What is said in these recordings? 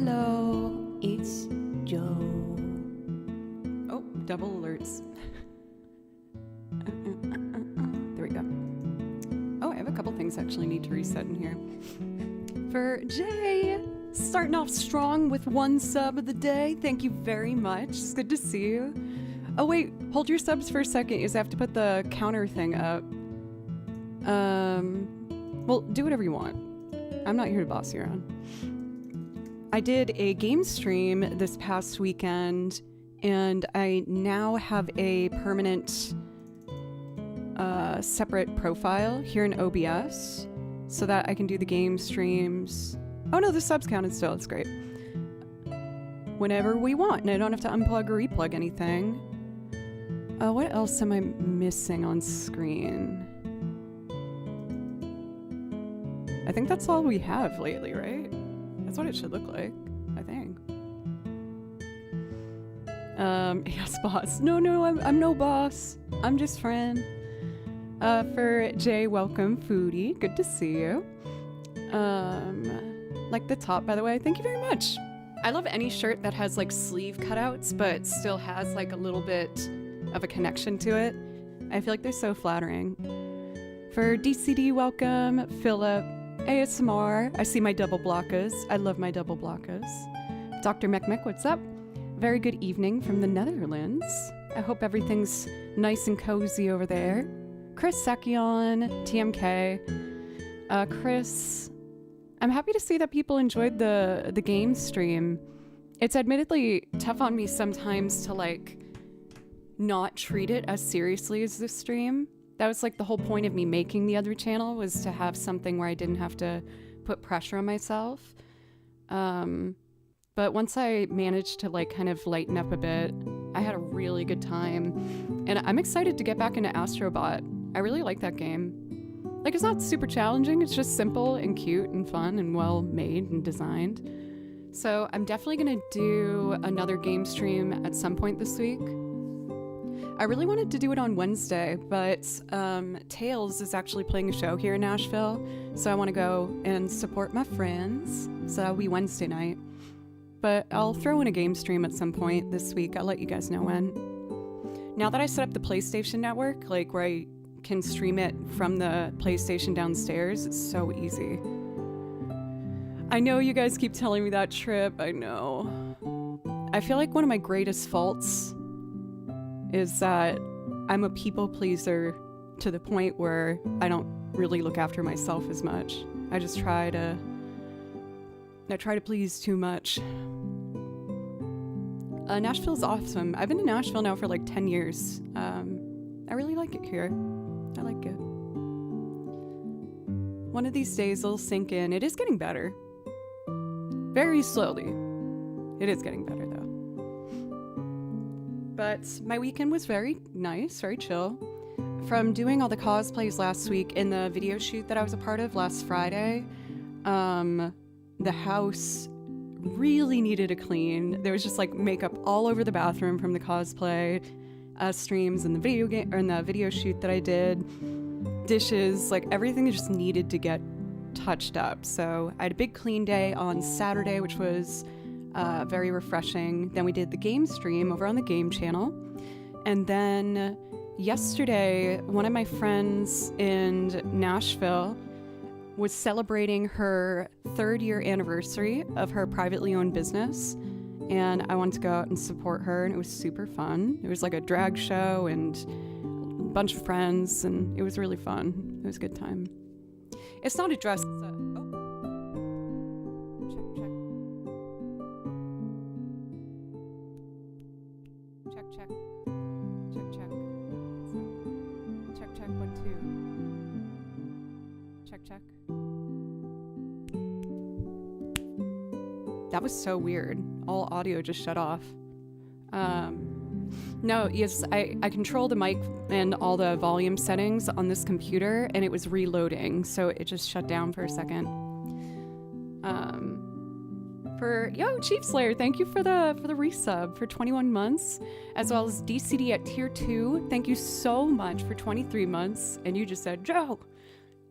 Hello, it's Joe. Oh, double alerts. There we go. Oh, I have a couple things I actually need to reset in here. For Jay, starting off strong with 1 sub of the day. Thank you very much. It's good to see you. Oh wait, hold your subs for a second. You just have to put the counter thing up. Well, do whatever you want. I'm not here to boss you around. I did a game stream this past weekend, and I now have a permanent separate profile here in OBS so that I can do the game streams. Oh no, the subs counted still. It's great. Whenever we want, and I don't have to unplug or replug anything. What else am I missing on screen? I think that's all we have lately, right? That's what it should look like, I think. Yes, boss. No, I'm no boss. I'm just friend. For Jay, welcome, foodie. Good to see you. Like the top, by the way, thank you very much. I love any shirt that has like sleeve cutouts, but still has like a little bit of a connection to it. I feel like they're so flattering. For DCD, welcome, Philip. ASMR, I see my double blockers. I love my double blockers. Dr. Mekmek, what's up? Very good evening from the Netherlands. I hope everything's nice and cozy over there. Chris Sakion, TMK. Chris, I'm happy to see that people enjoyed the game stream. It's admittedly tough on me sometimes to like not treat it as seriously as this stream. That was like the whole point of me making the other channel, was to have something where I didn't have to put pressure on myself. But once I managed to like kind of lighten up a bit, I had a really good time. And I'm excited to get back into Astrobot. I really like that game. Like, it's not super challenging, it's just simple and cute and fun and well made and designed. So I'm definitely gonna do another game stream at some point this week. I really wanted to do it on Wednesday, but Tails is actually playing a show here in Nashville, so I want to go and support my friends. So that'll be Wednesday night. But I'll throw in a game stream at some point this week. I'll let you guys know when. Now that I set up the PlayStation Network, like where I can stream it from the PlayStation downstairs, it's so easy. I know you guys keep telling me that, Trip. I know. I feel like one of my greatest faults is that I'm a people pleaser to the point where I don't really look after myself as much. I try to please too much. Nashville's awesome. I've been to Nashville now for like 10 years. I really like it here. I like it. One of these days it'll sink in. It is getting better. Very slowly. It is getting better though. But my weekend was very nice, very chill. From doing all the cosplays last week in the video shoot that I was a part of last Friday, the house really needed a clean. There was just like makeup all over the bathroom from the cosplay streams and the video game, or in the video shoot that I did. Dishes, like everything just needed to get touched up. So I had a big clean day on Saturday, which was very refreshing. Then we did the game stream over on the game channel. And then yesterday, one of my friends in Nashville was celebrating her 3rd year anniversary of her privately owned business. And I wanted to go out and support her, and it was super fun. It was like a drag show and a bunch of friends, and it was really fun. It was a good time. It's not a dress, it's a... Check. Check, 1, 2. Check. That was so weird. All audio just shut off. No, yes, I control the mic and all the volume settings on this computer, and it was reloading, so it just shut down for a second. Chief Slayer, thank you for the resub for 21 months, as well as DCD at tier 2. Thank you so much for 23 months, and you just said, Joe,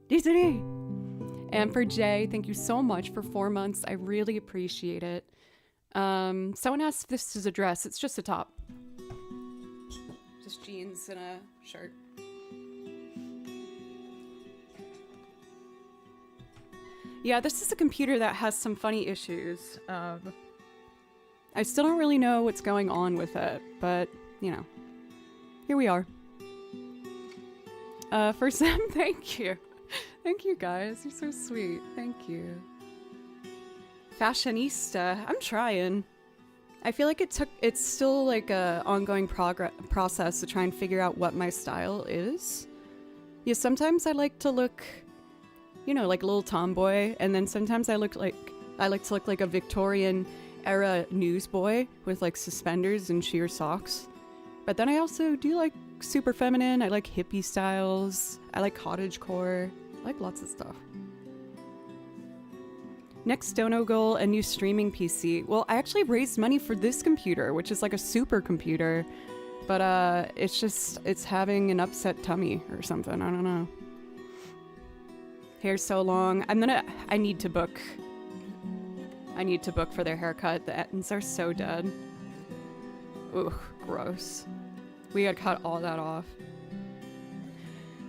DCD. And for Jay, thank you so much for 4 months. I really appreciate it. Someone asked if this is a dress. It's just a top. Just jeans and a shirt. Yeah, this is a computer that has some funny issues. I still don't really know what's going on with it, but, you know, here we are. For Sam, thank you. Thank you, guys. You're so sweet. Thank you. Fashionista. I'm trying. I feel like it's still like a ongoing process to try and figure out what my style is. Yeah, sometimes I like to look, you know, like a little tomboy, and then sometimes I like to look like a Victorian era newsboy with like suspenders and sheer socks. But then I also do like super feminine. I like hippie styles. I like cottagecore. I like lots of stuff. Next dono goal, a new streaming PC. Well, I actually raised money for this computer, which is like a super computer, but it's having an upset tummy or something. I don't know. Hair's so long. I need to book for their haircut. The ends are so dead. Ugh, gross. We gotta cut all that off.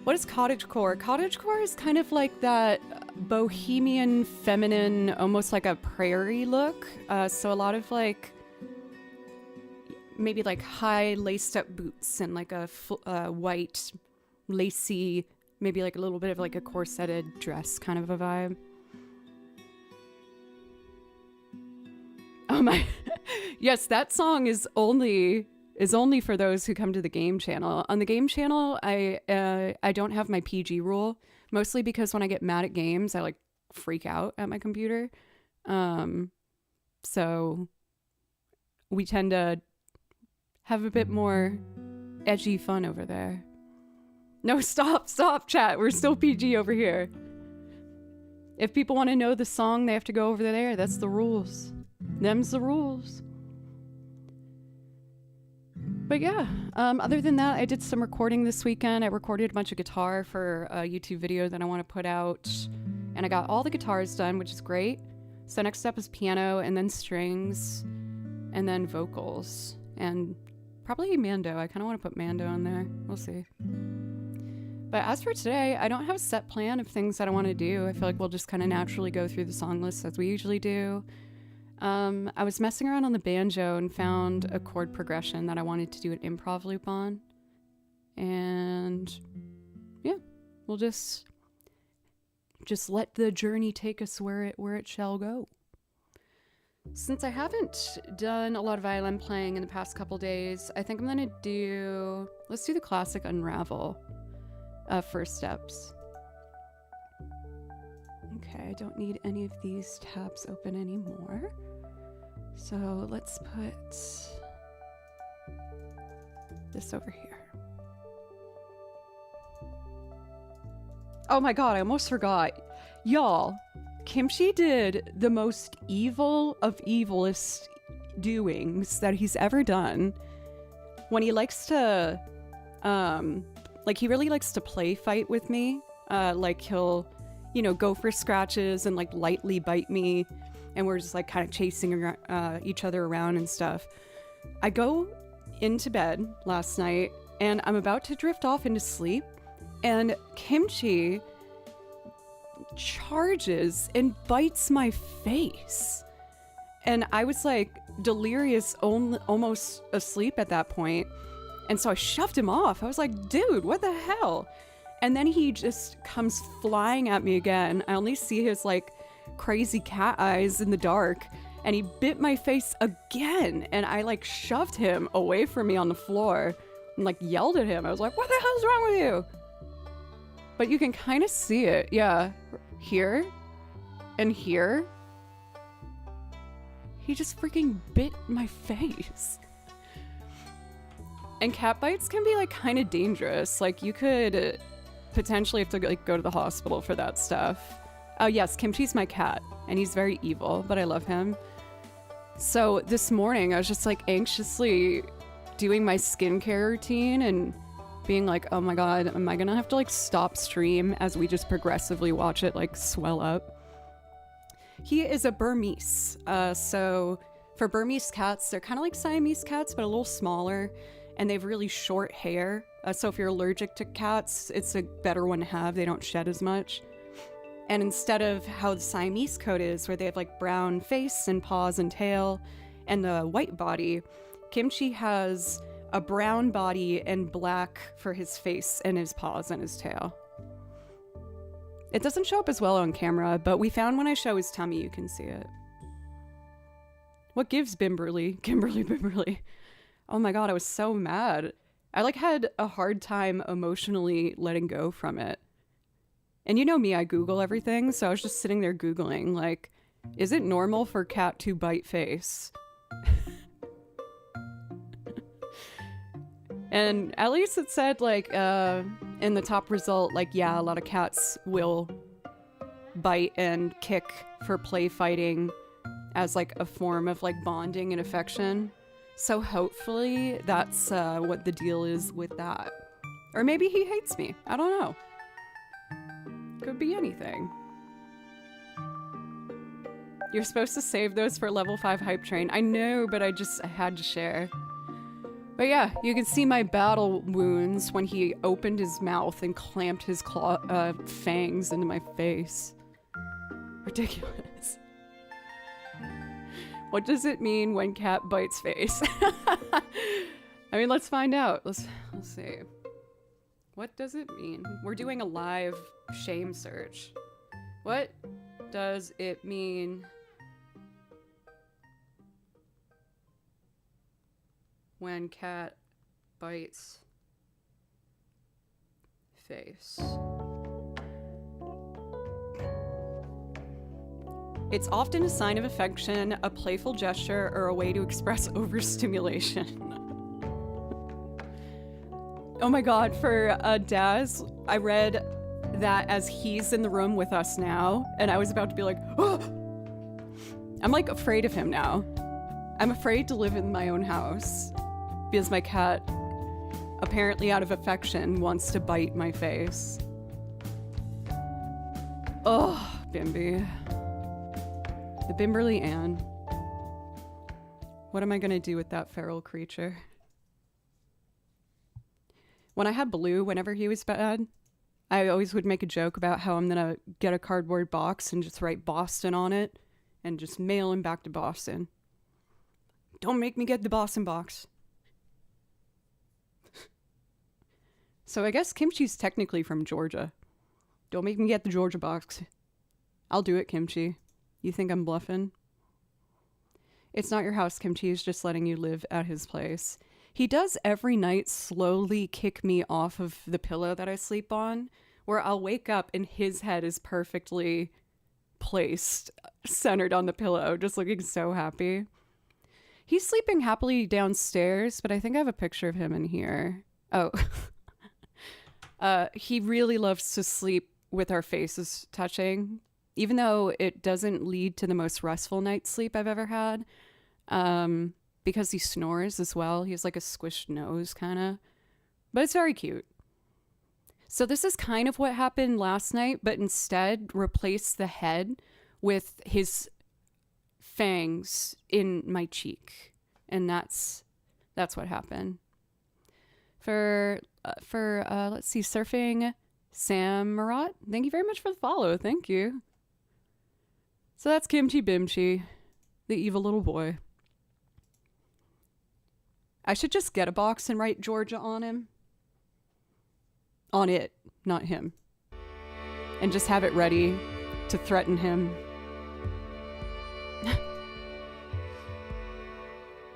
What is cottagecore? Cottagecore is kind of like that bohemian, feminine, almost like a prairie look. So a lot of like, maybe like high laced up boots and like a white, lacy, maybe like a little bit of like a corseted dress kind of a vibe. Oh my, yes, that song is only for those who come to the game channel. On the game channel, I don't have my PG rule, mostly because when I get mad at games, I like freak out at my computer. So we tend to have a bit more edgy fun over there. No, stop, chat. We're still PG over here. If people want to know the song, they have to go over there. That's the rules. Them's the rules. But yeah, other than that, I did some recording this weekend. I recorded a bunch of guitar for a YouTube video that I want to put out. And I got all the guitars done, which is great. So next up is piano, and then strings, and then vocals. And probably Mando. I kind of want to put Mando on there. We'll see. But as for today, I don't have a set plan of things that I want to do. I feel like we'll just kind of naturally go through the song list as we usually do. I was messing around on the banjo and found a chord progression that I wanted to do an improv loop on. And yeah, we'll just let the journey take us where it shall go. Since I haven't done a lot of violin playing in the past couple days, I think I'm gonna let's do the classic Unravel first steps. Okay, I don't need any of these tabs open anymore. So let's put this over here. Oh my god, I almost forgot. Y'all, Kimchi did the most evil of evilest doings that he's ever done. When he likes to, he really likes to play fight with me. Like he'll, go for scratches and like lightly bite me. And we're just like kind of chasing each other around and stuff. I go into bed last night and I'm about to drift off into sleep. And Kimchi charges and bites my face. And I was like delirious, almost asleep at that point. And so I shoved him off. I was like, dude, what the hell? And then he just comes flying at me again. I only see his like crazy cat eyes in the dark. And he bit my face again. And I like shoved him away from me on the floor and like yelled at him. I was like, what the hell's wrong with you? But you can kind of see it. Yeah. Here and here. He just freaking bit my face. And cat bites can be like kind of dangerous. Like you could potentially have to like go to the hospital for that stuff. Oh yes, Kimchi's my cat and he's very evil, but I love him. So this morning I was just like anxiously doing my skincare routine and being like, oh my god, am I gonna have to like stop stream as we just progressively watch it like swell up? He is a Burmese. So For Burmese cats, they're kind of like Siamese cats, but a little smaller, and they have really short hair. So if you're allergic to cats, it's a better one to have. They don't shed as much. And instead of how the Siamese coat is, where they have like brown face and paws and tail and a white body, Kimchi has a brown body and black for his face and his paws and his tail. It doesn't show up as well on camera, but we found when I show his tummy, you can see it. What gives Kimberly? Oh my god, I was so mad. I like had a hard time emotionally letting go from it. And you know me, I Google everything, so I was just sitting there Googling, like, is it normal for cat to bite face? And at least it said, like, in the top result, like, yeah, a lot of cats will bite and kick for play fighting as, like, a form of, like, bonding and affection. So hopefully that's what the deal is with that. Or maybe he hates me. I don't know. Could be anything. You're supposed to save those for level 5 hype train. I know, but I had to share. But yeah, you can see my battle wounds when he opened his mouth and clamped his fangs into my face. Ridiculous. What does it mean when cat bites face? I mean, let's find out. Let's see. What does it mean? We're doing a live shame search. What does it mean when cat bites face? It's often a sign of affection, a playful gesture, or a way to express overstimulation. Oh my god, for Daz, I read that as he's in the room with us now, and I was about to be like, oh! I'm like afraid of him now. I'm afraid to live in my own house because my cat, apparently out of affection, wants to bite my face. Oh, Bimby. The Bimberly Ann. What am I gonna do with that feral creature? When I had Blue, whenever he was bad, I always would make a joke about how I'm gonna get a cardboard box and just write Boston on it and just mail him back to Boston. Don't make me get the Boston box. So I guess Kimchi's technically from Georgia. Don't make me get the Georgia box. I'll do it, Kimchi. You think I'm bluffing? It's not your house, Kimchi is just letting you live at his place. He does every night slowly kick me off of the pillow that I sleep on, where I'll wake up and his head is perfectly placed, centered on the pillow, just looking so happy. He's sleeping happily downstairs, but I think I have a picture of him in here. Oh. He really loves to sleep with our faces touching, even though it doesn't lead to the most restful night's sleep I've ever had. Because he snores as well. He has like a squished nose, kind of. But it's very cute. So this is kind of what happened last night, but instead replaced the head with his fangs in my cheek. And that's what happened. For let's see, Surfing Sam Marat, thank you very much for the follow. Thank you. So that's Kimchi Bimchi, the evil little boy. I should just get a box and write Georgia on him. On it, not him. And just have it ready to threaten him.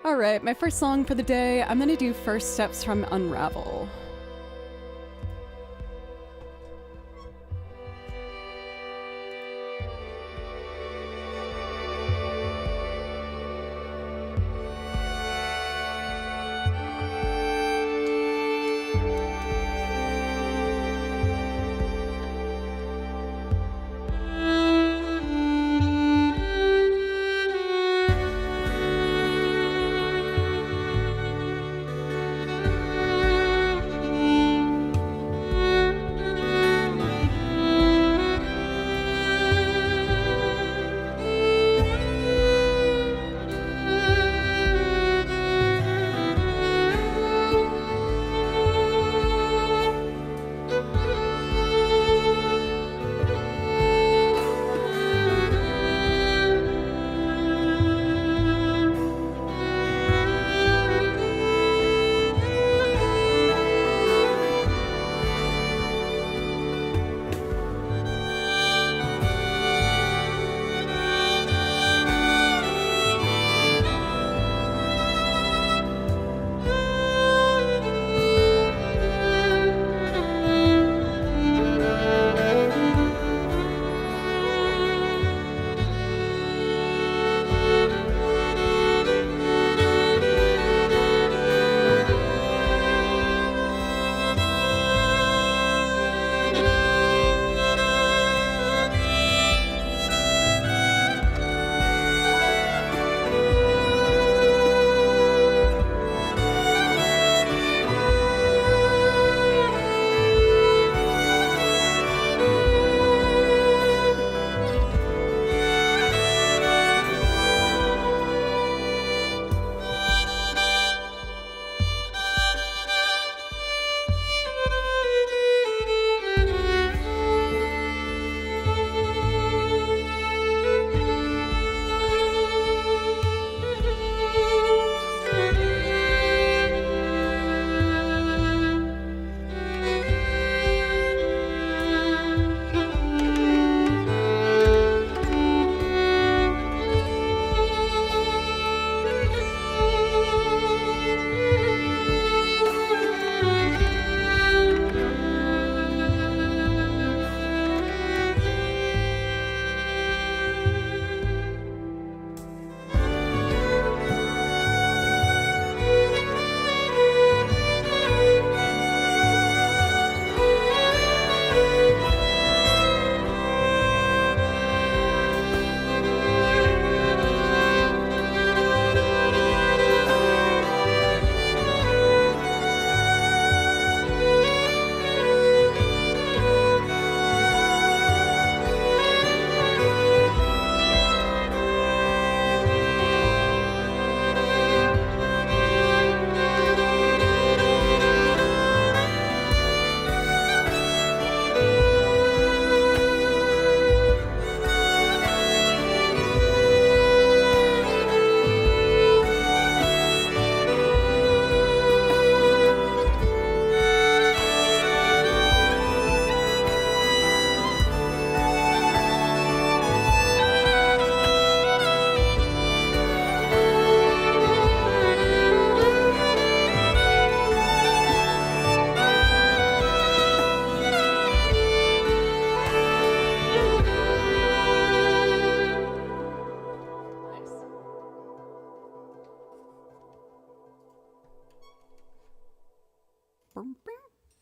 Alright, my first song for the day, I'm gonna do First Steps from Unravel.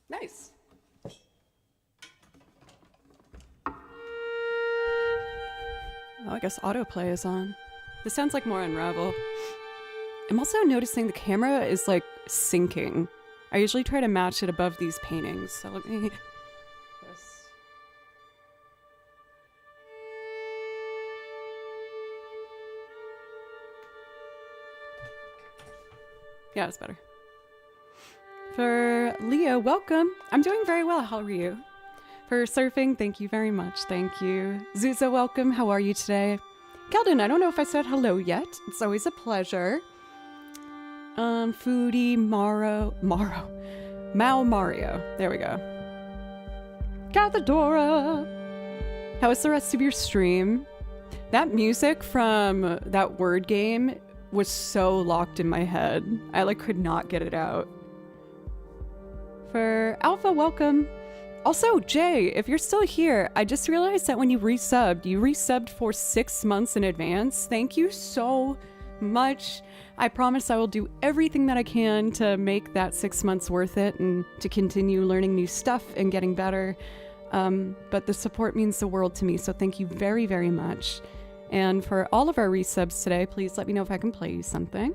Nice. Oh, I guess autoplay is on. This sounds like more Unravel. I'm also noticing the camera is like sinking. I usually try to match it above these paintings, so let me just... Yeah, it's better. For Leo, welcome. I'm doing very well. How are you? For surfing, thank you very much. Thank you. Zuza, welcome. How are you today? Keldon, I don't know if I said hello yet. It's always a pleasure. Foodie, Mao Mario. There we go. Gathadora. How was the rest of your stream? That music from that word game was so locked in my head. I like could not get it out. For Alpha, welcome. Also, Jay, if you're still here, I just realized that when you resubbed for 6 months in advance. Thank you so much. I promise I will do everything that I can to make that 6 months worth it and to continue learning new stuff and getting better. But the support means the world to me, so thank you very, very much. And for all of our resubs today, please let me know if I can play you something.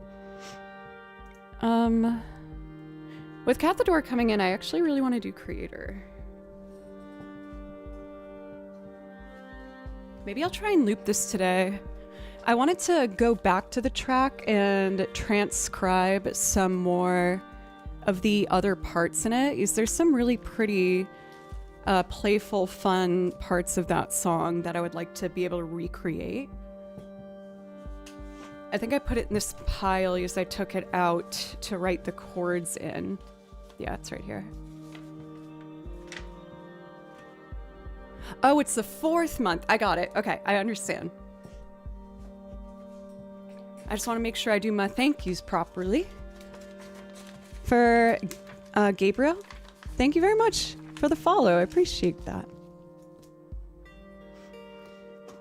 With Cathador coming in, I actually really want to do Creator. Maybe I'll try and loop this today. I wanted to go back to the track and transcribe some more of the other parts in it. There's some really pretty playful, fun parts of that song that I would like to be able to recreate. I think I put it in this pile as I took it out to write the chords in. Yeah, it's right here. Oh, it's the 4th month. I got it. Okay, I understand. I just want to make sure I do my thank yous properly. For Gabriel, thank you very much for the follow. I appreciate that.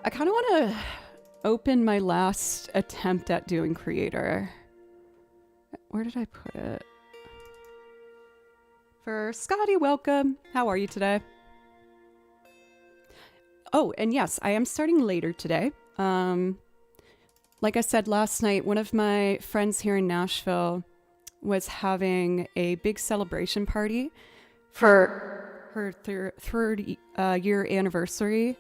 I kind of want to open my last attempt at doing Creator. Where did I put it? For Scotty, welcome. How are you today? Oh, and yes, I am starting later today. Like I said last night, one of my friends here in Nashville was having a big celebration party for her 30-year anniversary,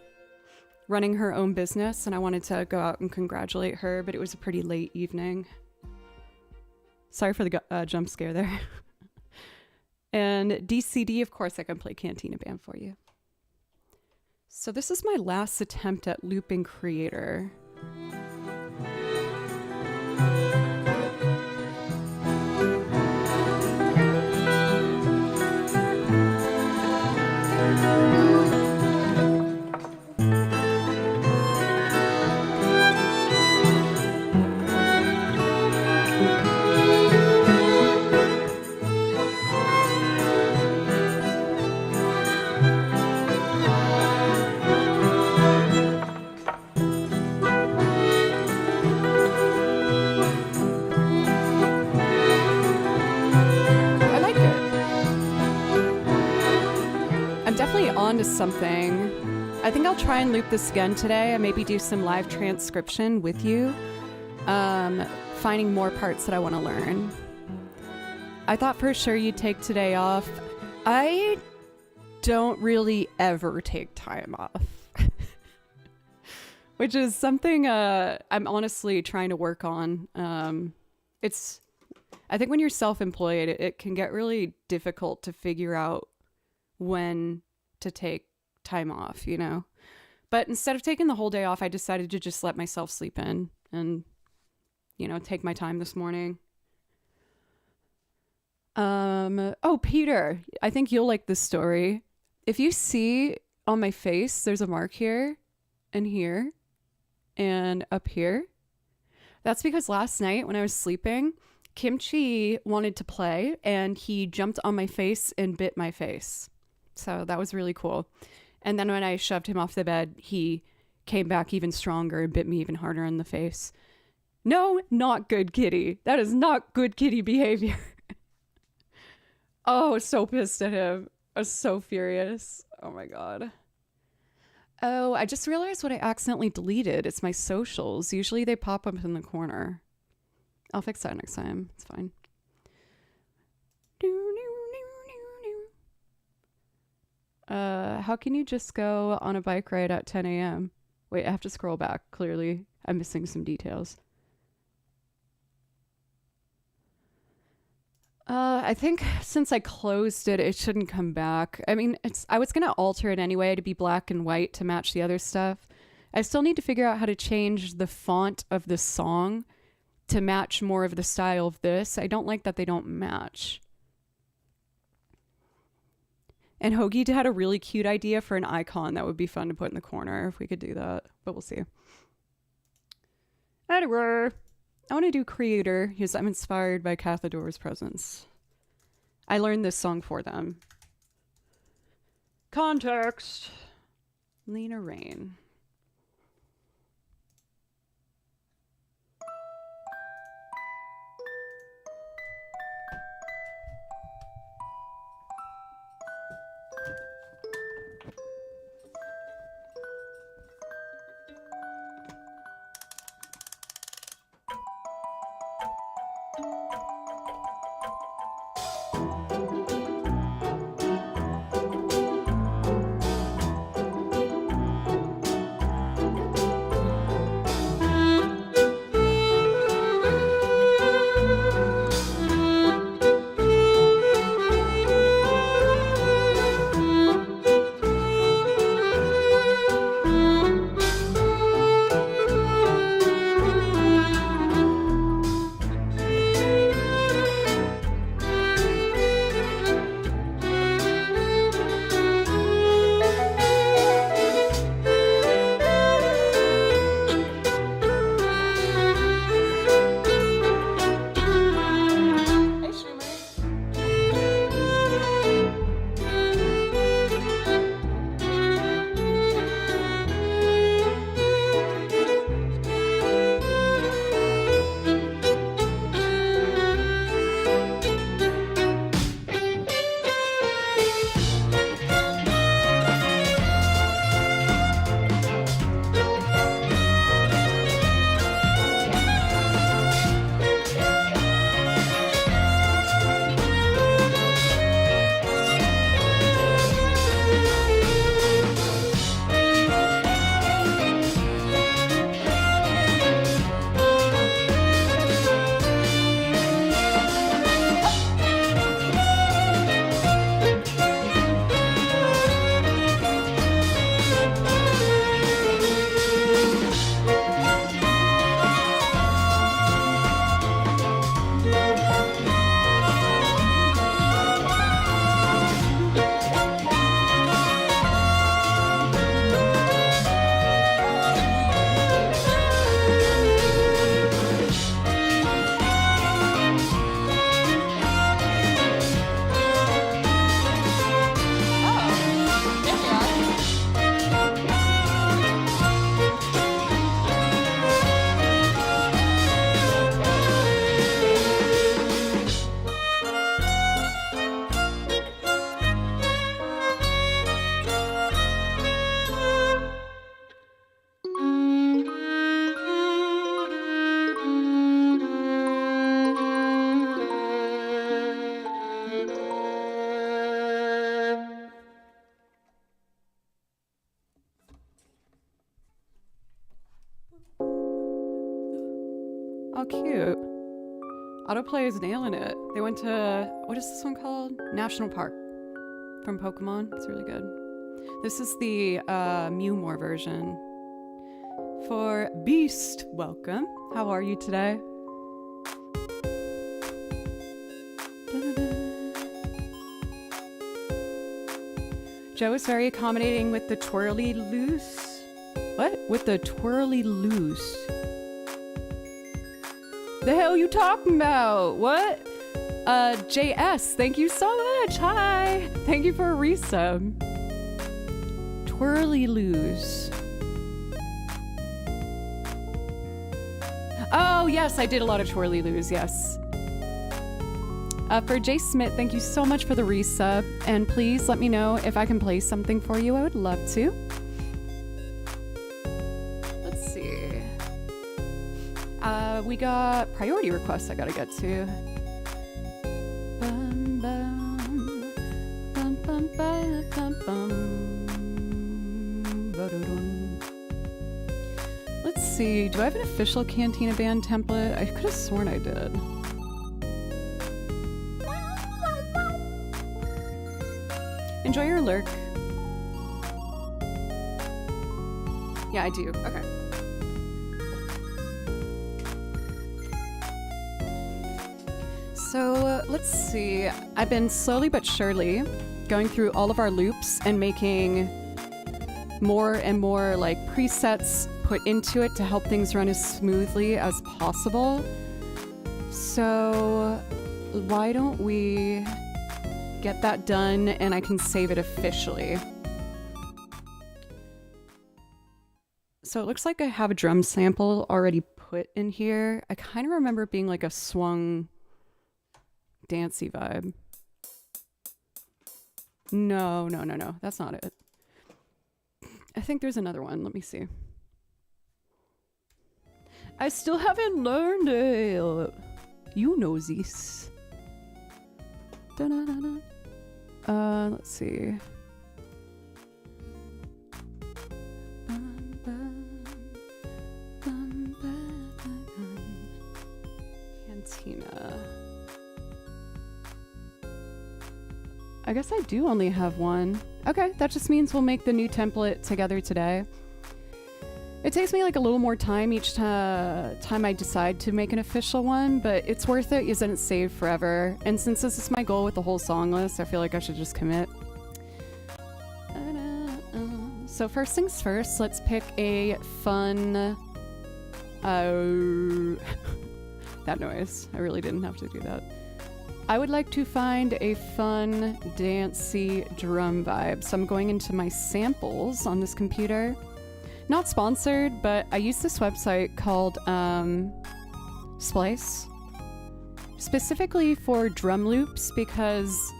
running her own business, and I wanted to go out and congratulate her, but it was a pretty late evening. Sorry for the jump scare there. And DCD, of course, I can play Cantina Band for you. So this is my last attempt at looping Creator. Onto something. I think I'll try and loop this again today and maybe do some live transcription with you, finding more parts that I want to learn. I thought for sure you'd take today off. I don't really ever take time off, which is something I'm honestly trying to work on. I think when you're self-employed, it can get really difficult to figure out when to take time off, you know? But instead of taking the whole day off, I decided to just let myself sleep in and, you know, take my time this morning. Oh, Peter, I think you'll like this story. If you see on my face, there's a mark here and up here. That's because last night when I was sleeping, Kimchi wanted to play and he jumped on my face and bit my face. So that was really cool. And then when I shoved him off the bed, he came back even stronger and bit me even harder in the face. No, not good kitty. That is not good kitty behavior. Oh, I was so pissed at him. I was so furious. Oh my god. Oh, I just realized what I accidentally deleted. It's my socials. Usually they pop up in the corner. I'll fix that next time. It's fine. How can you just go on a bike ride at 10 a.m.? Wait, I have to scroll back. Clearly, I'm missing some details. I think since I closed it, it shouldn't come back. I mean, I was gonna alter it anyway to be black and white to match the other stuff. I still need to figure out how to change the font of the song to match more of the style of this. I don't like that they don't match. And Hoagie had a really cute idea for an icon that would be fun to put in the corner if we could do that, but we'll see. Anyway, I want to do creator because I'm inspired by Cathador's presence. I learned this song for them. Context. Lena Rain. Oh, cute. Autoplay is nailing it. They went to, what is this one called? National Park from Pokemon. It's really good. This is the Mewmore version. For Beast, welcome. How are you today? Joe is very accommodating with the twirly loose. What? With the twirly loose. The hell you talking about? What? JS, thank you so much. Hi. Thank you for a resub. Twirly loose. Oh, yes, I did a lot of twirly loos, yes. For Jay Smith, thank you so much for the resub, and please let me know if I can play something for you. I would love to. Let's see. We got priority requests I gotta get to. Bum, bum, bum, bum, bum, bum, bum. Ba-da-dum. Let's see. Do I have an official Cantina band template? I could have sworn I did. Enjoy your lurk. Yeah, I do. Okay. So let's see. I've been slowly but surely going through all of our loops and making more and more like presets put into it to help things run as smoothly as possible. So why don't we get that done and I can save it officially. So it looks like I have a drum sample already put in here. I kind of remember it being like a swung dancey vibe. No, that's not it. I think there's another one. Let me see. I still haven't learned it. You know this. Da-da-da-da. Let's see. Cantina. I guess I do only have one. Okay, that just means we'll make the new template together today. It takes me like a little more time each time I decide to make an official one, but it's worth it because then it's saved forever. And since this is my goal with the whole song list, I feel like I should just commit. So first things first, let's pick a fun... that noise. I really didn't have to do that. I would like to find a fun, dancey drum vibe. So I'm going into my samples on this computer. Not sponsored, but I use this website called Splice, specifically for drum loops because,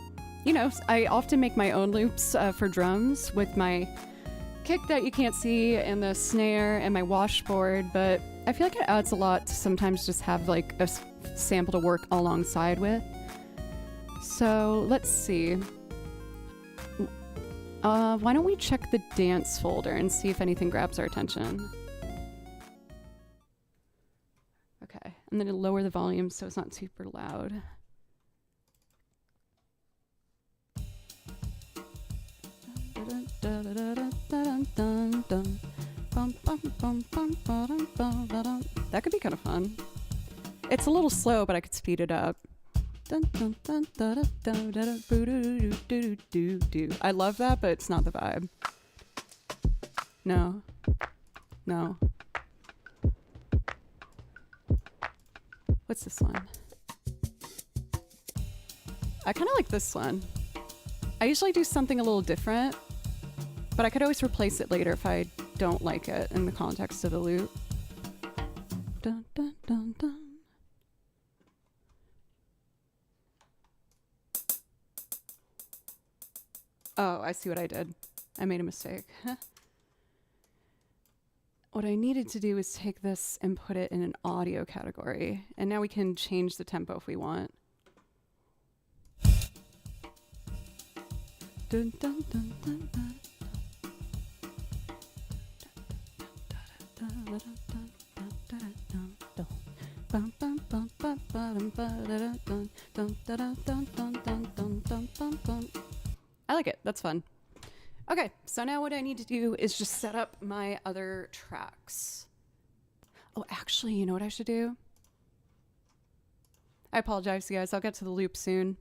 you know, I often make my own loops for drums with my kick that you can't see and the snare and my washboard, but I feel like it adds a lot to sometimes just have like a sample to work alongside with. So let's see. Why don't we check the dance folder and see if anything grabs our attention? Okay, I'm gonna lower the volume so it's not super loud. That could be kind of fun. It's a little slow, but I could speed it up. I love that, but it's not the vibe. No. What's this one? I kind of like this one. I usually do something a little different, but I could always replace it later if I don't like it in the context of the loop. Dun, dun, dun, dun. Oh, I see what I did. I made a mistake. What I needed to do is take this and put it in an audio category. And now we can change the tempo if we want. Dun, dun, dun, dun, dun. I like it. That's fun. Okay, so now what I need to do is just set up my other tracks. Oh, actually, you know what I should do? I apologize, you guys. I'll get to the loop soon.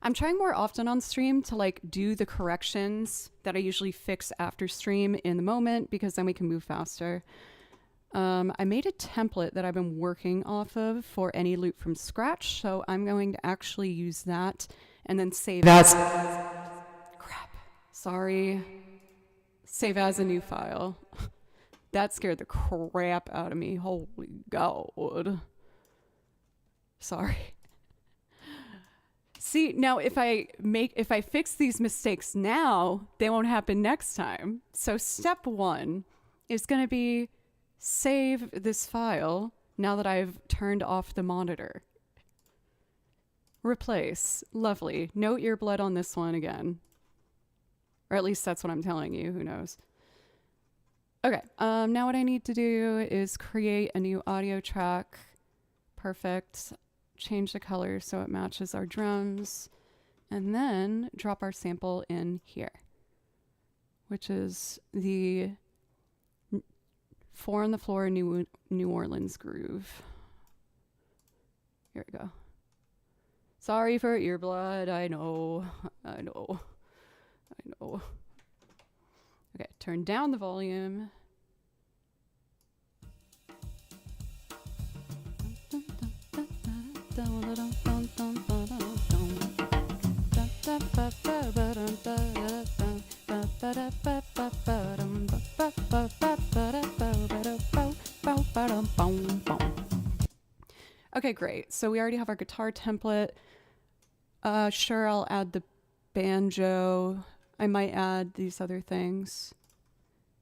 I'm trying more often on stream to like do the corrections that I usually fix after stream in the moment because then we can move faster. I made a template that I've been working off of for any loop from scratch, so I'm going to actually use that and then save as... Crap. Sorry. Save as a new file. That scared the crap out of me. Holy God. Sorry. See, now if I fix these mistakes now, they won't happen next time. So step 1 is going to be save this file now that I've turned off the monitor. Replace. Lovely. No earblood on this one again. Or at least that's what I'm telling you. Who knows? Okay. Now what I need to do is create a new audio track. Perfect. Change the color so it matches our drums. And then drop our sample in here, which is the 4 on the Floor New Orleans groove. Here we go. Sorry for earblood. I know. Okay, turn down the volume. Okay, great. So we already have our guitar template. Sure, I'll add the banjo. I might add these other things.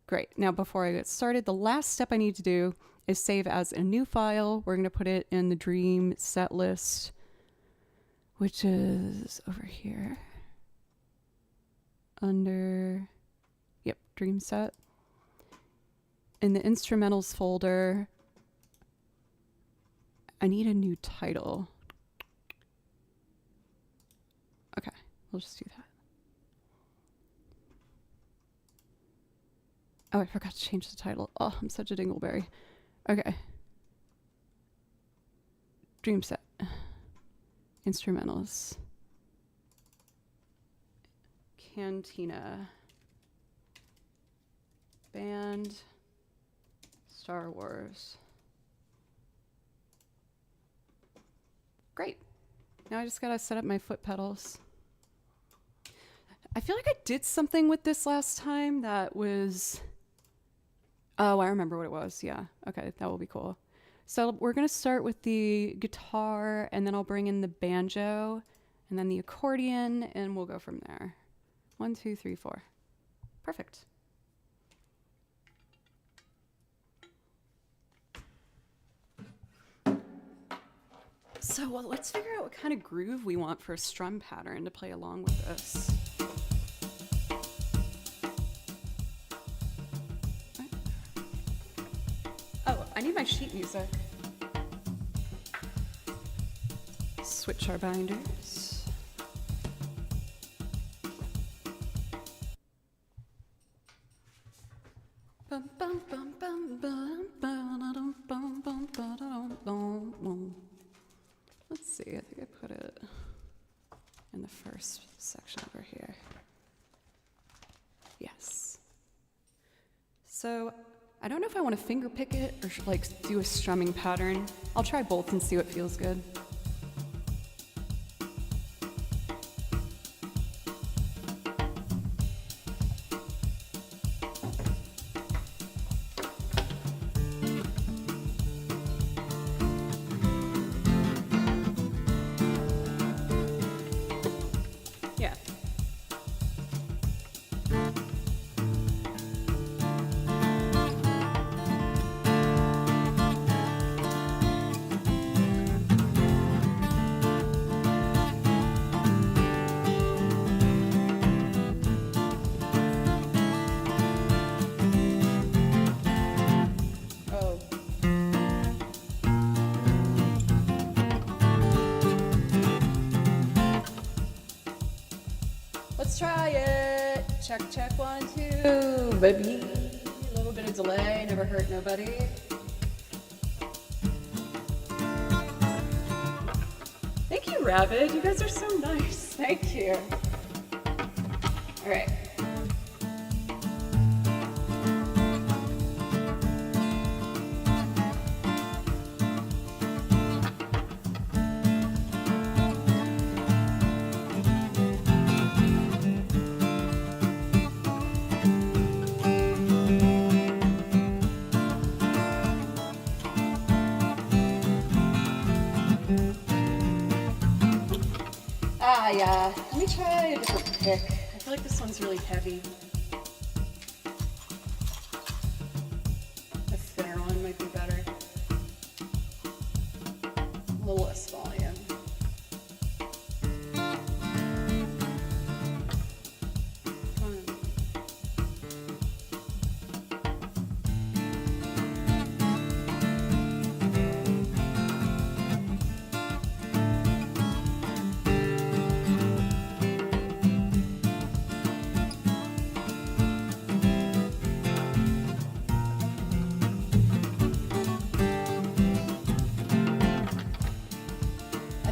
Great. Now, before I get started, the last step I need to do is save as a new file. We're going to put it in the Dream set list, which is over here under, yep, Dream set. In the instrumentals folder, I need a new title. Okay, we'll just do that. Oh, I forgot to change the title. Oh, I'm such a dingleberry. Okay. Dream set. Instrumentals. Cantina. Band. Star Wars. Great. Now I just gotta set up my foot pedals. I feel like I did something with this last time that was... Oh, I remember what it was. Yeah. Okay, that will be cool. So we're going to start with the guitar, and then I'll bring in the banjo, and then the accordion, and we'll go from there. 1, 2, 3, 4. Perfect. So let's figure out what kind of groove we want for a strum pattern to play along with this. I need my sheet music. Switch our binders. Let's see, I think I put it in the first section over here. Yes. So, I don't know if I want to finger pick it or like do a strumming pattern. I'll try both and see what feels good. Yeah. Let's try it. Check, check, 1, 2, baby. A little bit of delay, never hurt nobody. Thank you, Rabbit. You guys are so nice. Thank you. All right. Ah, yeah. Let me try a different pick. I feel like this one's really heavy. A thinner one might be better. A little less volume.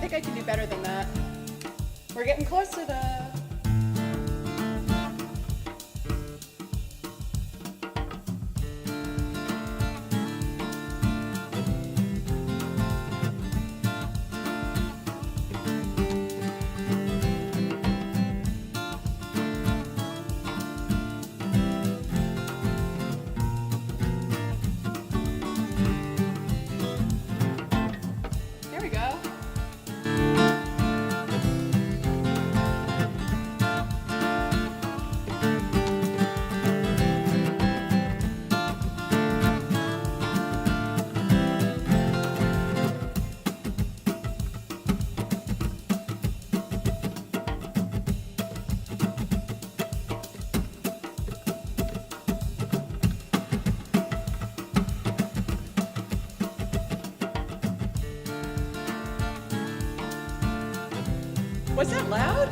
I can do better than that. We're getting closer though. There we go. Was that loud?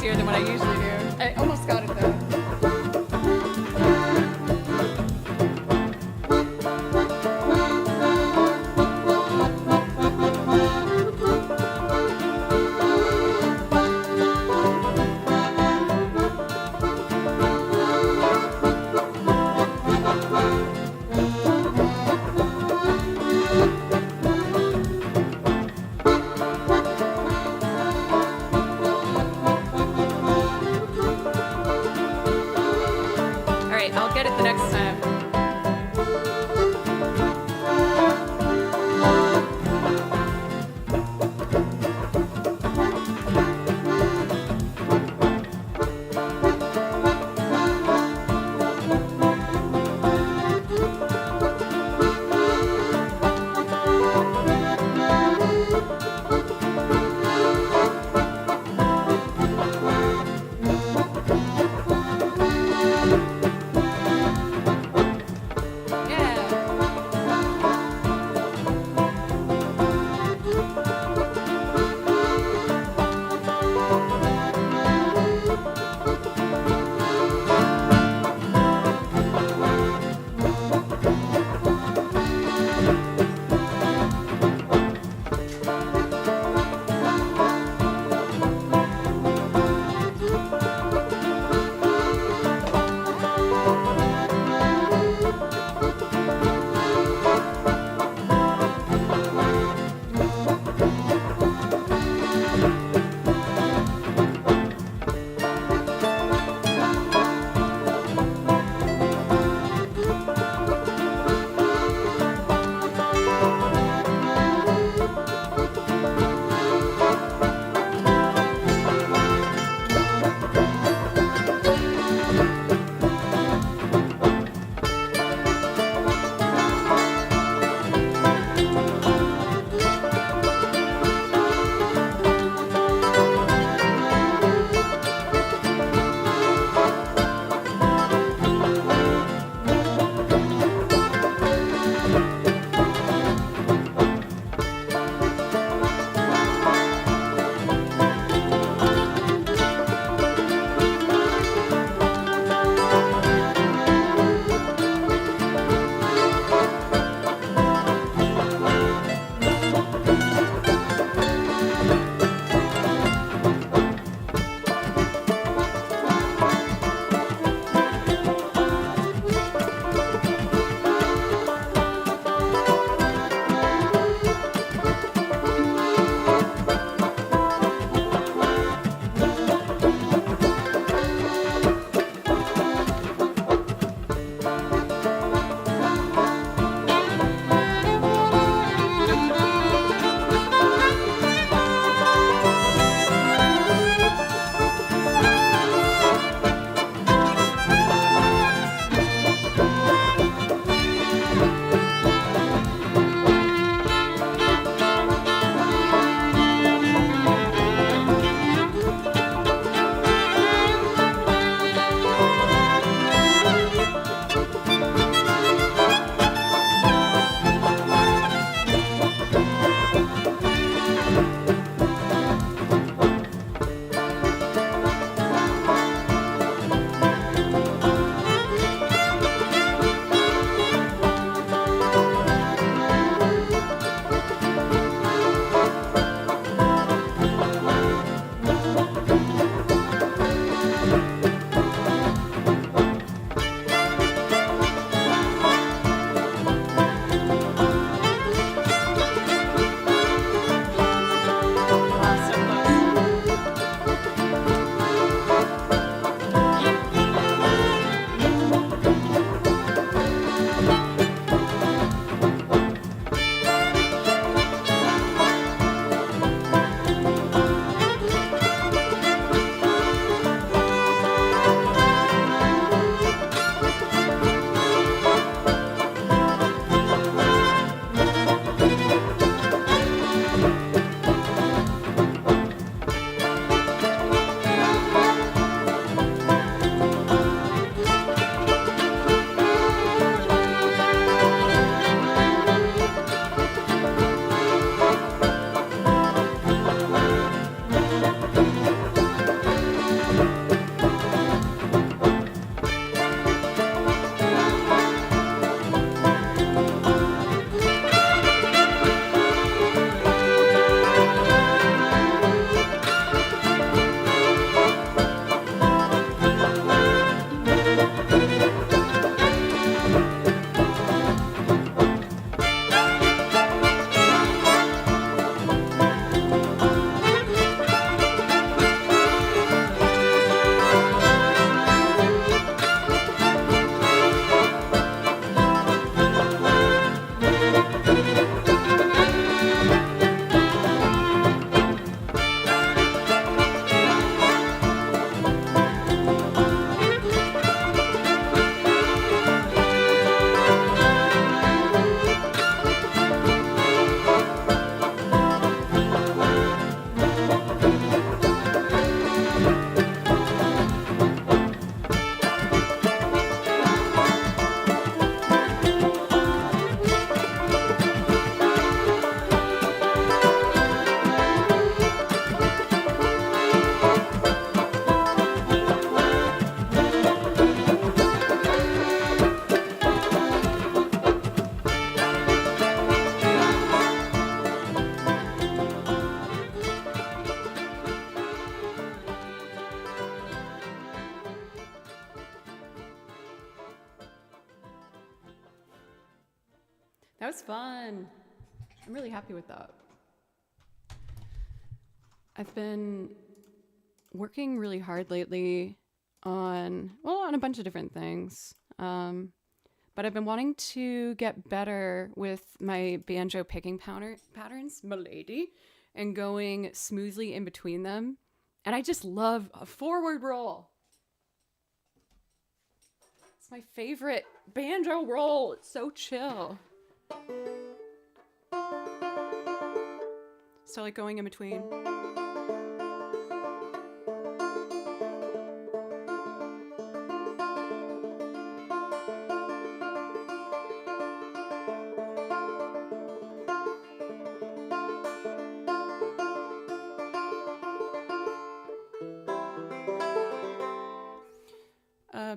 easier than what I usually do. I almost got it though. I'll get it the next time. That's fun. I'm really happy with that. I've been working really hard lately on a bunch of different things. But I've been wanting to get better with my banjo picking patterns, milady, and going smoothly in between them. And I just love a forward roll. It's my favorite banjo roll. It's so chill. So like going in between.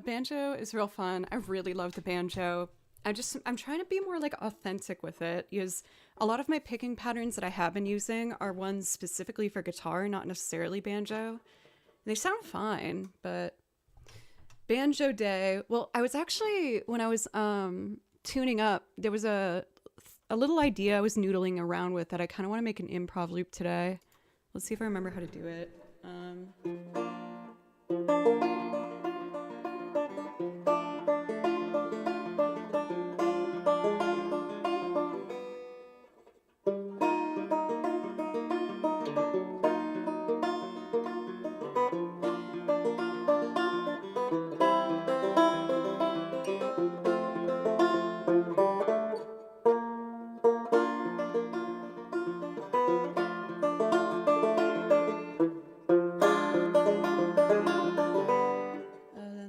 Banjo is real fun. I really love the banjo. I'm trying to be more like authentic with it, because a lot of my picking patterns that I have been using are ones specifically for guitar, not necessarily banjo. They sound fine, but Banjo Day. Well, I was actually, when I was tuning up, there was a little idea I was noodling around with that I kind of want to make an improv loop today. Let's see if I remember how to do it.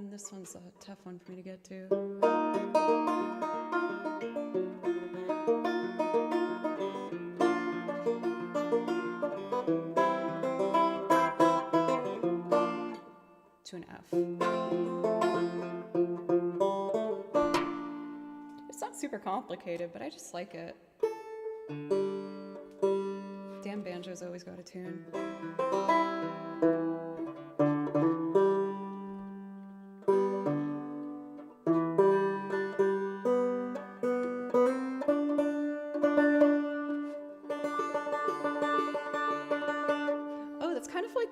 This one's a tough one for me to get to. 2.5. It's not super complicated, but I just like it. Damn banjo's always got a tune.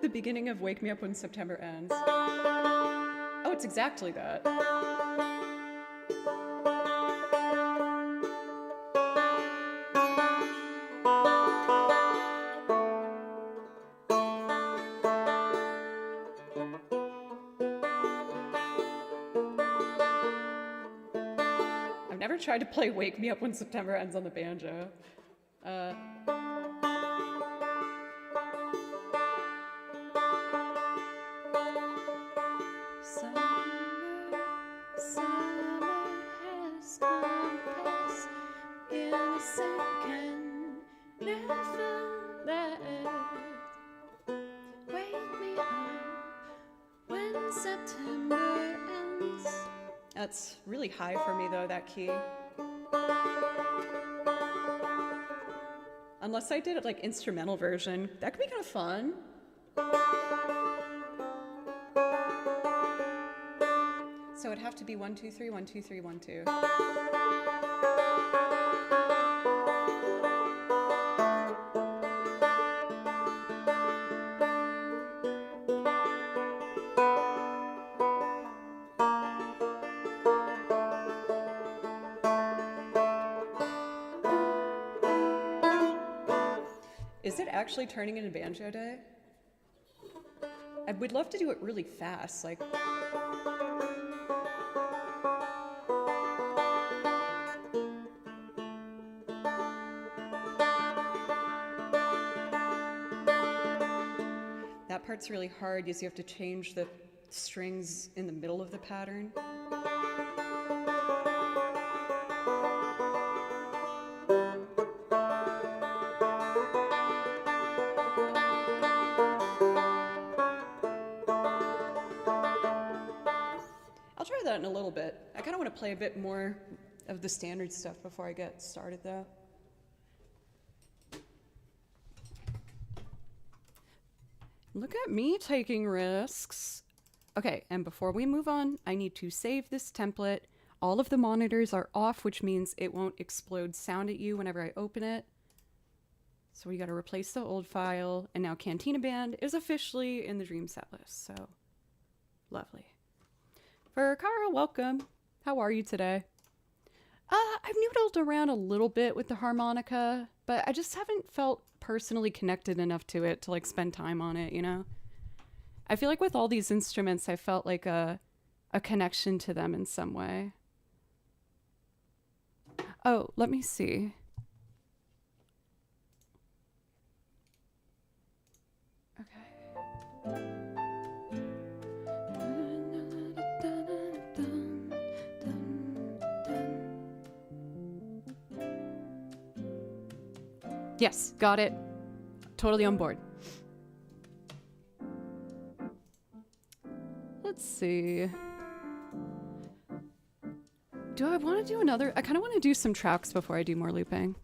The beginning of Wake Me Up When September Ends. Oh, it's exactly that. I've never tried to play Wake Me Up When September Ends on the banjo. That's really high for me though, that key. Unless I did it like instrumental version, that could be kind of fun. So it'd have to be 1, 2, 3, 1, 2, 3, 1, 2. Is it actually turning into Banjo Day? I would love to do it really fast, like... That part's really hard because you have to change the strings in the middle of the pattern. I'll try that in a little bit. I kind of want to play a bit more of the standard stuff before I get started, though. Look at me taking risks. Okay, and before we move on, I need to save this template All of the monitors are off, which means it won't explode sound at you whenever I open it. So we got to replace the old file, and now Cantina Band is officially in the Dream set list. So lovely. For Kara, welcome. How are you today? I've noodled around a little bit with the harmonica, but I just haven't felt personally connected enough to it to like spend time on it, you know? I feel like with all these instruments, I felt like a connection to them in some way. Oh, let me see. Okay. Yes, got it. Totally on board. Let's see. Do I want to do another? I kind of want to do some tracks before I do more looping.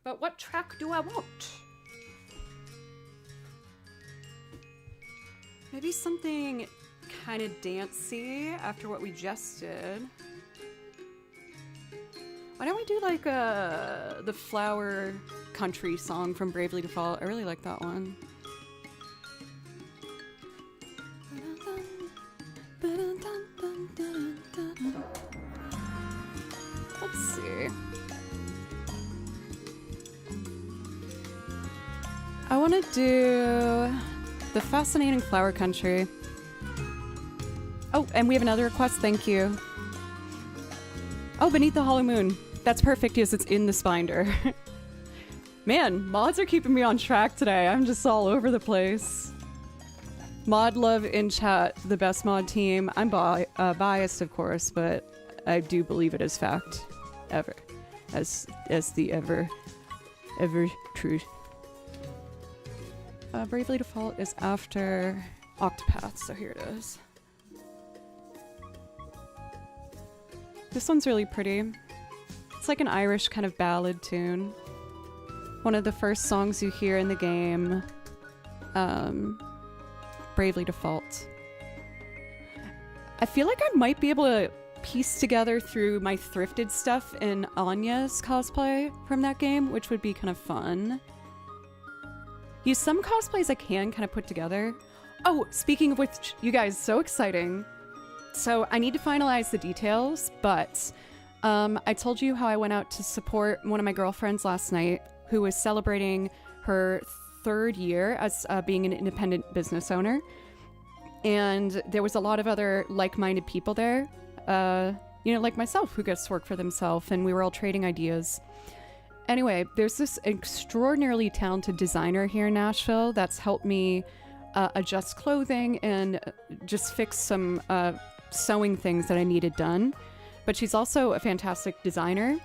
But what track do I want? Maybe something kind of dancey after what we just did. Why don't we do like the Flower Country song from Bravely Default? I really like that one. Let's see. I want to do the Fascinating Flower Country. Oh, and we have another request. Thank you. Oh, Beneath the Hollow Moon. That's perfect. Yes, it's in the Spinder. Man, mods are keeping me on track today. I'm just all over the place. Mod love in chat, the best mod team. I'm biased, of course, but I do believe it is fact. Ever. As the ever truth. Bravely Default is after Octopath, so here it is. This one's really pretty. It's like an Irish kind of ballad tune. One of the first songs you hear in the game. Bravely Default. I feel like I might be able to piece together through my thrifted stuff in Anya's cosplay from that game, which would be kind of fun. Use some cosplays I can kind of put together. Oh, speaking of which, you guys, so exciting. So I need to finalize the details, but I told you how I went out to support one of my girlfriends last night who was celebrating her 3rd year as being an independent business owner. And there was a lot of other like-minded people there, you know, like myself, who gets to work for themselves, and we were all trading ideas. Anyway, there's this extraordinarily talented designer here in Nashville that's helped me adjust clothing and just fix some sewing things that I needed done. But she's also a fantastic designer,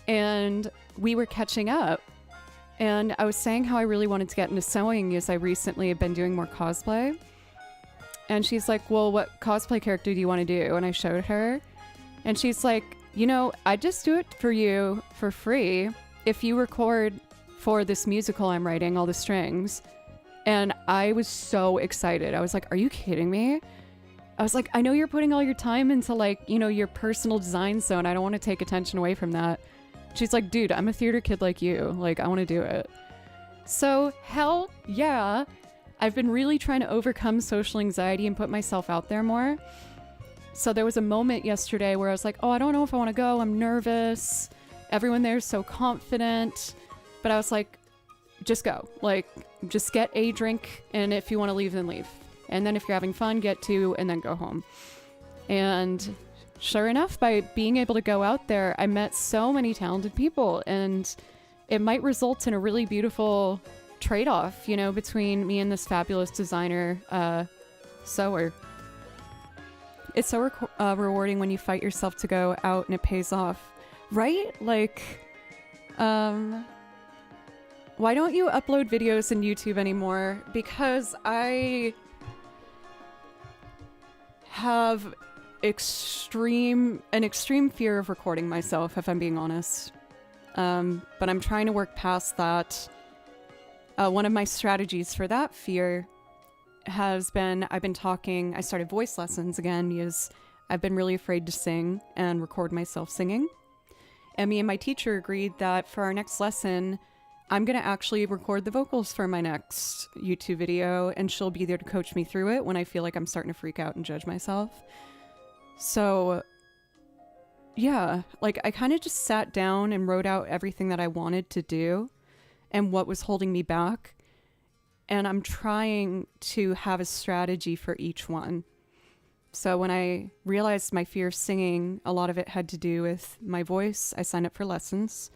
and we were catching up. And I was saying how I really wanted to get into sewing as I recently have been doing more cosplay. And she's like, well, what cosplay character do you want to do? And I showed her. And she's like, you know, I'd just do it for you for free if you record for this musical I'm writing, all the strings. And I was so excited. I was like, are you kidding me? I was like, I know you're putting all your time into like, you know, your personal design zone. I don't want to take attention away from that. She's like, dude, I'm a theater kid like you. Like, I want to do it. So, hell yeah. I've been really trying to overcome social anxiety and put myself out there more. So there was a moment yesterday where I was like, oh, I don't know if I want to go. I'm nervous. Everyone there's so confident. But I was like, just go. Like, just get a drink. And if you want to leave, then leave. And then if you're having fun, get 2 and then go home. And sure enough, by being able to go out there, I met so many talented people. And it might result in a really beautiful trade-off, you know, between me and this fabulous designer sewer. It's so rewarding when you fight yourself to go out and it pays off. Right? Like, why don't you upload videos in YouTube anymore? Because I have an extreme fear of recording myself, if I'm being honest. But I'm trying to work past that. One of my strategies for that fear has been, I started voice lessons again because I've been really afraid to sing and record myself singing. And me and my teacher agreed that for our next lesson, I'm going to actually record the vocals for my next YouTube video, and she'll be there to coach me through it when I feel like I'm starting to freak out and judge myself. So, yeah, like I kind of just sat down and wrote out everything that I wanted to do and what was holding me back. And I'm trying to have a strategy for each one. So when I realized my fear of singing, a lot of it had to do with my voice. I signed up for lessons.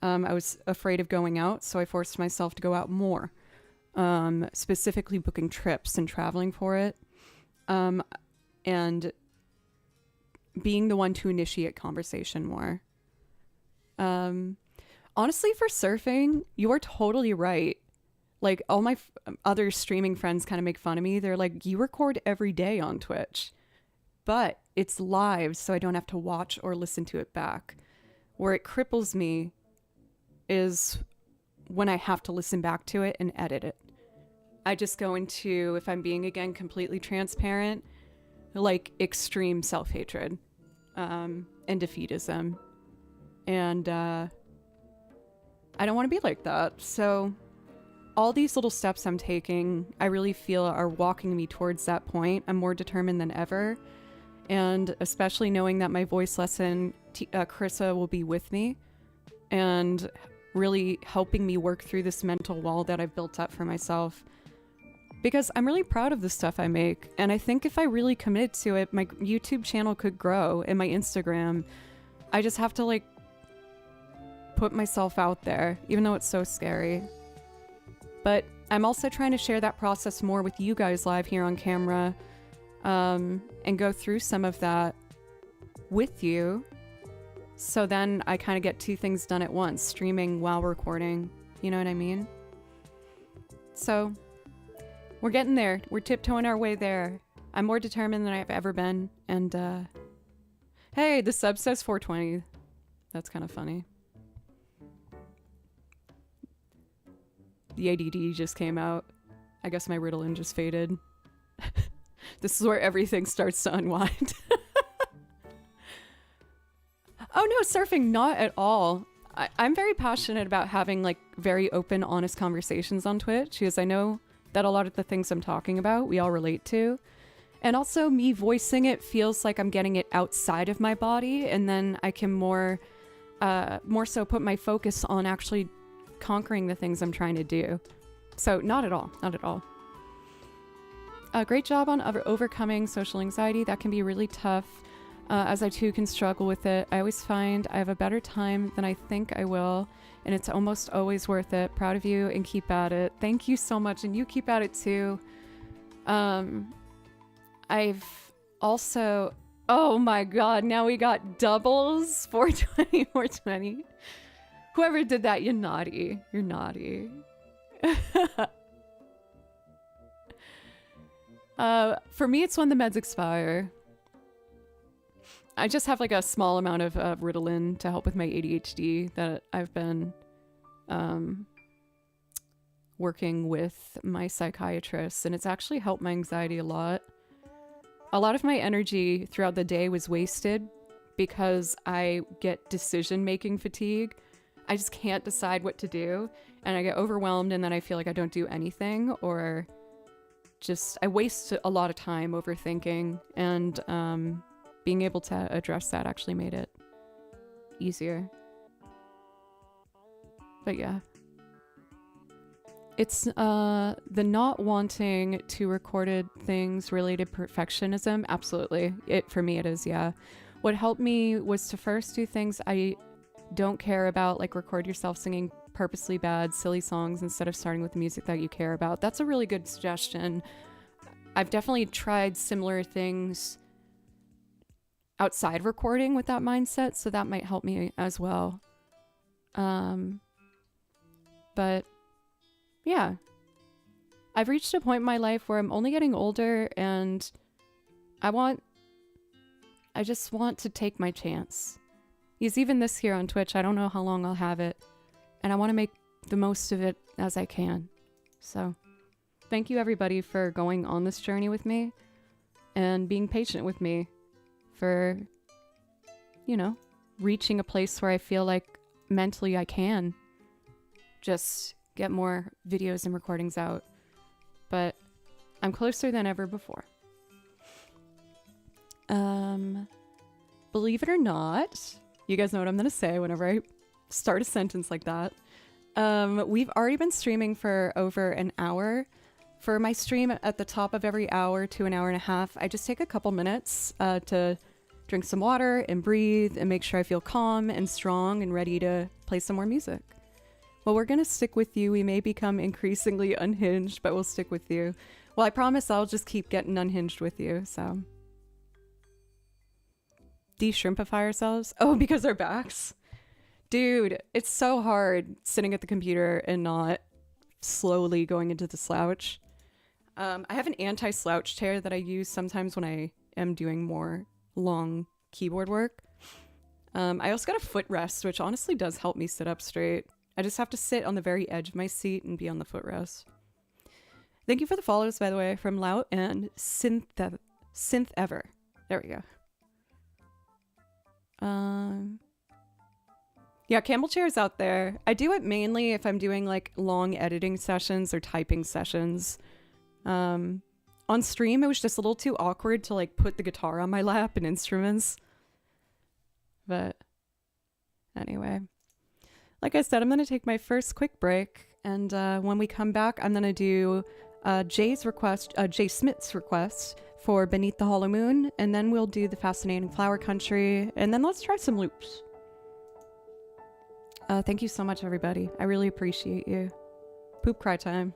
I was afraid of going out, so I forced myself to go out more, specifically booking trips and traveling for it, and being the one to initiate conversation more. Honestly, for surfing, you are totally right. Like, all my other streaming friends kind of make fun of me. They're like, you record every day on Twitch, but it's live, so I don't have to watch or listen to it back. Where it cripples me is when I have to listen back to it and edit it. I just go into, if I'm being, again, completely transparent, like extreme self-hatred and defeatism. And I don't want to be like that. So all these little steps I'm taking, I really feel are walking me towards that point. I'm more determined than ever. And especially knowing that my voice lesson, Carissa will be with me and really helping me work through this mental wall that I've built up for myself. Because I'm really proud of the stuff I make. And I think if I really committed to it, my YouTube channel could grow, and my Instagram. I just have to like put myself out there, even though it's so scary. But I'm also trying to share that process more with you guys live here on camera, and go through some of that with you. So then I kind of get two things done at once, streaming while recording. You know what I mean? So we're getting there. We're tiptoeing our way there. I'm more determined than I've ever been. And hey, the sub says 420. That's kind of funny. The ADD just came out. I guess my Ritalin just faded. This is where everything starts to unwind. Oh no, surfing, not at all. I'm very passionate about having like very open, honest conversations on Twitch, because I know that a lot of the things I'm talking about, we all relate to. And also me voicing it feels like I'm getting it outside of my body, and then I can more so put my focus on actually conquering the things I'm trying to do. So not at all, not at all. Great job on overcoming social anxiety. That can be really tough, as I too can struggle with it. I always find I have a better time than I think I will, and it's almost always worth it. Proud of you, and keep at it. Thank you so much, and you keep at it too. I've also, oh my god, now we got doubles. 420, 420. Whoever did that, you're naughty. You're naughty. For me, it's when the meds expire. I just have like a small amount of Ritalin to help with my ADHD that I've been working with my psychiatrist, and it's actually helped my anxiety a lot. A lot of my energy throughout the day was wasted because I get decision-making fatigue. I just can't decide what to do, and I get overwhelmed, and then I feel like I don't do anything, or just I waste a lot of time overthinking, and being able to address that actually made it easier. But yeah, it's the not wanting to recorded things related perfectionism. Absolutely, for me it is. Yeah, what helped me was to first do things I don't care about, like record yourself singing purposely bad, silly songs instead of starting with music that you care about. That's a really good suggestion. I've definitely tried similar things outside recording with that mindset, so that might help me as well. But yeah, I've reached a point in my life where I'm only getting older, and I just want to take my chance. Because even this here on Twitch, I don't know how long I'll have it, and I want to make the most of it as I can. So thank you everybody for going on this journey with me and being patient with me. for, you know, reaching a place where I feel like mentally I can just get more videos and recordings out. But I'm closer than ever before. Believe it or not, you guys know what I'm gonna say whenever I start a sentence like that. We've already been streaming for over an hour. For my stream at the top of every hour to an hour and a half, I just take a couple minutes to drink some water and breathe and make sure I feel calm and strong and ready to play some more music. Well, we're gonna stick with you. We may become increasingly unhinged, but we'll stick with you. Well, I promise I'll just keep getting unhinged with you, so. De-shrimpify ourselves? Oh, because our backs? Dude, it's so hard sitting at the computer and not slowly going into the slouch. I have an anti-slouch chair that I use sometimes when I am doing more long keyboard work. I also got a footrest, which honestly does help me sit up straight. I just have to sit on the very edge of my seat and be on the footrest. Thank you for the follows, by the way, from Lout and Synth Ever. There we go. Yeah, camel chairs out there. I do it mainly if I'm doing like long editing sessions or typing sessions. On stream, it was just a little too awkward to like put the guitar on my lap and instruments. But anyway, like I said, I'm going to take my first quick break. And when we come back, I'm going to do Jay Smith's request for Beneath the Hollow Moon. And then we'll do the Fascinating Flower Country. And then let's try some loops. Thank you so much, everybody. I really appreciate you. Poop cry time.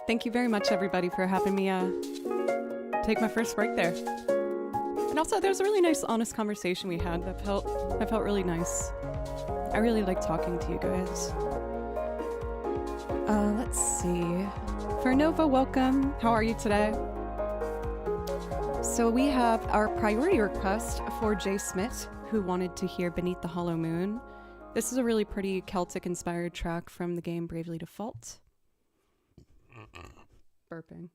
Thank you very much, everybody, for having me take my first break there. And also, there was a really nice, honest conversation we had that felt really nice. I really like talking to you guys. Let's see. For Nova, welcome. How are you today? So we have our priority request for Jay Smith, who wanted to hear Beneath the Hollow Moon. This is a really pretty Celtic-inspired track from the game Bravely Default. Burping.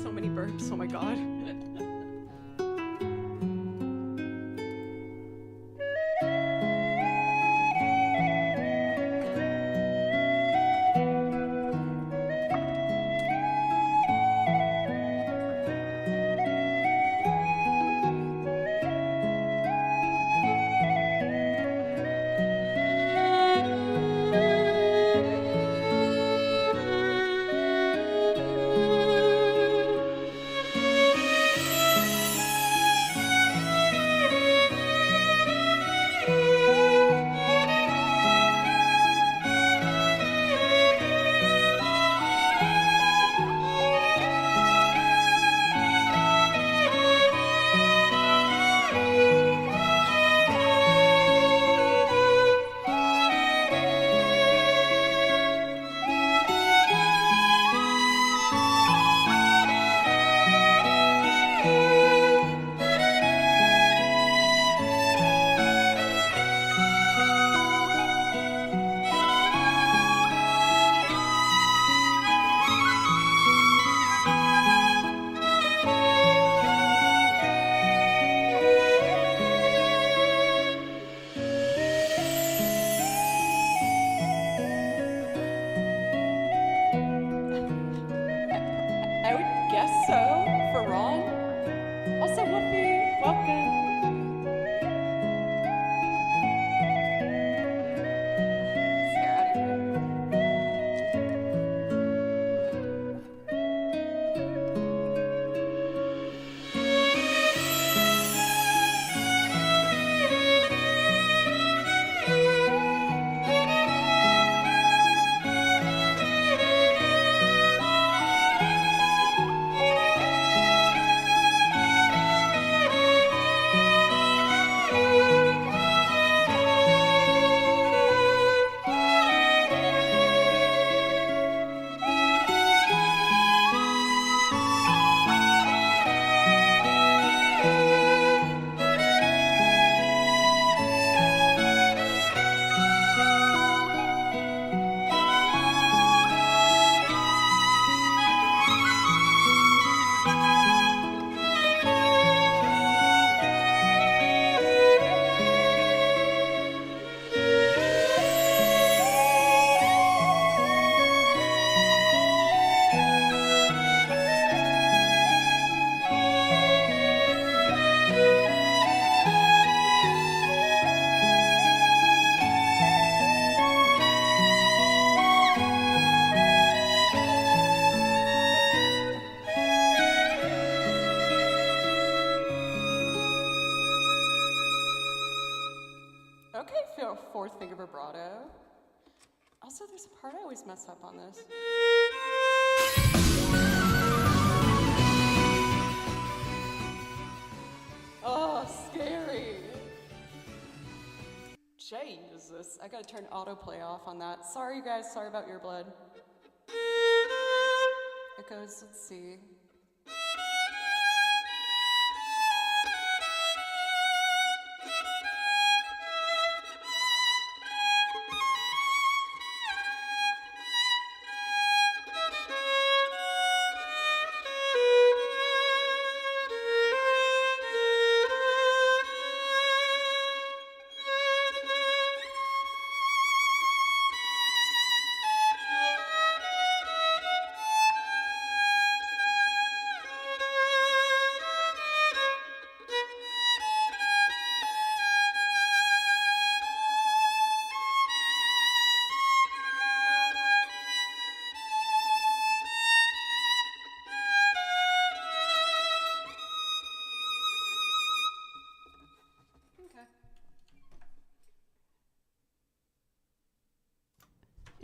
So many burps, oh my god. I would guess so, for Ron. Also, Whoopi, welcome. Scare out of here. Okay, feel fourth finger vibrato. Also, there's a part I always mess up on this. Oh, scary. Jesus, I gotta turn autoplay off on that. Sorry, you guys, sorry about your blood. It goes, let's see.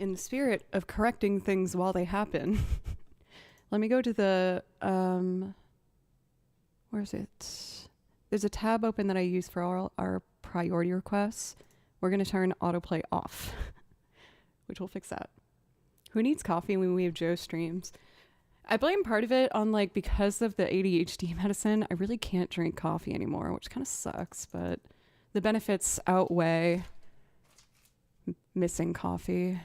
in the spirit of correcting things while they happen, let me go to the, where is it? There's a tab open that I use for all our priority requests. We're going to turn autoplay off, which will fix that. Who needs coffee when we have Joe streams? I blame part of it on like, because of the ADHD medicine, I really can't drink coffee anymore, which kind of sucks, but the benefits outweigh missing coffee.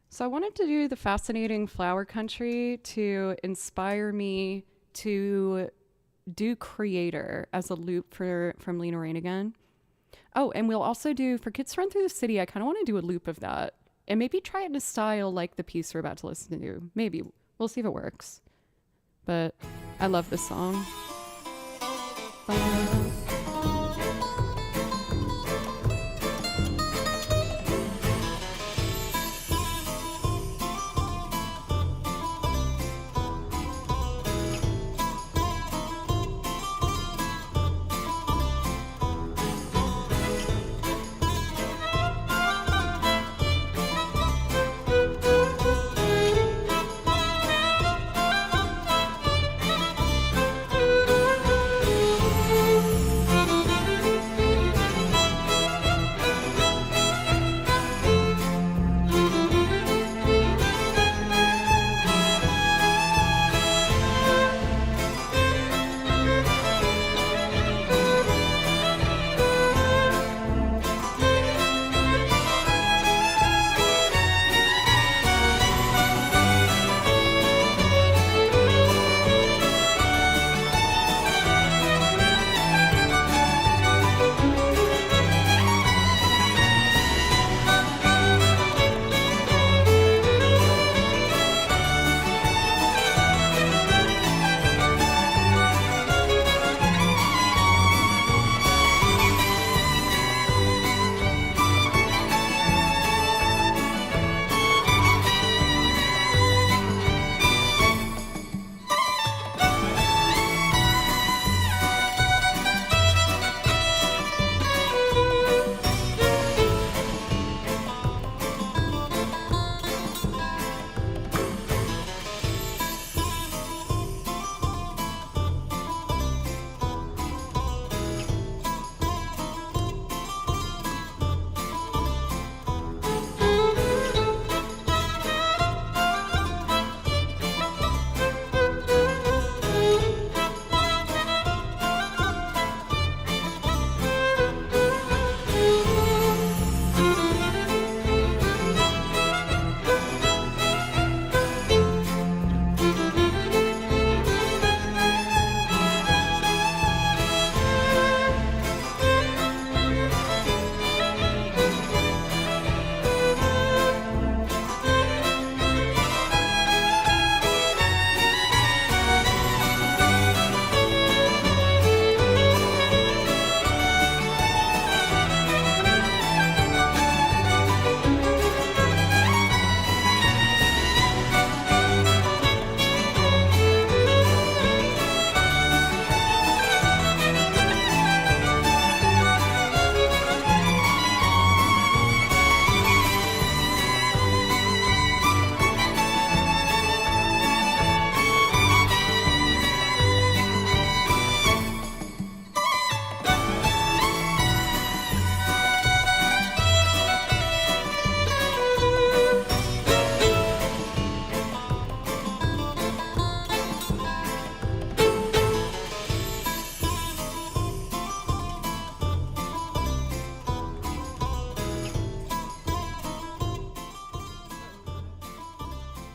So I wanted to do the fascinating flower country to inspire me to do creator as a loop from Lena Rain again. Oh, and we'll also do for Kids Run Through the City. I kind of want to do a loop of that and maybe try it in a style like the piece we're about to listen to. Maybe we'll see if it works, but I love this song.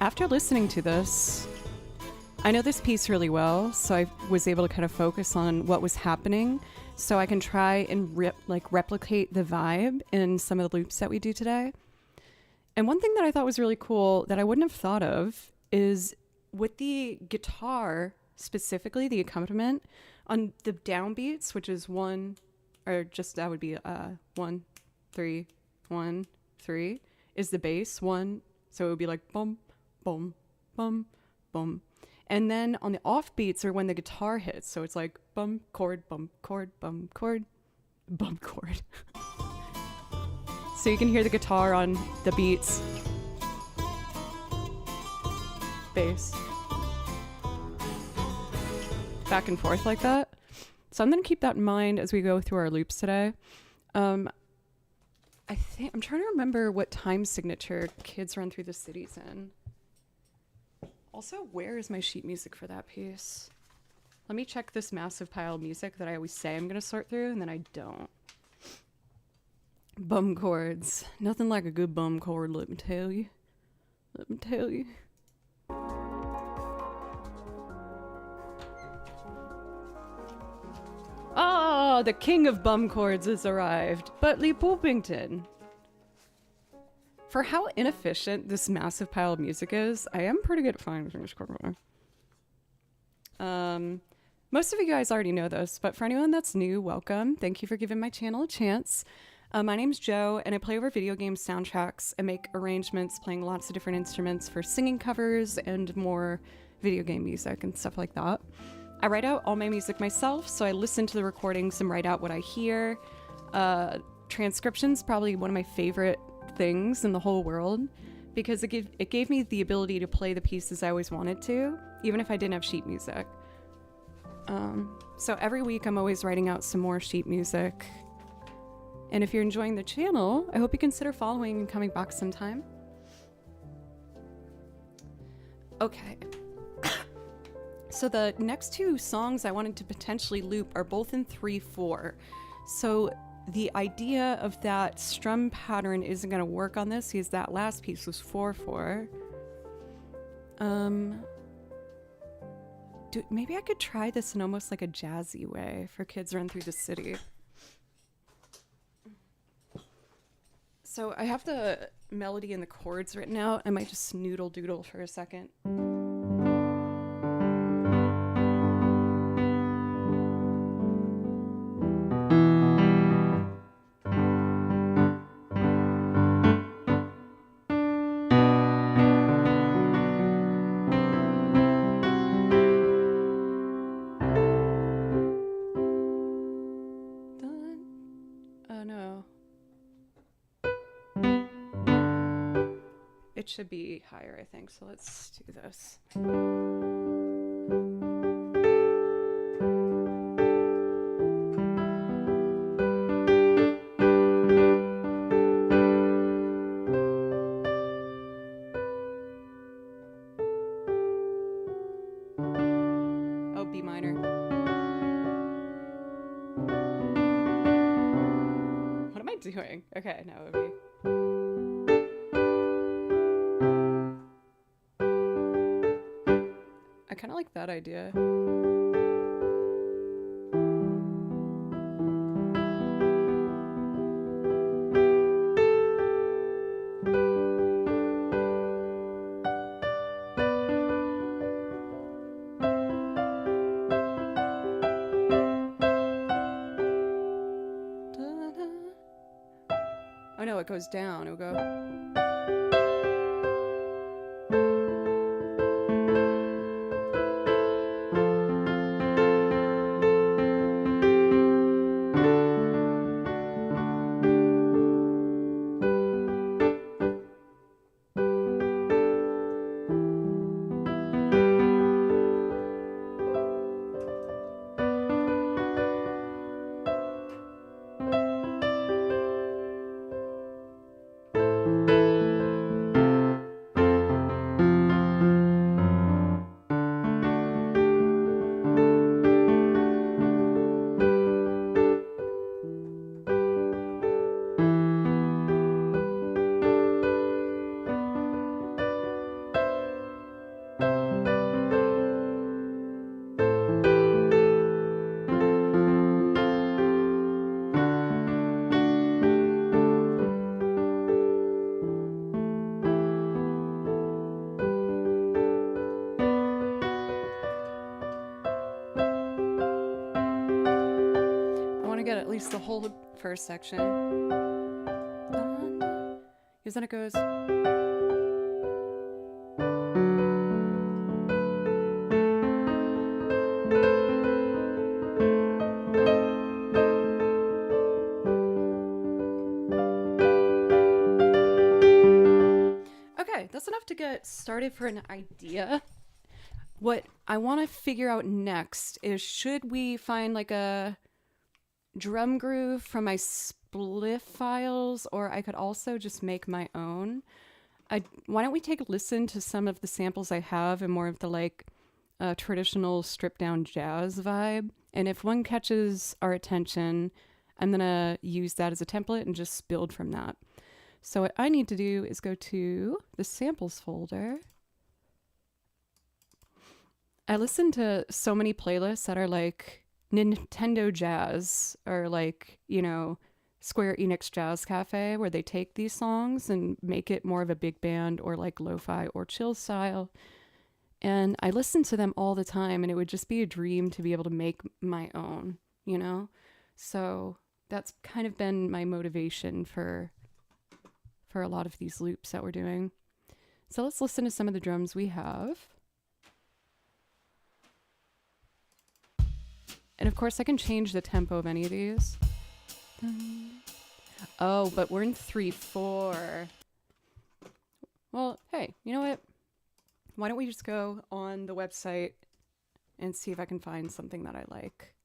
After listening to this, I know this piece really well, so I was able to kind of focus on what was happening so I can try and replicate the vibe in some of the loops that we do today. And one thing that I thought was really cool that I wouldn't have thought of is with the guitar, specifically the accompaniment on the downbeats, which is one, or just that would be 1, 3, 1, 3, is the bass one. So it would be like bum, bum, bum, bum. And then on the offbeats are when the guitar hits. So it's like bum, chord, bum, chord, bum, chord, bum, chord. so you can hear the guitar on the beats. Bass. Back and forth like that. So I'm gonna keep that in mind as we go through our loops today. I'm trying to remember what time signature Kids Run Through the City's in. Also, where is my sheet music for that piece? Let me check this massive pile of music that I always say I'm gonna sort through, and then I don't. Bum chords. Nothing like a good bum chord, let me tell you. Let me tell you. Oh, the king of bum chords has arrived. Butley Poopington. For how inefficient this massive pile of music is, I am pretty good at finding things. Most of you guys already know this, but for anyone that's new, welcome. Thank you for giving my channel a chance. My name's Joe, and I play over video game soundtracks and make arrangements playing lots of different instruments for singing covers and more video game music and stuff like that. I write out all my music myself, so I listen to the recordings and write out what I hear. Transcription's probably one of my favorite things in the whole world because it gave me the ability to play the pieces I always wanted to, even if I didn't have sheet music. So every week I'm always writing out some more sheet music. And if you're enjoying the channel, I hope you consider following and coming back sometime. Okay. So the next two songs I wanted to potentially loop are both in 3/4. So the idea of that strum pattern isn't going to work on this because that last piece was 4/4. Maybe I could try this in almost like a jazzy way for Kids Run Through the City. So I have the melody and the chords written out. I might just noodle doodle for a second. It should be higher, I think, so let's do this. Oh, B minor. What am I doing? Okay, now it would be... I kind of like that idea. Oh no, it goes down. It'll go... Get at least the whole first section. Because then it goes... started for an idea. What I want to figure out next is, should we find like a drum groove from my spliff files, or I could also just make my own. Why don't we take a listen to some of the samples I have and more of the like traditional stripped down jazz vibe. And if one catches our attention, I'm gonna use that as a template and just build from that. So what I need to do is go to the samples folder. I listen to so many playlists that are like Nintendo Jazz, or like, you know, Square Enix Jazz Cafe, where they take these songs and make it more of a big band or like lo-fi or chill style. And I listen to them all the time, and it would just be a dream to be able to make my own, you know? So that's kind of been my motivation for a lot of these loops that we're doing. So let's listen to some of the drums we have. And of course I can change the tempo of any of these. Oh, but we're in 3/4. Well, hey, you know what? Why don't we just go on the website and see if I can find something that I like.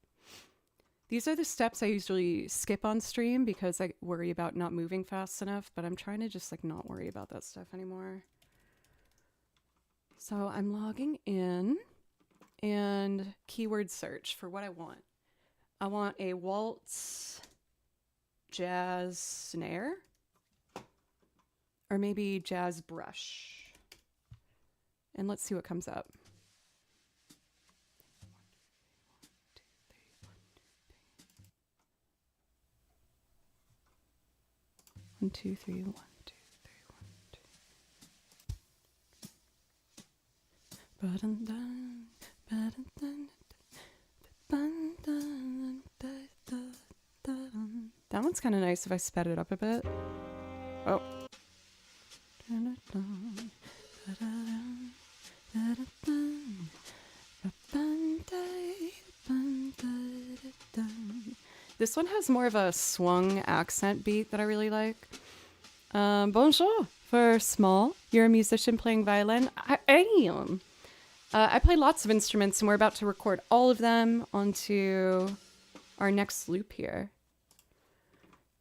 These are the steps I usually skip on stream because I worry about not moving fast enough, but I'm trying to just like not worry about that stuff anymore. So I'm logging in and keyword search for what I want. I want a waltz jazz snare, or maybe jazz brush. And let's see what comes up. 1, 2, 3, 1, 2, 3, 1, 2. That one's kind of nice if I sped it up a bit. Oh. This one has more of a swung accent beat that I really like. Bonjour. For small, you're a musician playing violin. I am. I play lots of instruments, and we're about to record all of them onto our next loop here.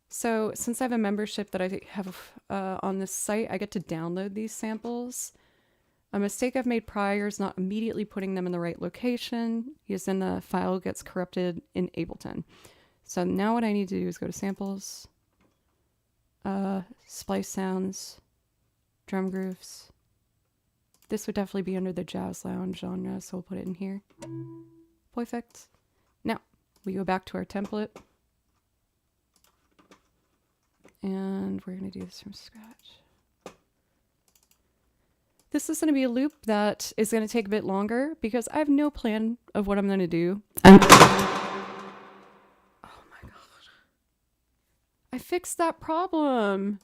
So since I have a membership that I have on this site, I get to download these samples. A mistake I've made prior is not immediately putting them in the right location, because then the file gets corrupted in Ableton. So now what I need to do is go to samples, splice sounds, drum grooves. This would definitely be under the jazz lounge genre, so we'll put it in here. Perfect. Now we go back to our template, and we're going to do this from scratch. This is going to be a loop that is going to take a bit longer because I have no plan of what I'm going to do. I fixed that problem.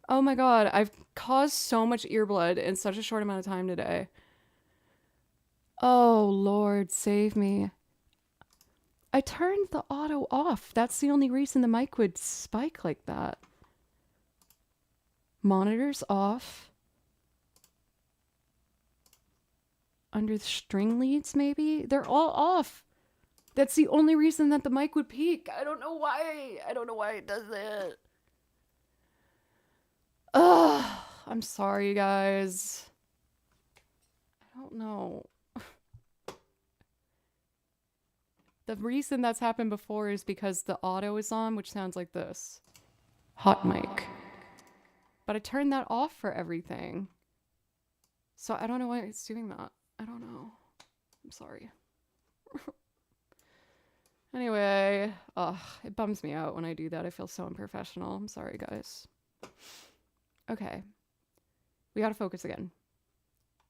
Oh my god, I've caused so much earblood in such a short amount of time today. Oh Lord, save me. I turned the auto off. That's the only reason the mic would spike like that. Monitors off. Under the string leads, maybe? They're all off. That's the only reason that the mic would peak. I don't know why. I don't know why it does that. Ugh. I'm sorry, guys. I don't know. The reason that's happened before is because the auto is on, which sounds like this. Hot mic. But I turned that off for everything. So I don't know why it's doing that. I don't know. I'm sorry. Anyway, it bums me out when I do that. I feel so unprofessional. I'm sorry, guys. Okay. We gotta focus again.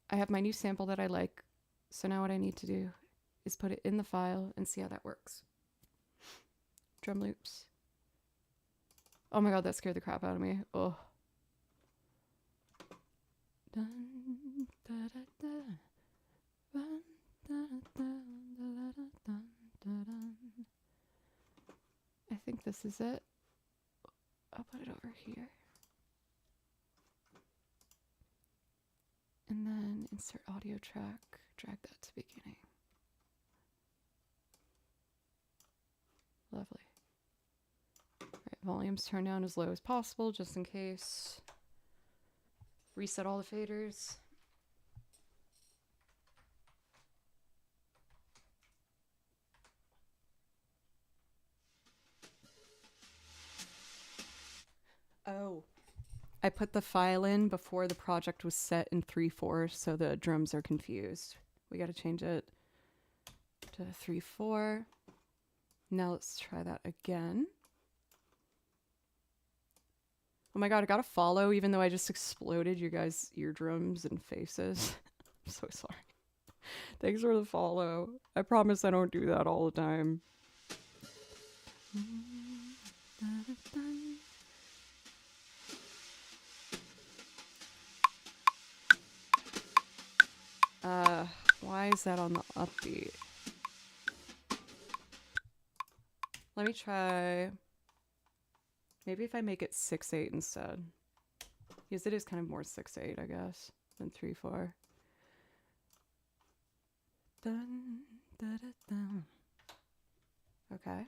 I have my new sample that I like. So now what I need to do is put it in the file and see how that works. Drum loops. Oh my god, that scared the crap out of me. Oh. I think this is it. I'll put it over here. Insert audio track, drag that to beginning. Lovely. Right, volumes turned down as low as possible, just in case. Reset all the faders. Oh. I put the file in before the project was set in 3/4, so the drums are confused. We got to change it to 3/4. Now let's try that again. Oh my god, I got a follow even though I just exploded you guys' eardrums and faces. I'm so sorry. Thanks for the follow. I promise I don't do that all the time. Why is that on the upbeat? Let me try. Maybe if I make it 6/8 instead. Because it is kind of more 6/8, I guess, than 3/4. Dun, da, da, dun. Okay.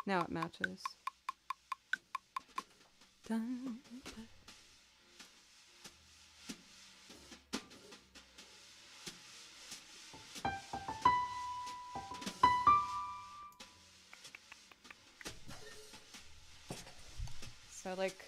Now it matches. Dun, da. So like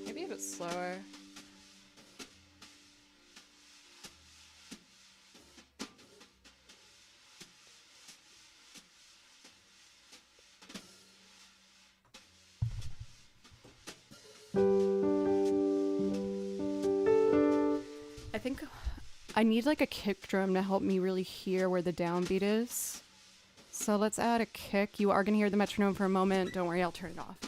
maybe a bit slower. I think I need like a kick drum to help me really hear where the downbeat is. So let's add a kick. You are going to hear the metronome for a moment. Don't worry, I'll turn it off.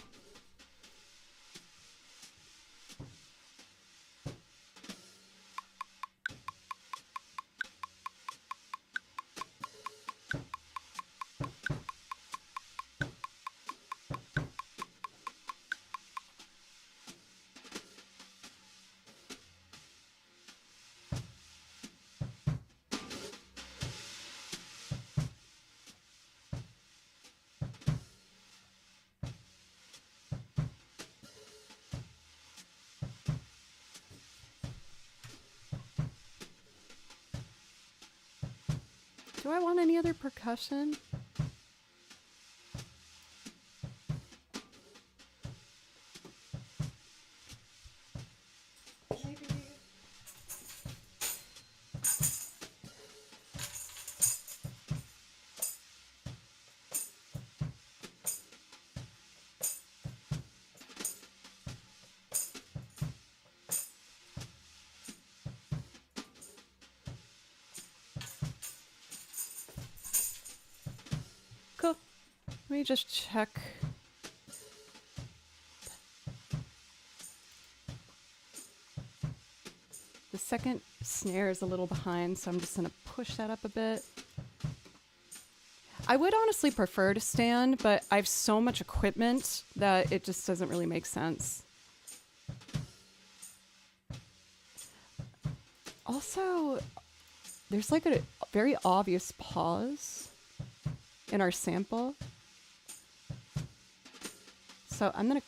Do I want any other percussion? Maybe. Cool. Let me just check. The second snare is a little behind, so I'm just going to push that up a bit. I would honestly prefer to stand, but I have so much equipment that it just doesn't really make sense. Also, there's like a very obvious pause in our sample. So I'm going to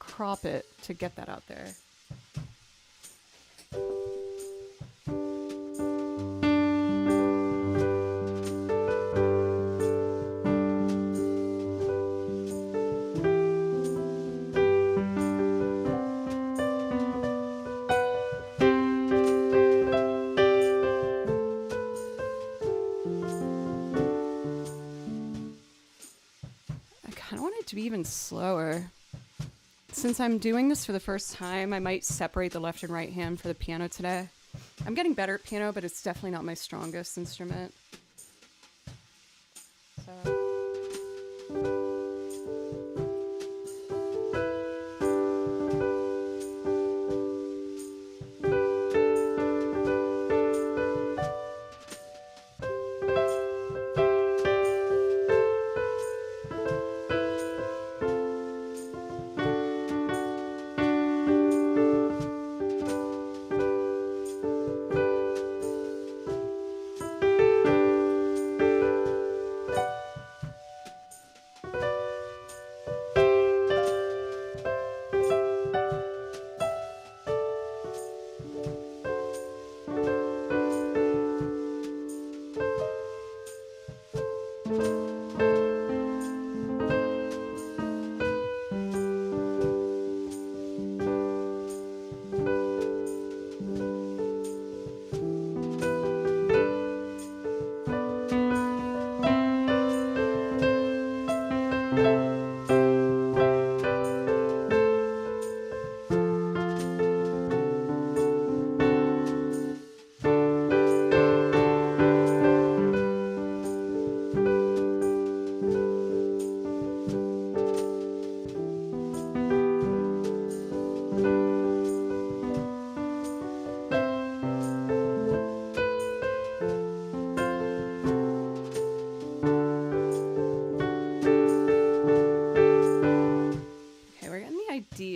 crop it to get that out there. To be even slower. Since I'm doing this for the first time, I might separate the left and right hand for the piano today. I'm getting better at piano, but it's definitely not my strongest instrument. So.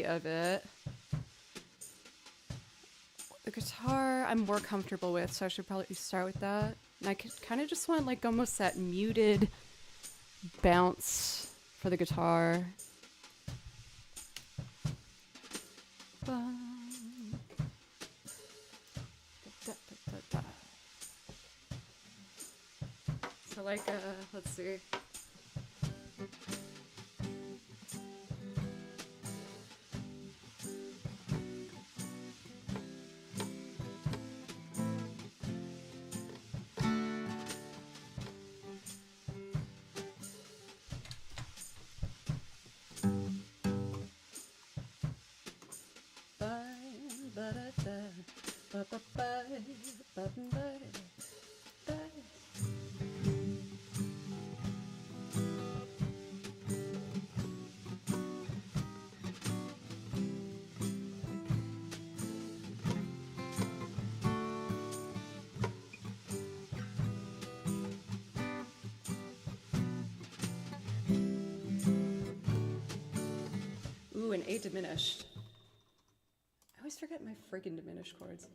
Of it. The guitar I'm more comfortable with, so I should probably start with that. And I kind of just want like almost that muted bounce for the guitar. So like, let's see. Ooh, an A diminished. I always forget my freaking diminished chords.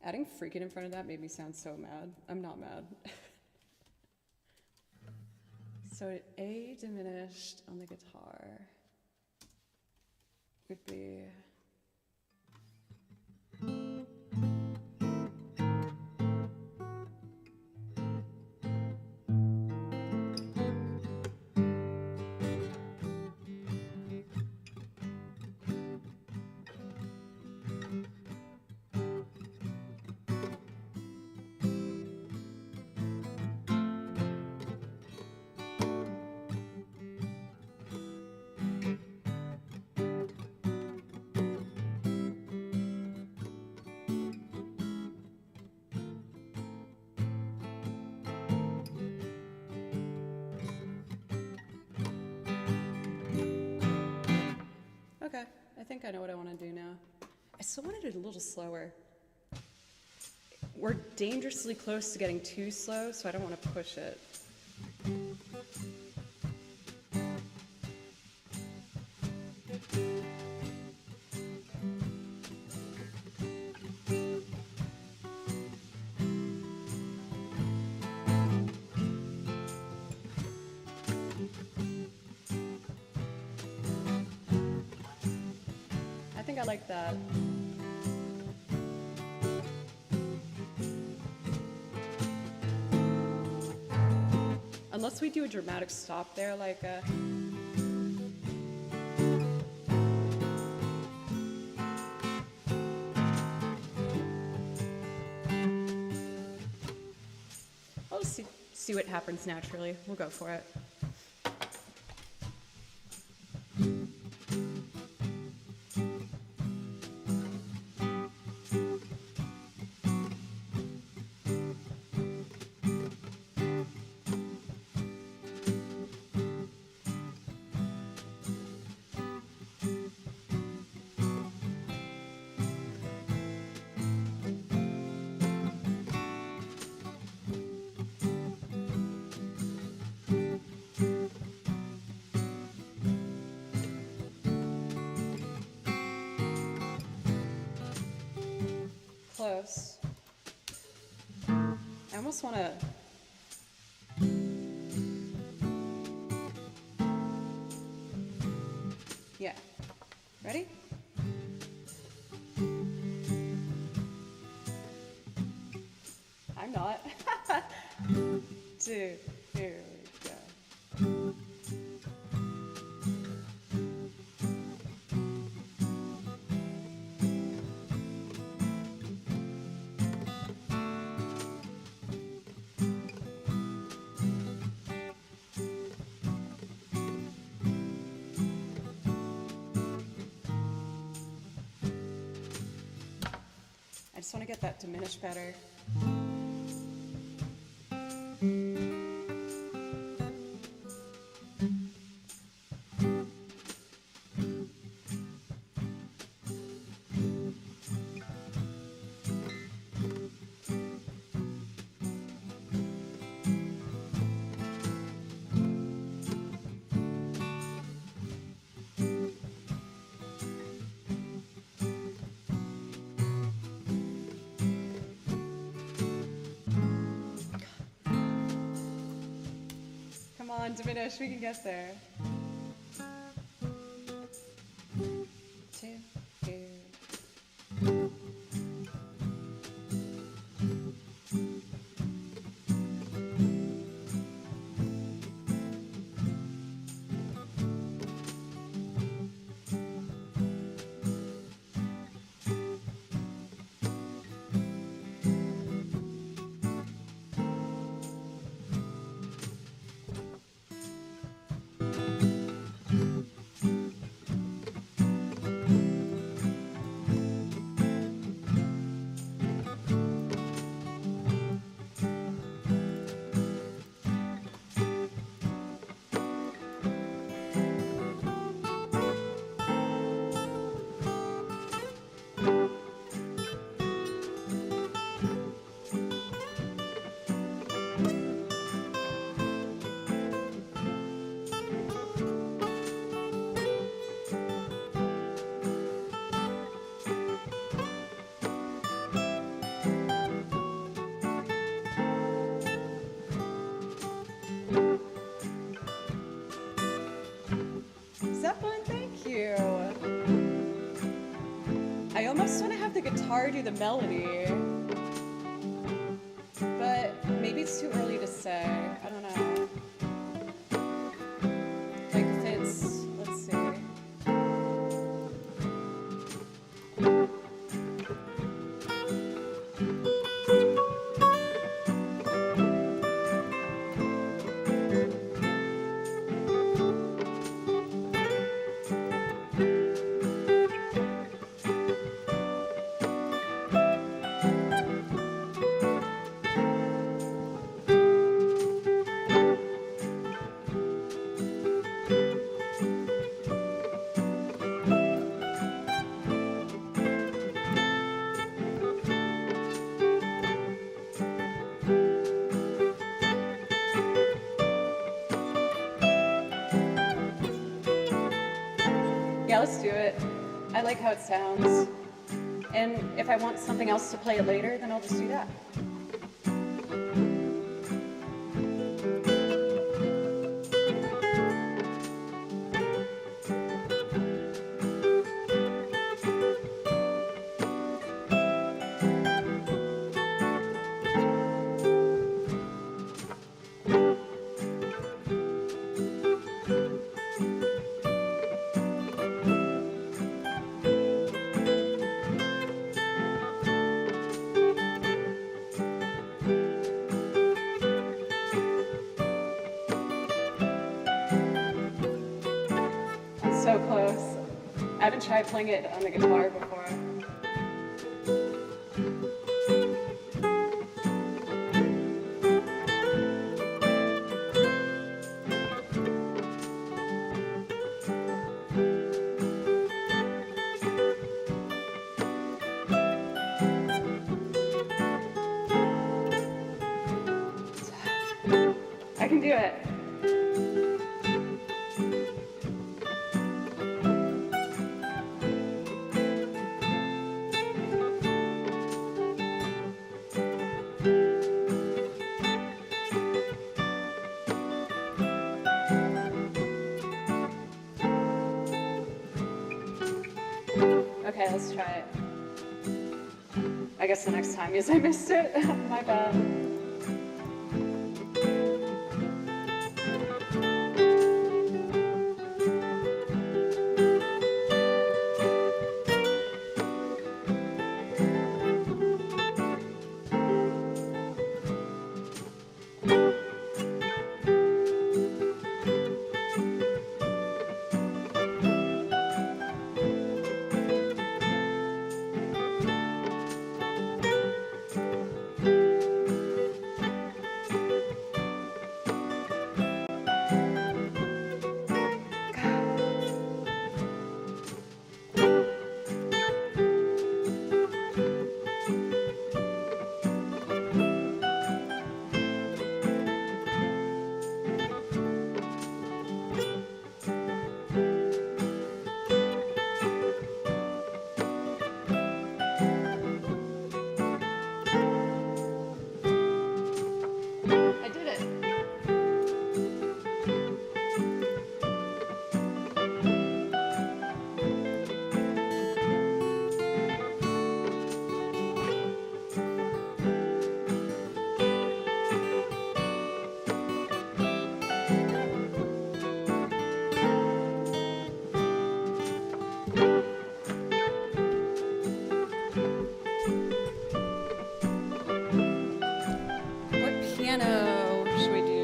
Adding freaking in front of that made me sound so mad. I'm not mad. So an A diminished on the guitar would be... Okay, I think I know what I want to do now. I still wanted it a little slower. We're dangerously close to getting too slow, so I don't want to push it. I think I like that. Unless we do a dramatic stop there, like a... I'll see what happens naturally. We'll go for it. Close. I almost want to... Yeah. Ready? I'm not. 2, here we go. I just want to get that diminished better. Come on, diminish, we can get there. 2, here. Zeppelin, thank you. I almost want to have the guitar do the melody, but maybe it's too early to say. I don't know. Like if it's, let's see. Yeah, let's do it. I like how it sounds. And if I want something else to play it later, then I'll just do that. So close. I haven't tried playing it on the guitar before. I can do it. let's try it. I guess the next time is I missed it. My bad. Piano should we do?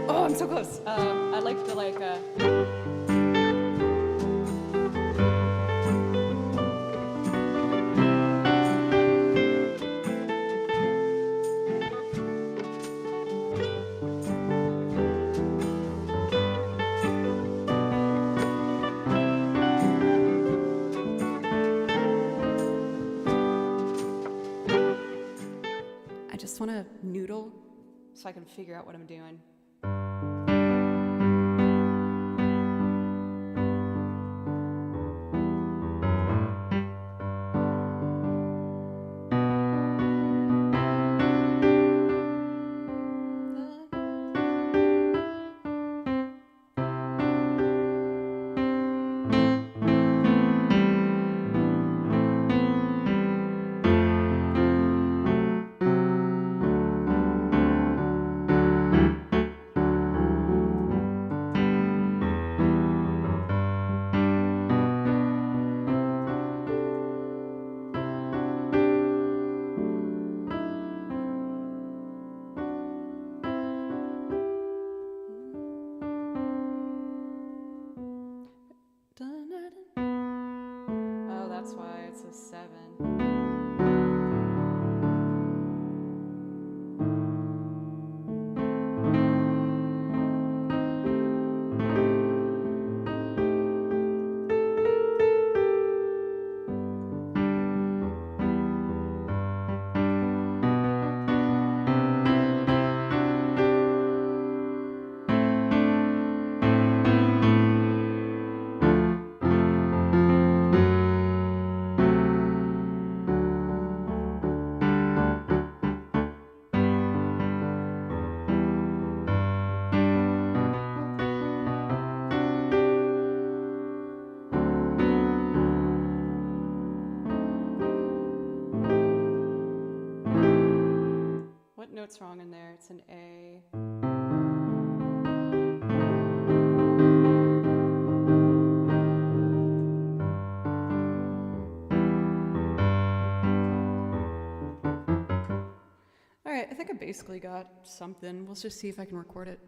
I'm so close. I like the I just want to noodle so I can figure out what I'm doing. Oh, that's why it's a 7. What note's wrong in there? It's an A. All right, I think think I basically got something. We'll just see if I can record it.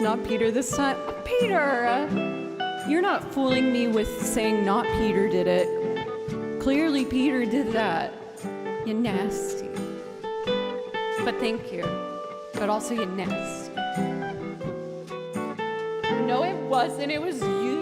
Not Peter this time. Peter! You're not fooling me with saying not Peter did it. Clearly Peter did that. You nasty. But thank you. But also you nasty. No, it wasn't. It was you.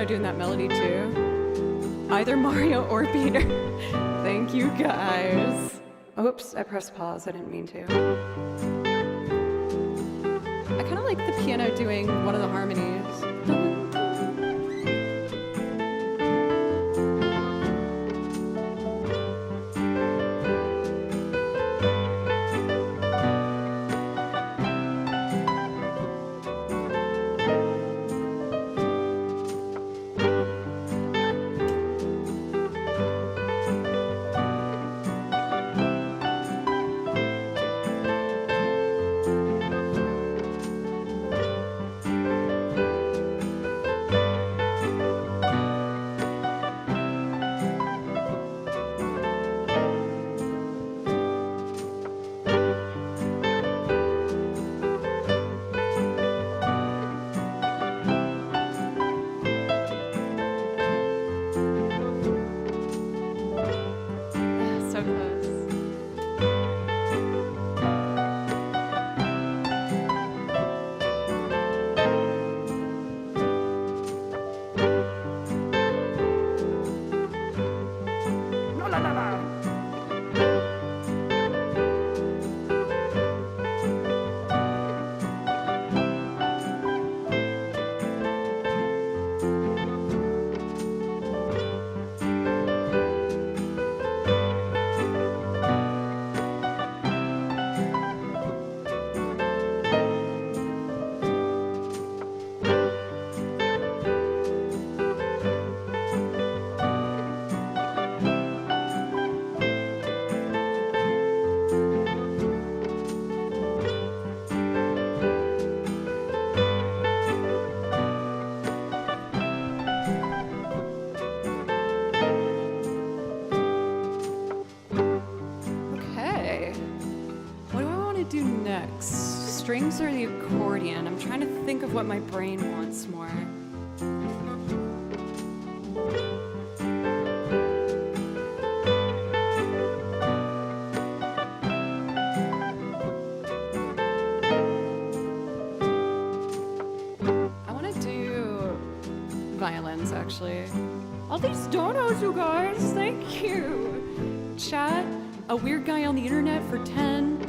Doing that melody too. Either Mario or Peter. Thank you guys. Oops, I pressed pause. I didn't mean to. I kind of like the piano doing one of the harmonies. think of what my brain wants more. I want to do violins, actually. All these donuts, you guys! Thank you! Chat, a weird guy on the internet for 10.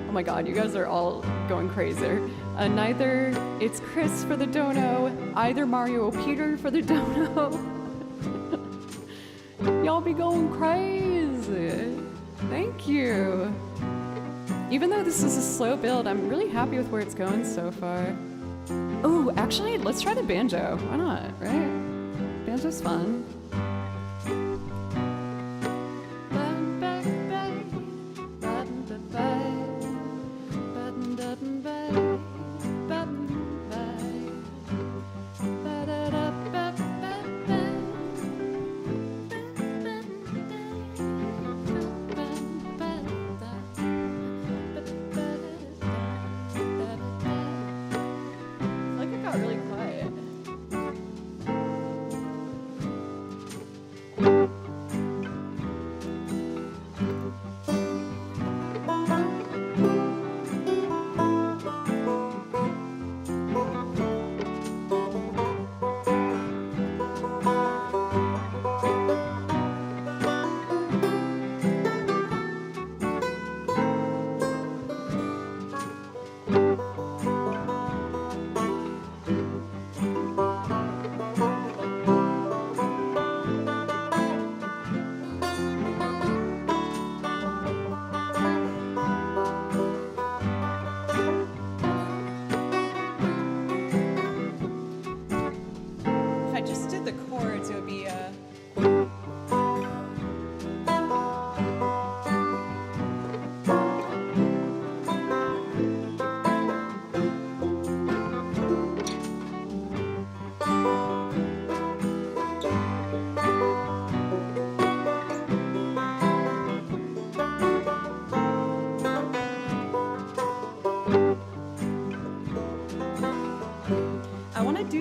Oh my god, you guys are all going crazy. Neither it's Chris for the dono, either Mario or Peter for the dono. Y'all be going crazy. Thank you. Even though this is a slow build, I'm really happy with where it's going so far. Oh, actually, let's try the banjo. Why not, right? Banjo's fun.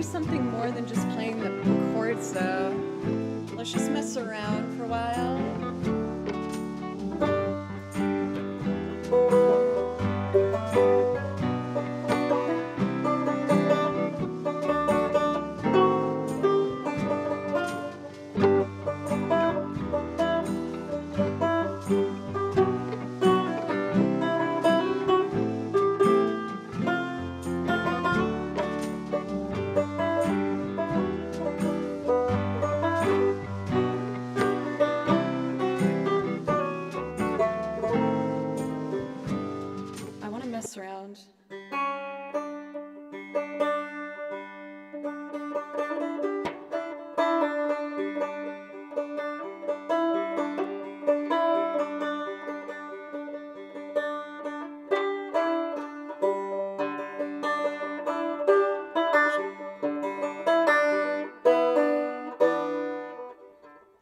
Something more than just playing the chords though. Let's just mess around for a while. Around.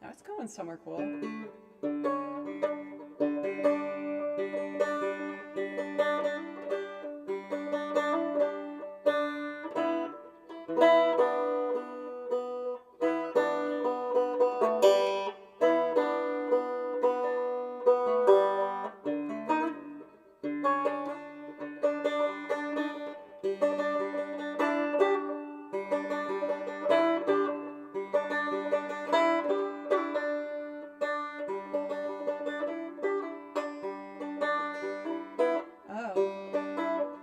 Now it's going somewhere cool.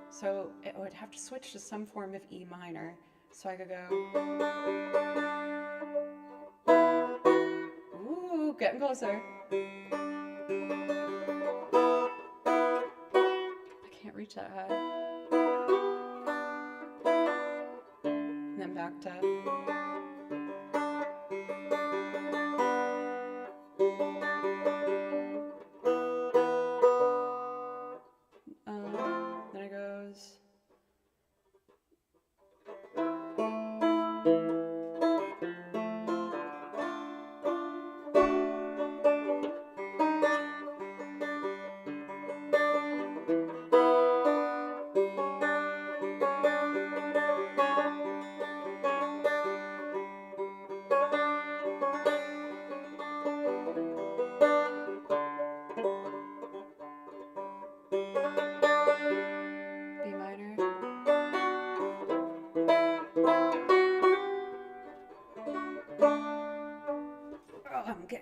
So it would have to switch to some form of E minor. So I could go. Ooh, getting closer. I can't reach that high. And then back to. Then it goes.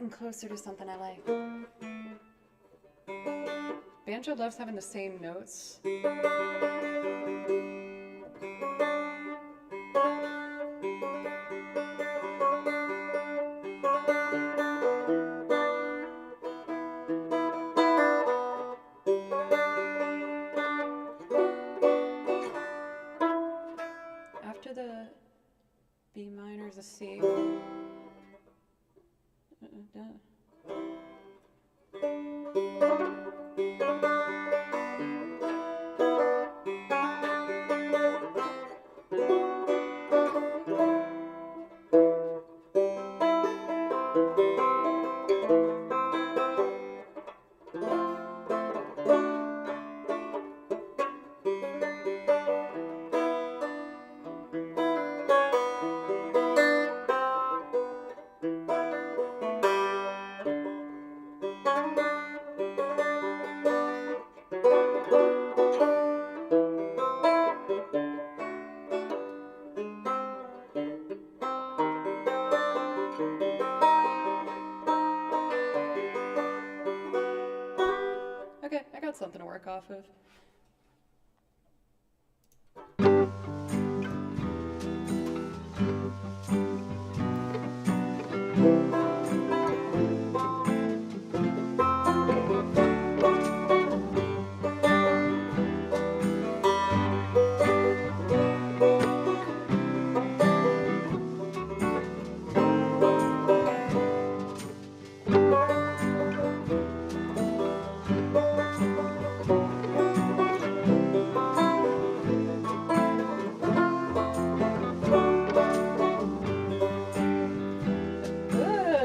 getting closer to something I like. Banjo loves having the same notes. After the B minor is a C. Okay, I got something to work off of.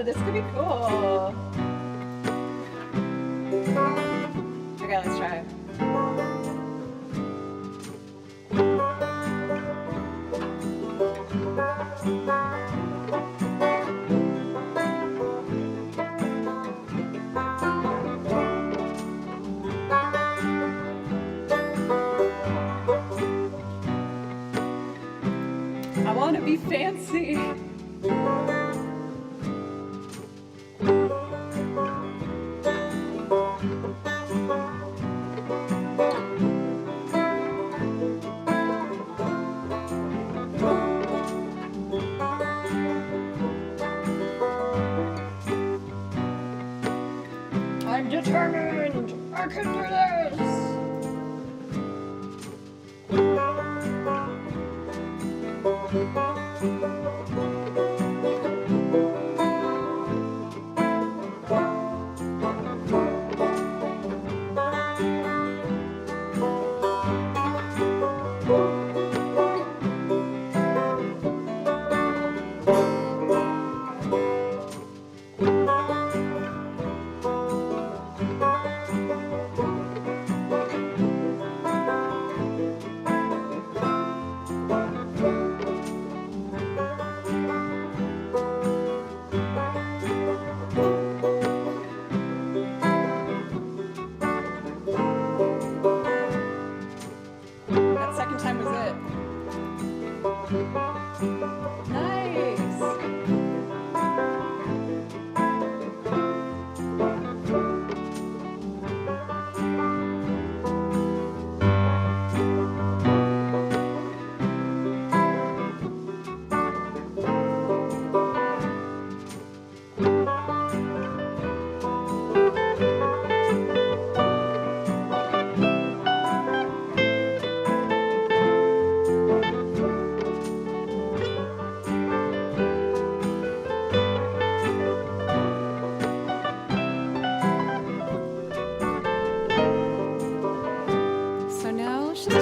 This could be cool. Okay, let's try it. I want to be fancy. I'm determined! I can do this!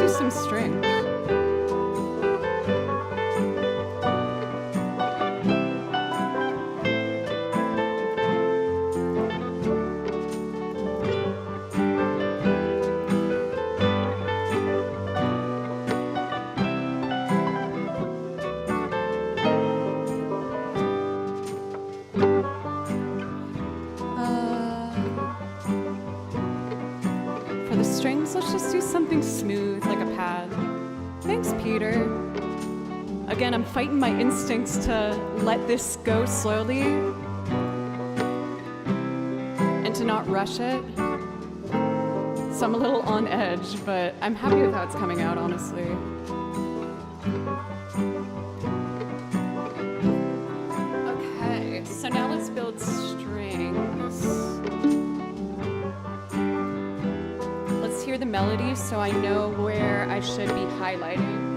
Some strings. For the strings, let's just do something smooth, like a pad. Thanks, Peter. Again, I'm fighting my instincts to let this go slowly. to not rush it. So I'm a little on edge, but I'm happy with how it's coming out, honestly. Okay, so now let's build strings. Let's hear the melody so I know where I should be highlighting.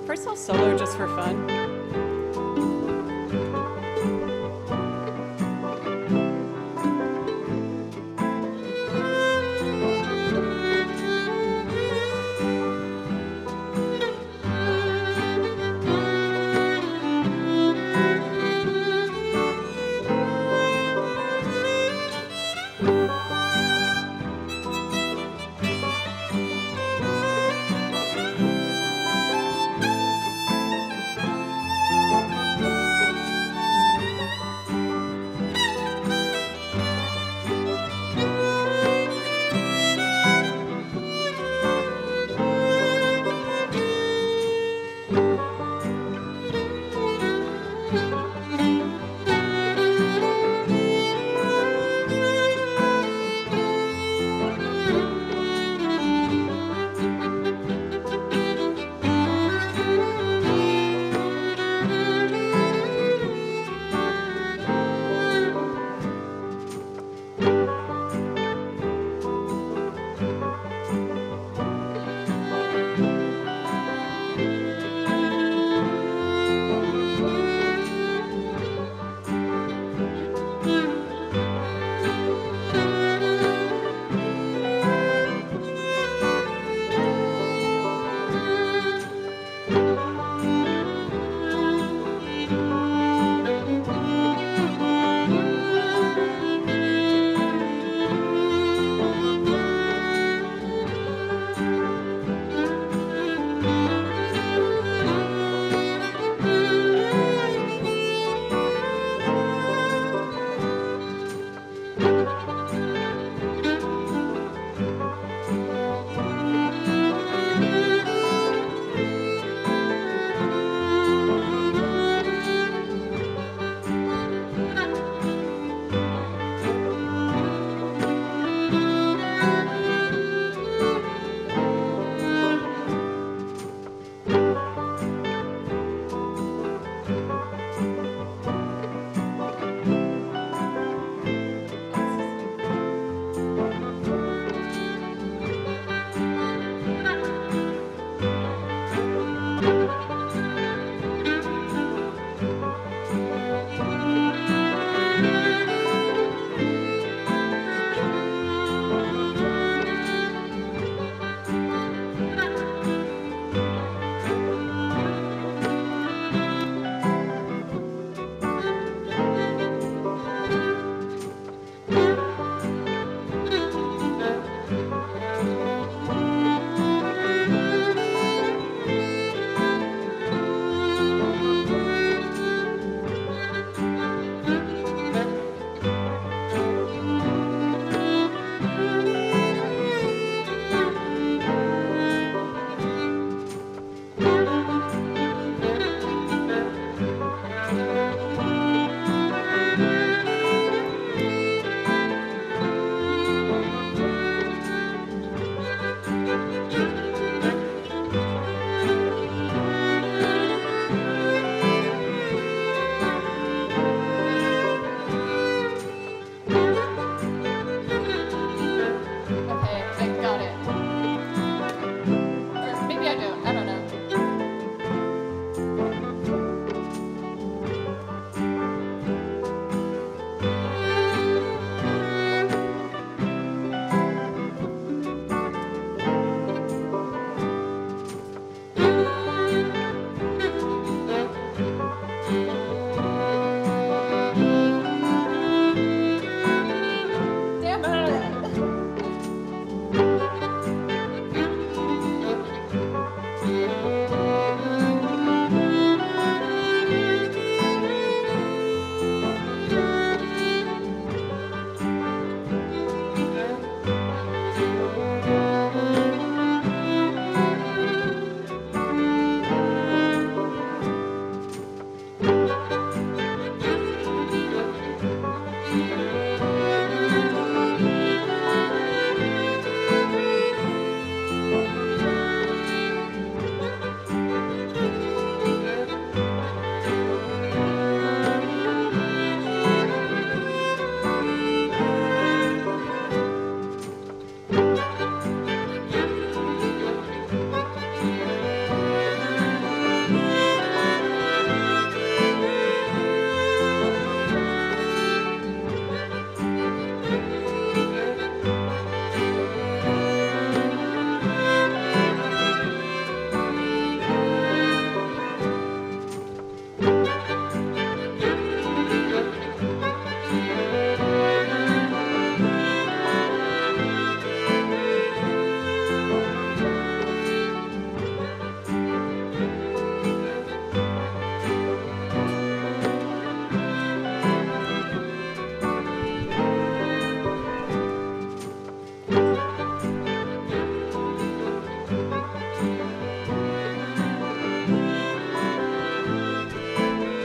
First I'll solo just for fun.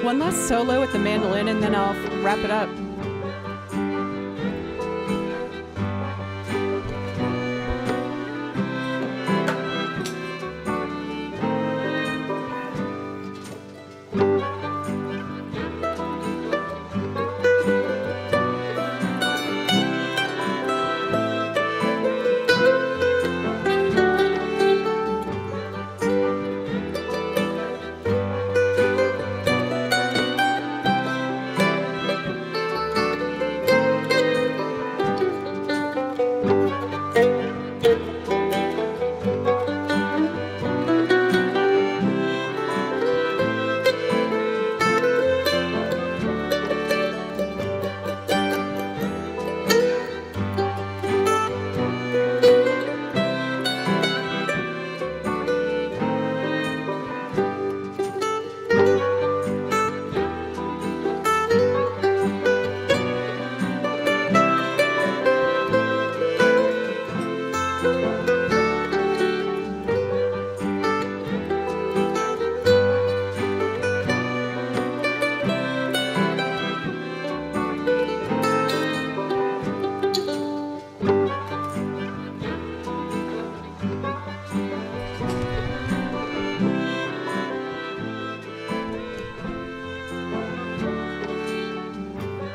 One last solo with the mandolin and then I'll wrap it up.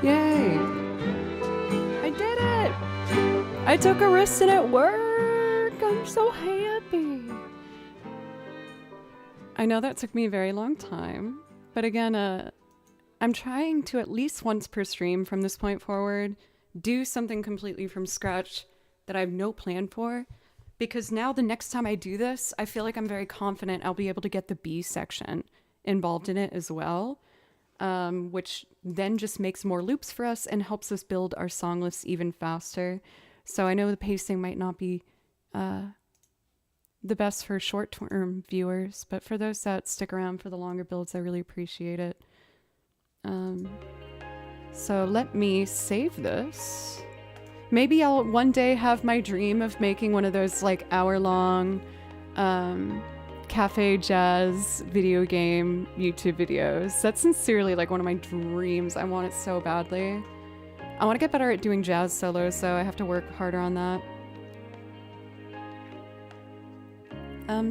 Yay! I did it! I took a risk and it worked! I'm so happy! I know that took me a very long time, but again, I'm trying to at least once per stream from this point forward do something completely from scratch that I have no plan for, because now the next time I do this, I feel like I'm very confident I'll be able to get the B section involved in it as well. Which then just makes more loops for us and helps us build our song lists even faster. So I know the pacing might not be the best for short-term viewers, but for those that stick around for the longer builds, I really appreciate it. So let me save this. Maybe I'll one day have my dream of making one of those like hour-long cafe jazz video game YouTube videos. That's sincerely like one of my dreams. I want it so badly. I want to get better at doing jazz solos, so I have to work harder on that.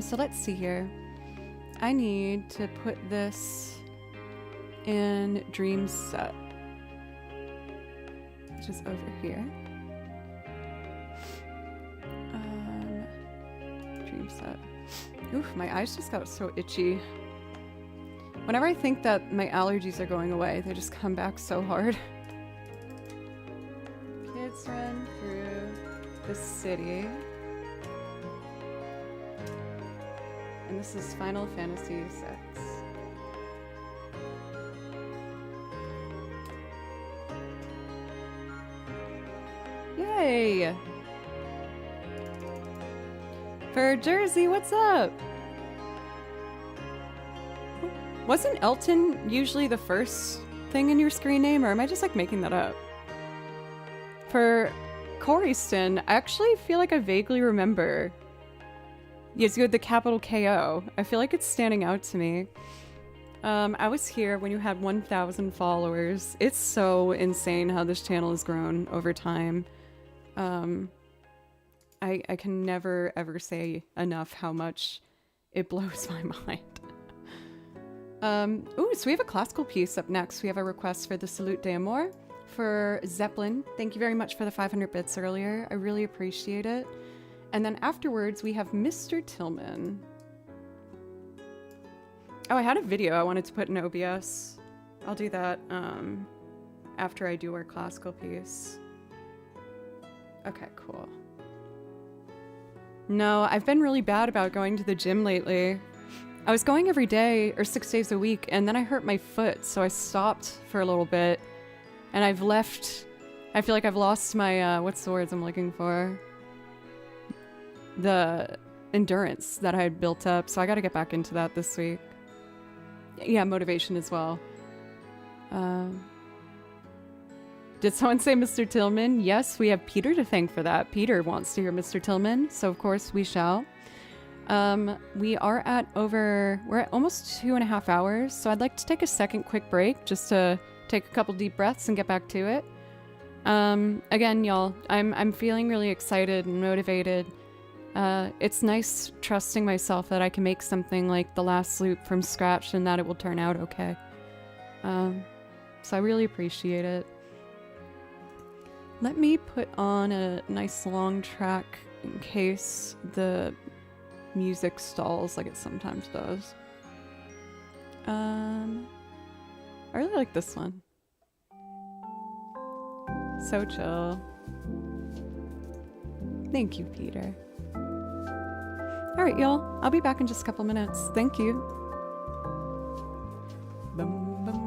So let's see here. I need to put this in Dream Set, which is over here. Dream Set. Oof, my eyes just got so itchy. Whenever I think that my allergies are going away, they just come back so hard. Kids run through the city. And this is Final Fantasy VI. Yay! For Jersey, what's up? Wasn't Elton usually the first thing in your screen name, or am I just like making that up? For Coryston, I actually feel like I vaguely remember. Yes, you had the capital KO. I feel like it's standing out to me. I was here when you had 1,000 followers. It's so insane how this channel has grown over time. I can never ever say enough how much it blows my mind. Ooh, so we have a classical piece up next. We have a request for the Salute d'Amour for Zeppelin. Thank you very much for the 500 bits earlier. I really appreciate it. And then afterwards, we have Mr. Tillman. Oh, I had a video I wanted to put in OBS. I'll do that after I do our classical piece. Okay, cool. No, I've been really bad about going to the gym lately. I was going every day, or 6 days a week, and then I hurt my foot, so I stopped for a little bit. And I've left... I feel like I've lost my, what's the words I'm looking for? The endurance that I had built up, so I gotta get back into that this week. Yeah, motivation as well. Did someone say Mr. Tillman? Yes, we have Peter to thank for that. Peter wants to hear Mr. Tillman, so of course we shall. We are we're at almost 2.5 hours, so I'd like to take a second quick break just to take a couple deep breaths and get back to it. Again, y'all, I'm feeling really excited and motivated. It's nice trusting myself that I can make something like the last loop from scratch and that it will turn out okay. So I really appreciate it. Let me put on a nice long track in case the music stalls like it sometimes does. I really like this one. So chill. Thank you, Peter. Alright, y'all. I'll be back in just a couple minutes. Thank you. Bum, bum, bum, bum.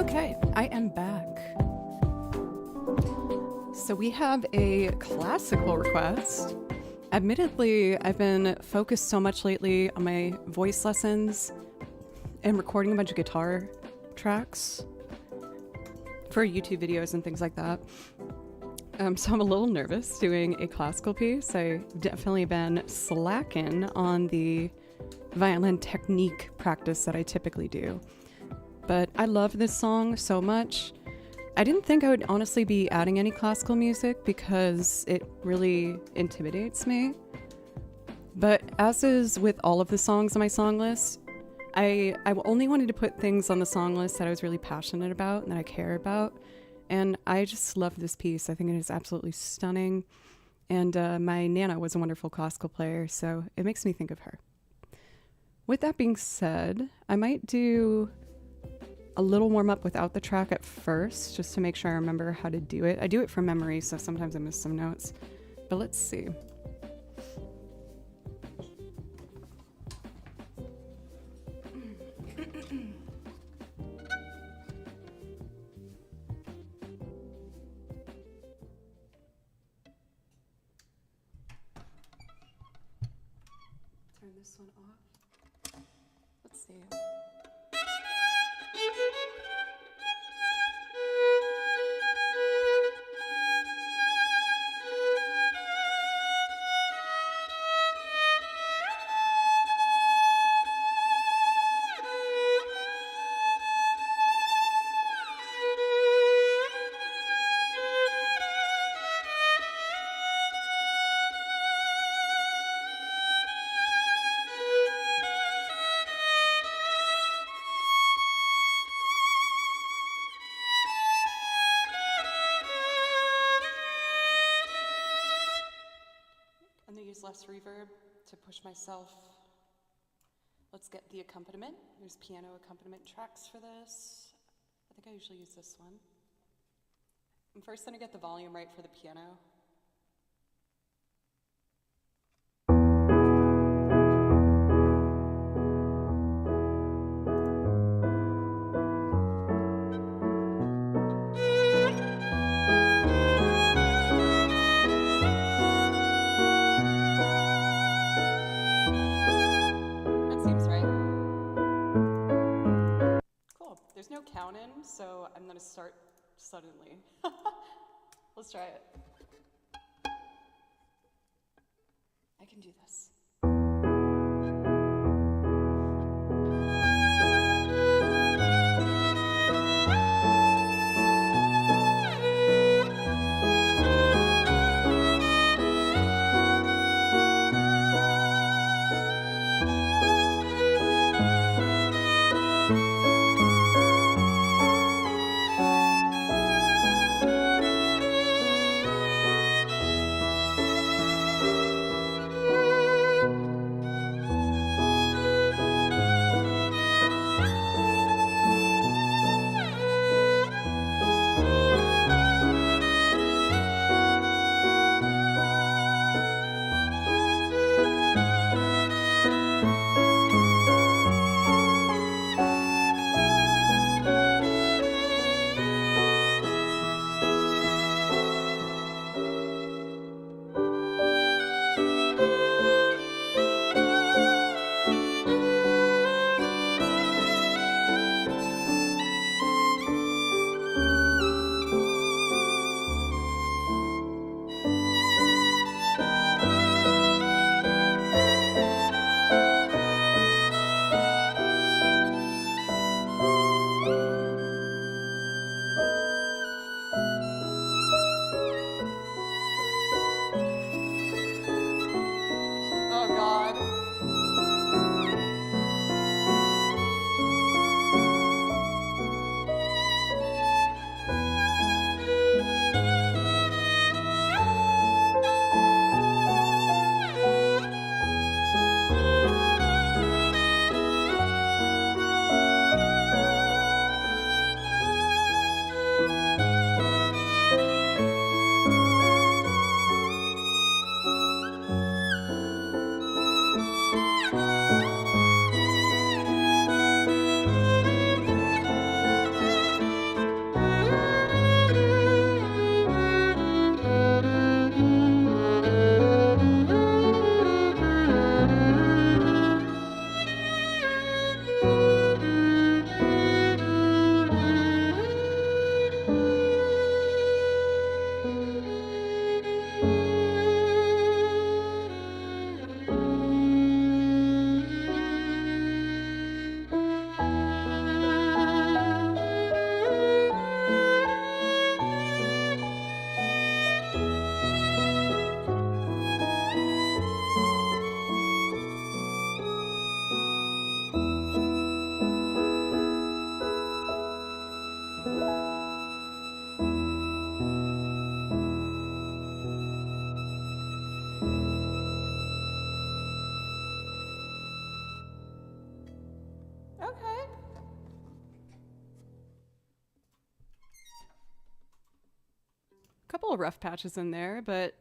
Okay, I am back. So we have a classical request. Admittedly, I've been focused so much lately on my voice lessons and recording a bunch of guitar tracks for YouTube videos and things like that. So I'm a little nervous doing a classical piece. I've definitely been slacking on the violin technique practice that I typically do. But I love this song so much. I didn't think I would honestly be adding any classical music because it really intimidates me. But as is with all of the songs on my song list, I only wanted to put things on the song list that I was really passionate about and that I care about. And I just love this piece. I think it is absolutely stunning. And my Nana was a wonderful classical player, so it makes me think of her. With that being said, I might do a little warm up without the track at first, just to make sure I remember how to do it. I do it from memory, so sometimes I miss some notes. But let's see. Turn this one off. Let's see. I'm gonna use less reverb to push myself. Let's get the accompaniment. There's piano accompaniment tracks for this. I think I usually use this one. I'm first gonna get the volume right for the piano. There's no count in, so I'm gonna start suddenly. Let's try it. I can do this. couple of rough patches in there, but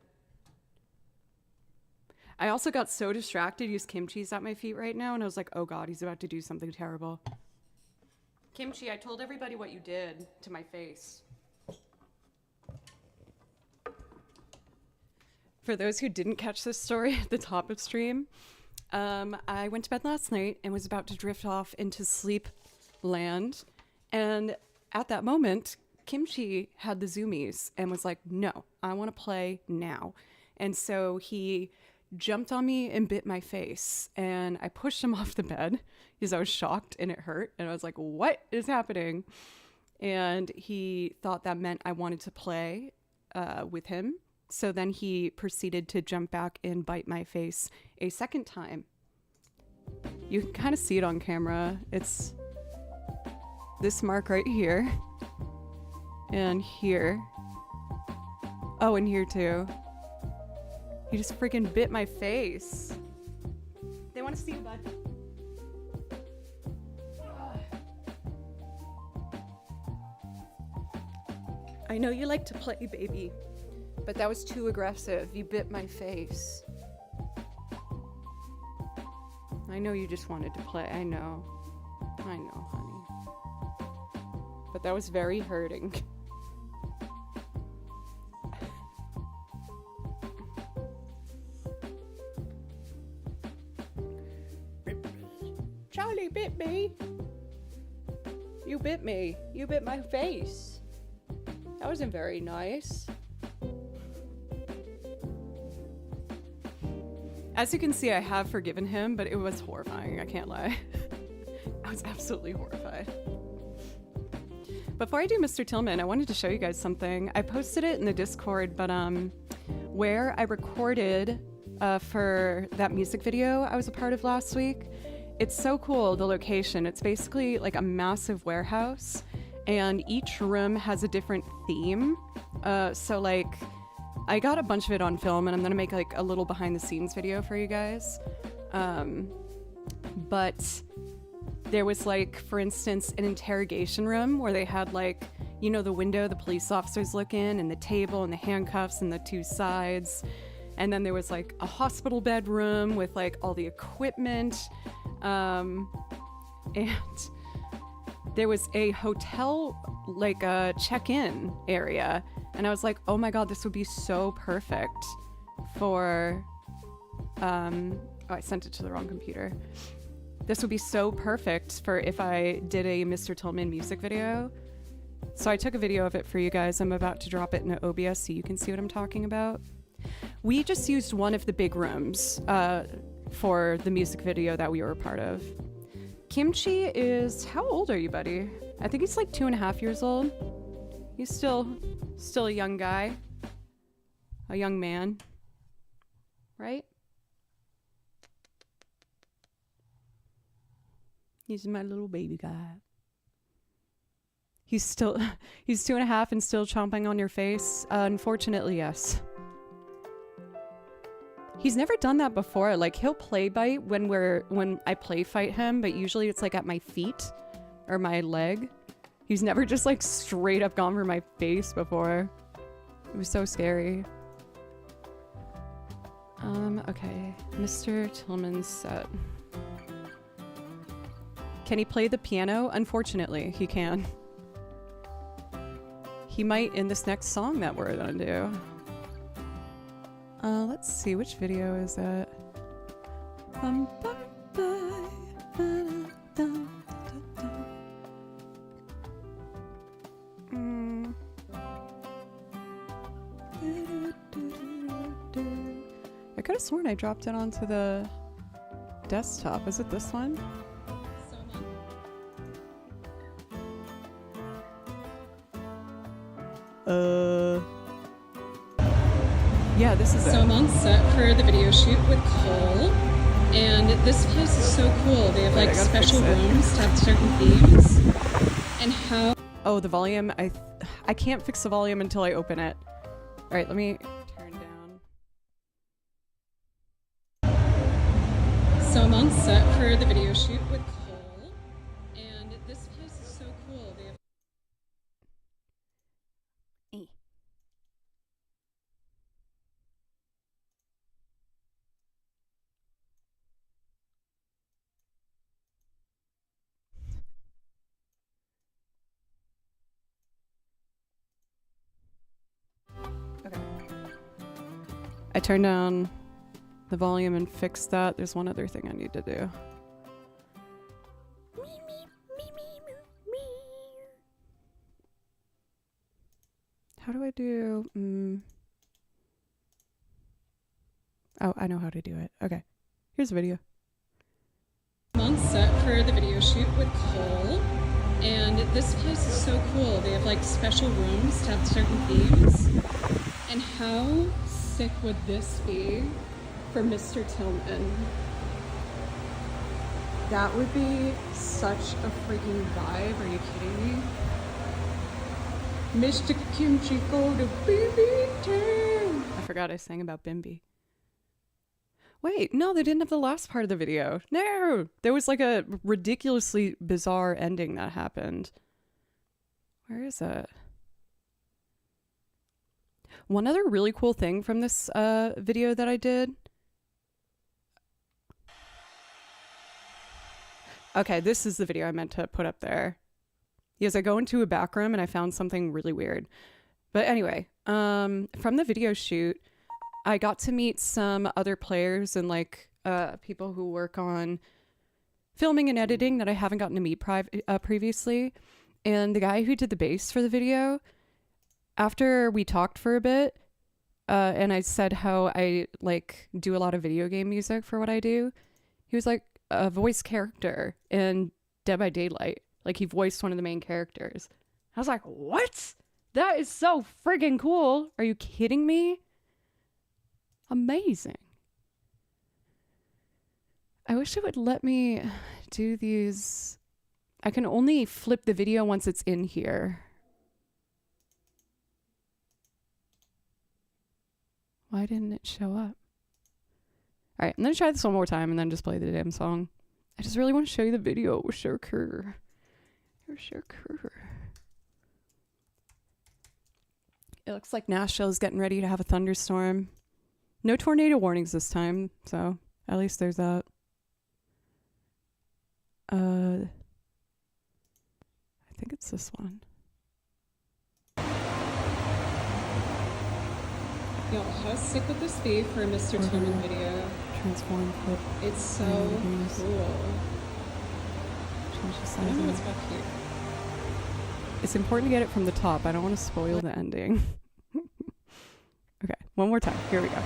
I also got so distracted. He's kimchi's at my feet right now, and I was like, oh God, he's about to do something terrible. Kimchi, I told everybody what you did to my face. For those who didn't catch this story at the top of stream, I went to bed last night and was about to drift off into sleep land. And at that moment, Kimchi had the zoomies and was like, no, I want to play now. And so he jumped on me and bit my face. And I pushed him off the bed because I was shocked and it hurt. And I was like, what is happening? And he thought that meant I wanted to play with him. So then he proceeded to jump back and bite my face a second time. You can kind of see it on camera. It's this mark right here. And here. Oh, and here too. He just freaking bit my face. They want to see you, bud. I know you like to play, baby. But that was too aggressive. You bit my face. I know you just wanted to play. I know. I know, honey. But that was very hurting. Charlie bit me. You bit me. You bit my face. That wasn't very nice. As you can see, I have forgiven him, but it was horrifying, I can't lie. I was absolutely horrified. Before I do Mr. Tillman, I wanted to show you guys something. I posted it in the Discord, but where I recorded for that music video I was a part of last week, it's so cool, the location. It's basically like a massive warehouse, and each room has a different theme. So like, I got a bunch of it on film, and I'm gonna make like a little behind the scenes video for you guys. But there was like, for instance, an interrogation room where they had like, you know, the window the police officers look in, and the table and the handcuffs and the two sides. And then there was like a hospital bedroom with like all the equipment. And there was a hotel, like a check-in area. And I was like, oh my God, this would be so perfect for, oh, I sent it to the wrong computer. This would be so perfect for if I did a Mr. Tillman music video. So I took a video of it for you guys. I'm about to drop it in OBS so you can see what I'm talking about. We just used one of the big rooms for the music video that we were a part of. Kimchi is, how old are you, buddy? I think he's like 2.5 years old. He's still a young guy, a young man, right? He's my little baby guy. He's 2.5 and still chomping on your face. Unfortunately, yes. He's never done that before. Like, he'll play bite when I play fight him, but usually it's like at my feet or my leg. He's never just like straight up gone for my face before. It was so scary. Okay. Mr. Tillman's set. Can he play the piano? Unfortunately, he can. He might in this next song that we're gonna do. Let's see, which video is it? I could have sworn I dropped it onto the desktop. Is it this one? Yeah, this is it. So I'm on set for the video shoot with Cole, and this place is so cool. They have like special rooms to have certain themes. And how... Oh, the volume. I can't fix the volume until I open it. All right, let me turn down. So I'm on set for the video shoot with Cole, and this place is so cool. They have... I turned down the volume and fixed that. There's one other thing I need to do. How do I do... Oh, I know how to do it. Okay. Here's a video. I'm on set for the video shoot with Cole, and this place is so cool. They have like special rooms to have certain themes. And how sick would this be for Mr. Tillman? That would be such a freaking vibe. Are you kidding me? Mr. Kimchi go to BB Town. I forgot I sang about Bimby. Wait, no, they didn't have the last part of the video. No! There was like a ridiculously bizarre ending that happened. Where is it? One other really cool thing from this video that I did. Okay, this is the video I meant to put up there. Because I go into a back room and I found something really weird. But anyway, from the video shoot, I got to meet some other players and like people who work on filming and editing that I haven't gotten to meet previously. And the guy who did the bass for the video, after we talked for a bit, and I said how I like do a lot of video game music for what I do, he was like a voice character in Dead by Daylight. Like he voiced one of the main characters. I was like, what? That is so friggin' cool. Are you kidding me? Amazing. I wish it would let me do these. I can only flip the video once it's in here. Why didn't it show up? All right, I'm gonna try this one more time and then just play the damn song. I just really want to show you the video. Sure. It looks like Nashville is getting ready to have a thunderstorm. No tornado warnings this time, so at least there's that. I think it's this one. Yo, how sick would this be for a Mr. Tillman video? Transform clip. It's so cool. Change the size I don't know of what's it. back here. It's important to get it from the top. I don't want to spoil the ending. Okay, one more time. Here we go.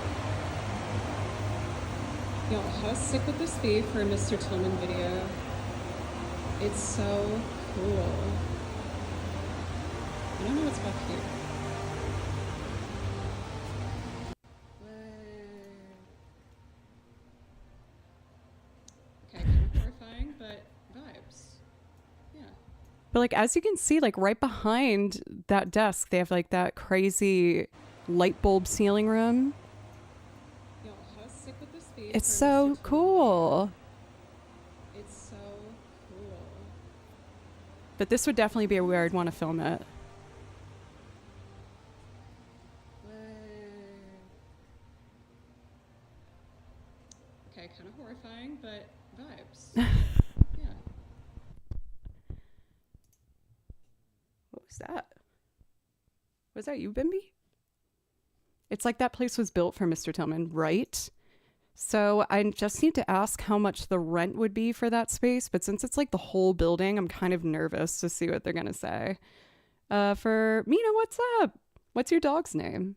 Yo, how sick would this be for a Mr. Tillman video? It's so cool. I don't know what's back here. Okay, kind of horrifying, but vibes. Yeah. But like, as you can see, like right behind that desk, they have like that crazy light bulb ceiling room. Yo, how sick would this be? It's for so Mr. Tillman? cool. It's so cool. But this would definitely be where I'd want to film it. Okay, kind of horrifying, but vibes. Yeah. What was that? Was that you, Bimby? It's like that place was built for Mr. Tillman, right? So I just need to ask how much the rent would be for that space. But since it's like the whole building, I'm kind of nervous to see what they're going to say. For Mina, what's up? What's your dog's name?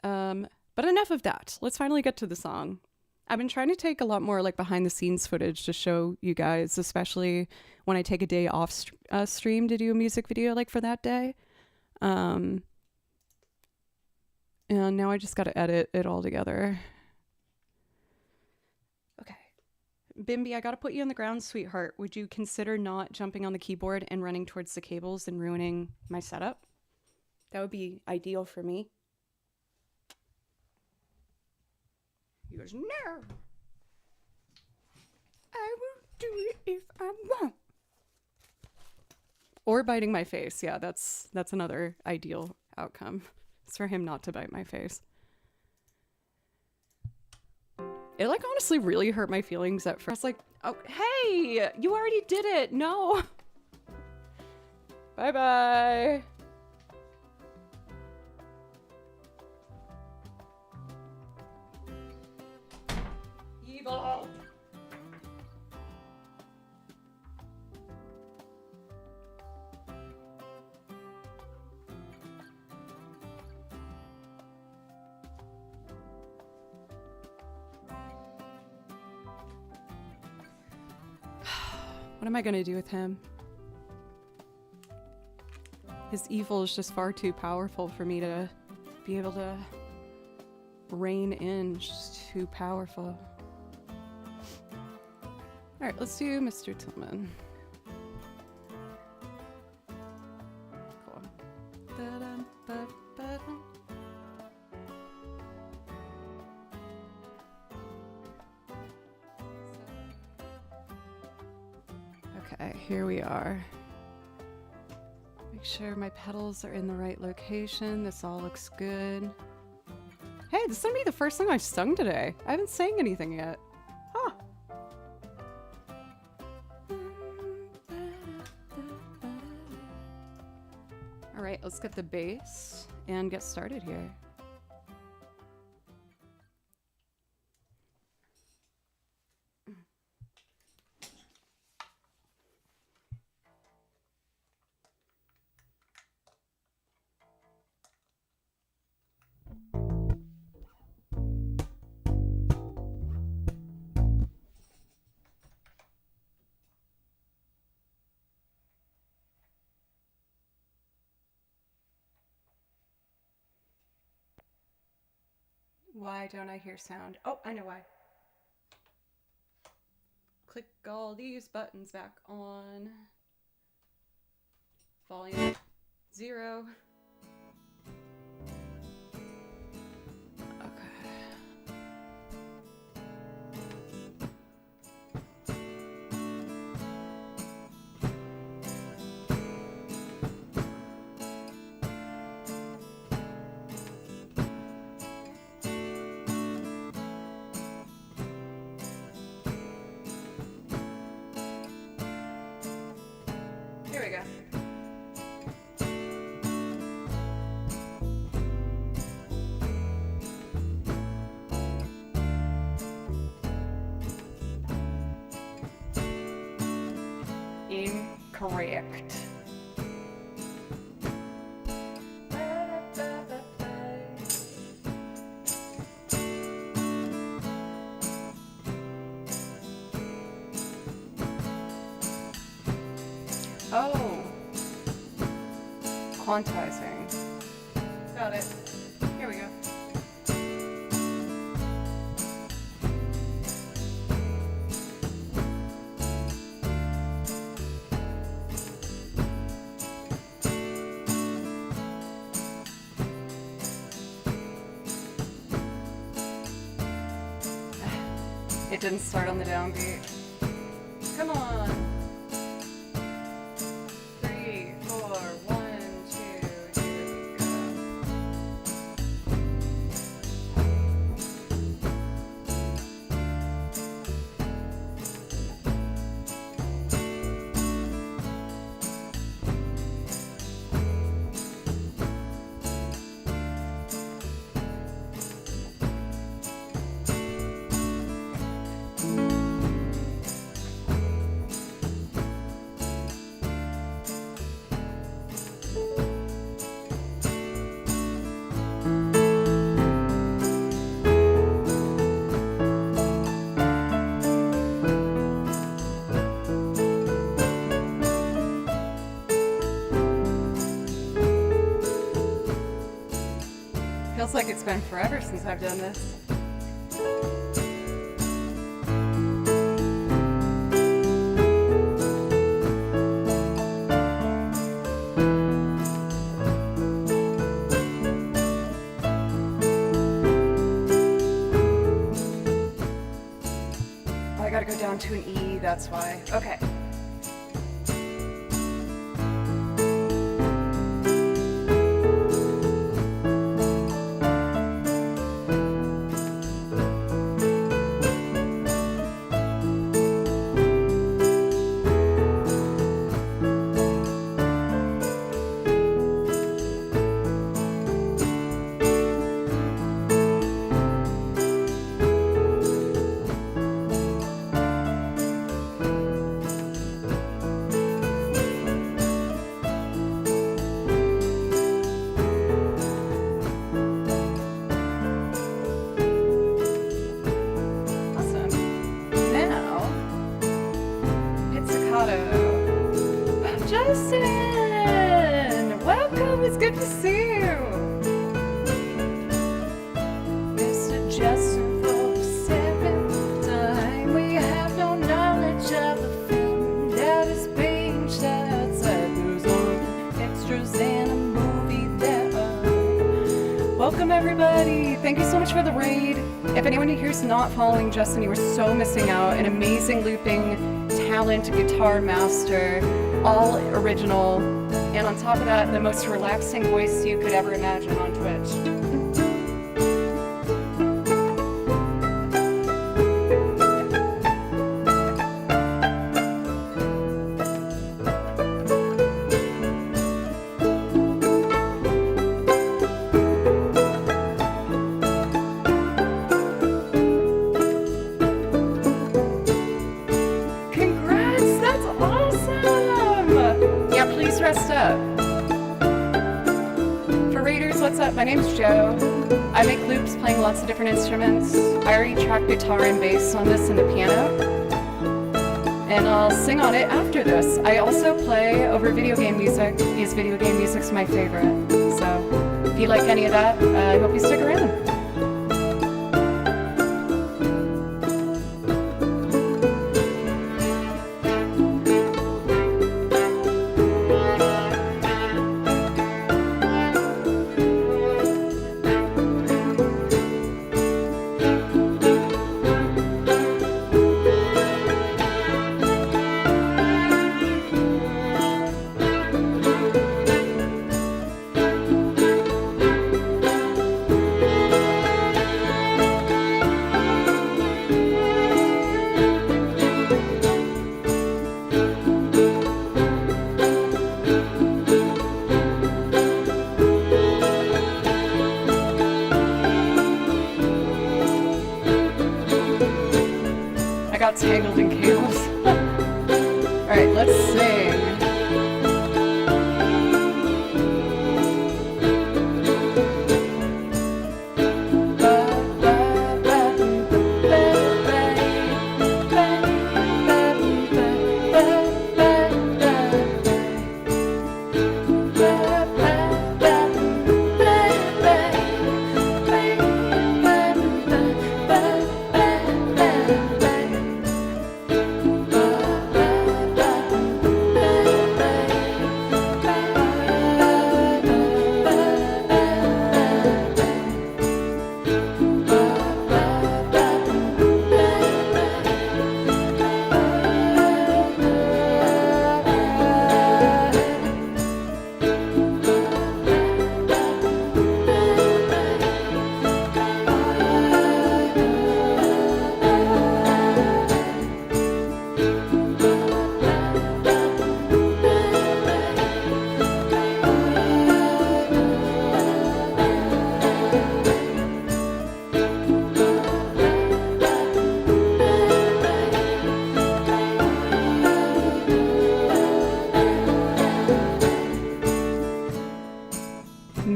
But enough of that. Let's finally get to the song. I've been trying to take a lot more like behind the scenes footage to show you guys, especially when I take a day off stream to do a music video like for that day. And now I just got to edit it all together. Okay. Bimby, I got to put you on the ground, sweetheart. Would you consider not jumping on the keyboard and running towards the cables and ruining my setup? That would be ideal for me. He goes, no. I will do it if I want. Or biting my face. Yeah, that's another ideal outcome. It's for him not to bite my face. It like honestly really hurt my feelings at first. I was like, oh, hey, you already did it. No. Bye-bye. Evil! What am I gonna do with him? His evil is just far too powerful for me to be able to rein in. It's just too powerful. Alright, let's do Mr. Tillman. Cool. Da-dum-ba-ba-dum. Okay, here we are. Make sure my pedals are in the right location. This all looks good. Hey, this is gonna be the first song I've sung today. I haven't sang anything yet. Huh. All right, let's get the bass and get started here. Why don't I hear sound? Oh, I know why. Click all these buttons back on. Volume 0. Okay. Here we go. Incorrect. Oh, quantizing. Got it. Here we go. It didn't start on the downbeat. Come on. 3, 4, 1, 2, here we go. Feels like it's been forever since I've done this. Oh, I gotta go down to an E, that's why. Okay. If anyone here's not following Justin, you are so missing out. An amazing looping talent, guitar master, all original, and on top of that, the most relaxing voice you could ever imagine on Twitch. My name's Joe. I make loops playing lots of different instruments. I already track guitar and bass on this and the piano. And I'll sing on it after this. I also play over video game music because video game music's my favorite. So if you like any of that, I hope you stick around. Tangled in cables. All right, let's sing.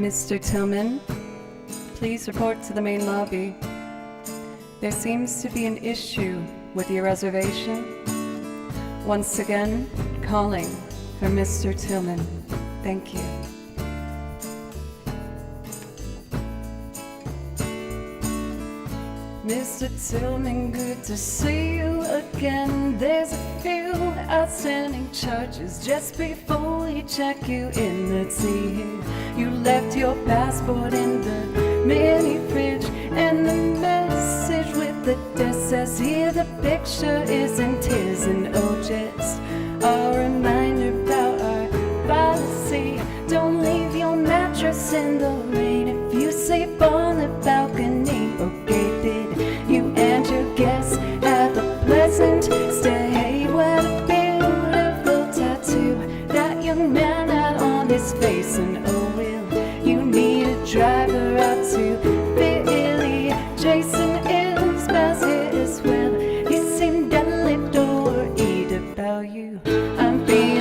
Mr. Tillman, please report to the main lobby. There seems to be an issue with your reservation. Once again, calling for Mr. Tillman. Thank you. Mr. Tillman, good to see you again. There's a few outstanding charges just before we check you in. Let's see here. You left your passport in the mini fridge, and the message with the desk says here the picture isn't his. And oh, just a reminder about our policy. Don't leave your mattress in the rain if you sleep on the balcony. Okay, did you and your guests have a pleasant stay? What a beautiful tattoo that young man had on his face. And oh, will you need a driver out to Philly? Jason is past here as well. He seemed deadly worried about you. I'm feeling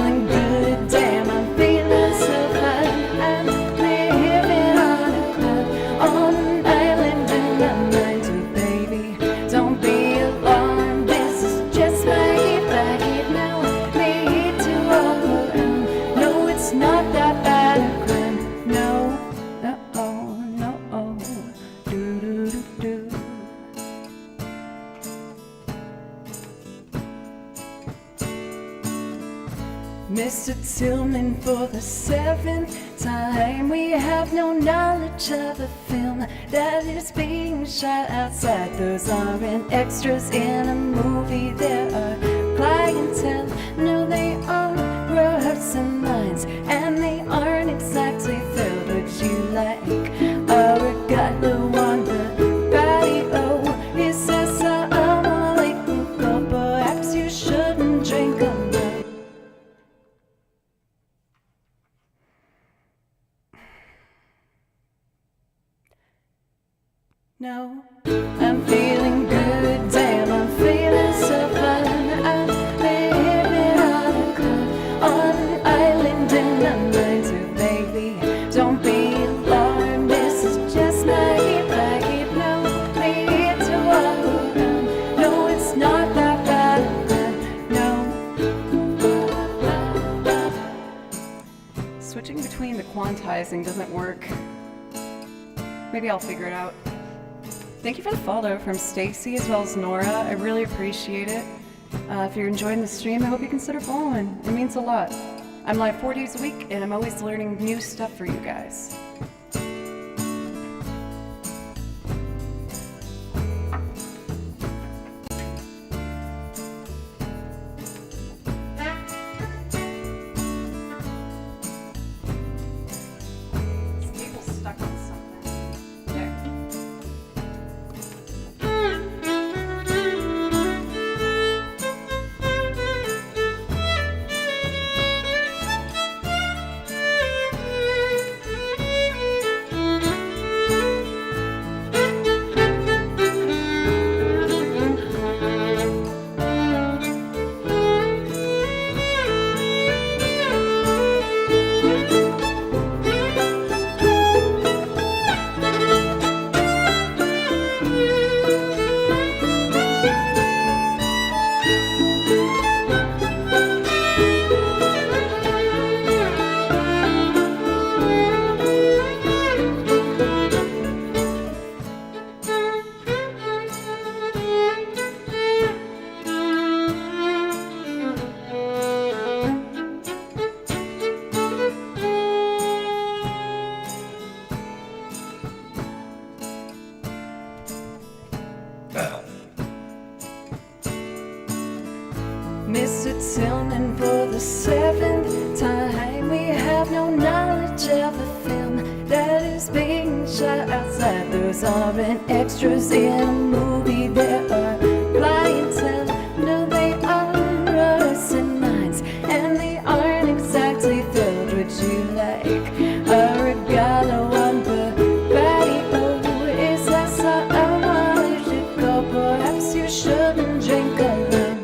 Mr. Tillman, for the seventh time, we have no knowledge of the film that is being shot outside. Those aren't extras in a movie, there are clientele. No, they aren't rehearsing lines, and they aren't exactly thrilled. Would you like a regalo on the patio? He says, alaikum, perhaps you shouldn't drink alone. No, I'm feeling good, damn, I'm feeling so fine. I'm living on a club, on an island in my mind. So baby, don't be alarmed, this is just my vibe. No need to walk around, no, it's not that bad. No. Switching between the quantizing doesn't work. Maybe I'll figure it out. Thank you for the follow from Stacy as well as Nora. I really appreciate it. If you're enjoying the stream, I hope you consider following. It means a lot. I'm live 4 days a week, and I'm always learning new stuff for you guys. This table's stuck on something. There. Mr. Tillman, for the seventh time, we have no knowledge of the film that is being shot outside. Those aren't extras in a movie, there are clientele. No, they aren't rehearsing lines, and they aren't exactly thrilled. Would you like a regalo on the patio? Is that someone you should go? Perhaps you shouldn't drink alone.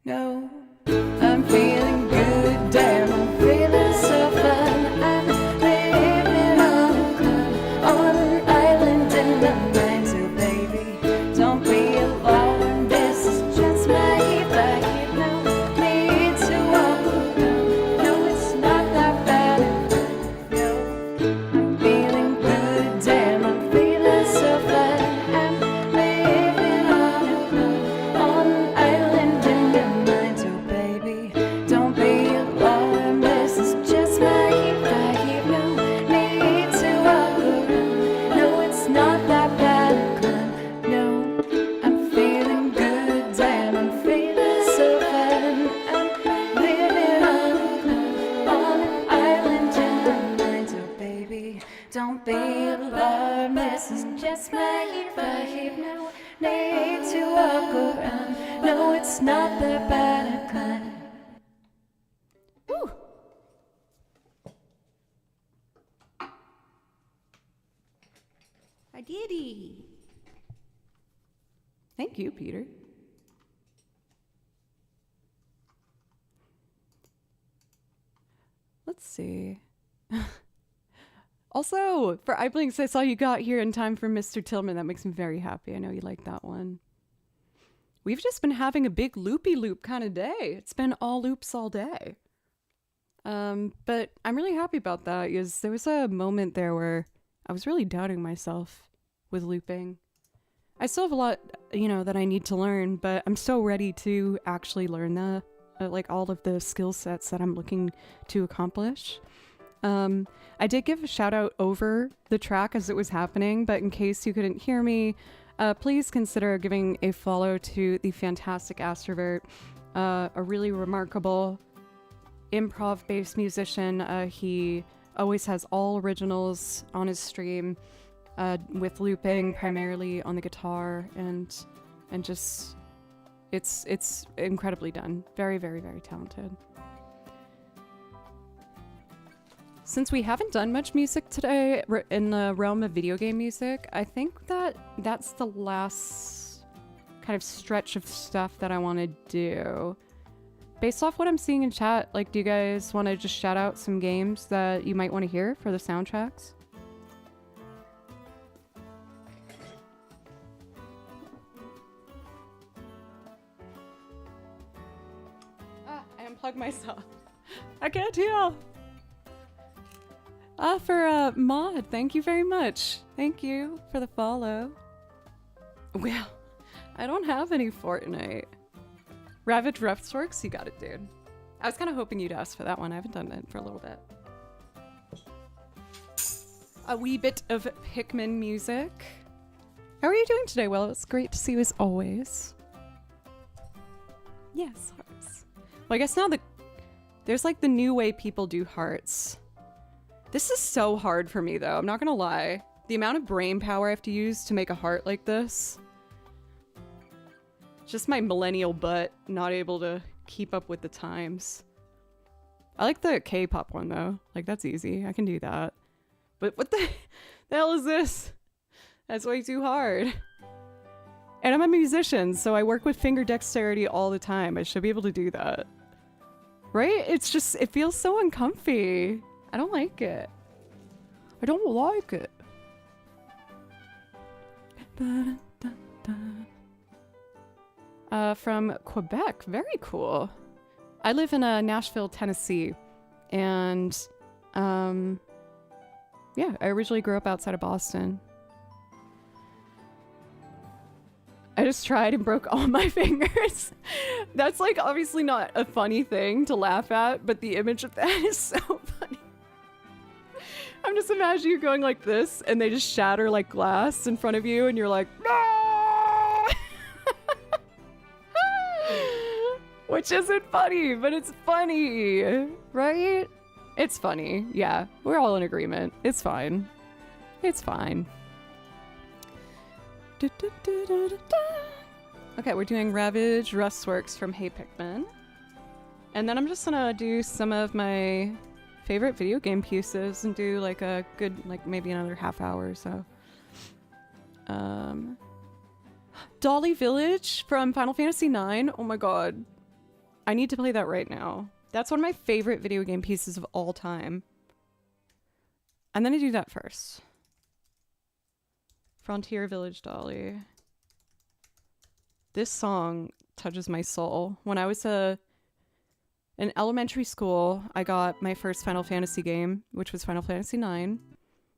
No, I'm feeling good, damn, I'm feeling so fine. I'm living on a club, on an island in my mind. So baby, don't be alarmed, this is just my vibe. No need to walk around, no, it's not that bad. No, I'm feeling good, damn, I'm feeling so fine. I'm living on a club, on an island in my mind. So baby, don't be alarmed, this is just my vibe. No need to walk around, no, it's not that bad. No, I'm feeling good, damn, I'm feeling so fine. I'm living on a club, on an island in my mind. So baby, don't be alarmed, this is just my vibe. No need to walk around, no, it's not that bad. Woo. I did it. Thank you, Peter. Let's see. Also, for iBlinks, I saw you got here in time for Mr. Tillman. That makes me very happy. I know you like that one. We've just been having a big loopy loop kind of day. It's been all loops all day. But I'm really happy about that because there was a moment there where I was really doubting myself. with looping. I still have a lot, that I need to learn, but I'm so ready to actually learn that, like all of the skill sets that I'm looking to accomplish. I did give a shout out over the track as it was happening, but in case you couldn't hear me, please consider giving a follow to the fantastic Astrovert, a really remarkable improv-based musician. He always has all originals on his stream, with looping primarily on the guitar, and just it's incredibly done. Very, very, very talented. Since we haven't done much music today in the realm of video game music, I think that that's the last kind of stretch of stuff that I want to do. Based off what I'm seeing in chat, like, do you guys want to just shout out some games that you might want to hear for the soundtracks? I unplugged myself. I can't heal. For Maud, thank you very much. Thank you for the follow. Well, I don't have any Fortnite. Ravage Refsworks, you got it, dude. I was kind of hoping you'd ask for that one. I haven't done it for a little bit. A wee bit of Pikmin music. How are you doing today? Well, it's great to see you as always. Yes, hearts. Well, I guess now there's like the new way people do hearts. This is so hard for me, though. I'm not gonna lie. The amount of brain power I have to use to make a heart like this. Just my millennial butt not able to keep up with the times. I like the K-pop one, though. Like, that's easy. I can do that. But what the hell is this? That's way too hard. And I'm a musician, so I work with finger dexterity all the time. I should be able to do that. Right? It's just, it feels so uncomfy. I don't like it. I don't like it. From Quebec. Very cool. I live in Nashville, Tennessee. And, yeah, I originally grew up outside of Boston. I just tried and broke all my fingers. That's, like, obviously not a funny thing to laugh at, but the image of that is so funny. I'm just imagining you going like this, and they just shatter like glass in front of you, and you're like, no! Which isn't funny, but it's funny, right? It's funny, yeah. We're all in agreement. It's fine. It's fine. Okay, we're doing Ravage Rustworks from Hey Pikmin. And then I'm just gonna do some of my favorite video game pieces and do like a good, like maybe another half hour or so. Dolly Village from Final Fantasy IX. Oh my god. I need to play that right now. That's one of my favorite video game pieces of all time. I'm gonna do that first. Frontier Village Dolly. This song touches my soul. When I was in elementary school, I got my first Final Fantasy game, which was Final Fantasy IX.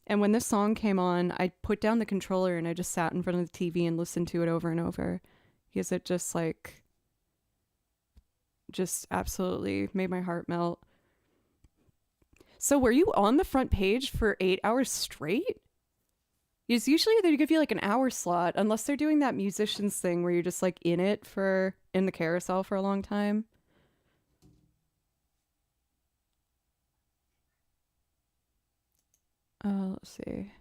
And when this song came on, I put down the controller and I just sat in front of the TV and listened to it over and over. Because it just absolutely made my heart melt. So were you on the front page for 8 hours straight? Because usually they give you like an hour slot, unless they're doing that musicians thing where you're just like in the carousel for a long time. Let's see.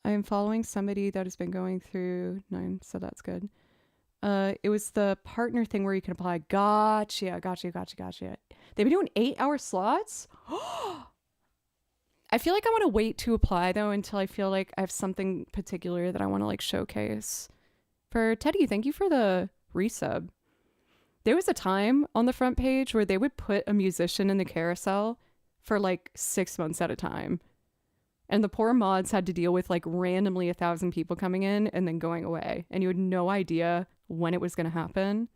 I am following somebody that has been going through 9, so that's good. It was the partner thing where you can apply. Gotcha. They've been doing 8-hour slots? I feel like I want to wait to apply, though, until I feel like I have something particular that I want to, like, showcase. For Teddy, thank you for the resub. There was a time on the front page where they would put a musician in the carousel for, like, 6 months at a time. And the poor mods had to deal with, like, randomly 1,000 people coming in and then going away. And you had no idea when it was going to happen.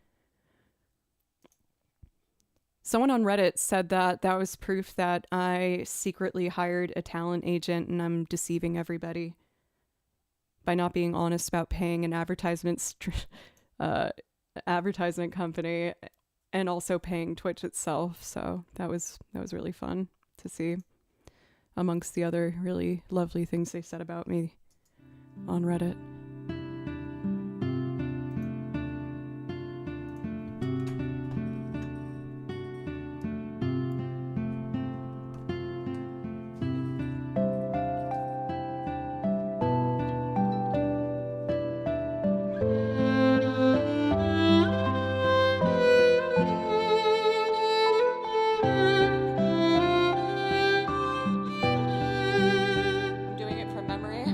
Someone on Reddit said that that was proof that I secretly hired a talent agent and I'm deceiving everybody. by not being honest about paying an advertisement company and also paying Twitch itself. So that was really fun to see, amongst the other really lovely things they said about me on Reddit. I'm doing it from memory.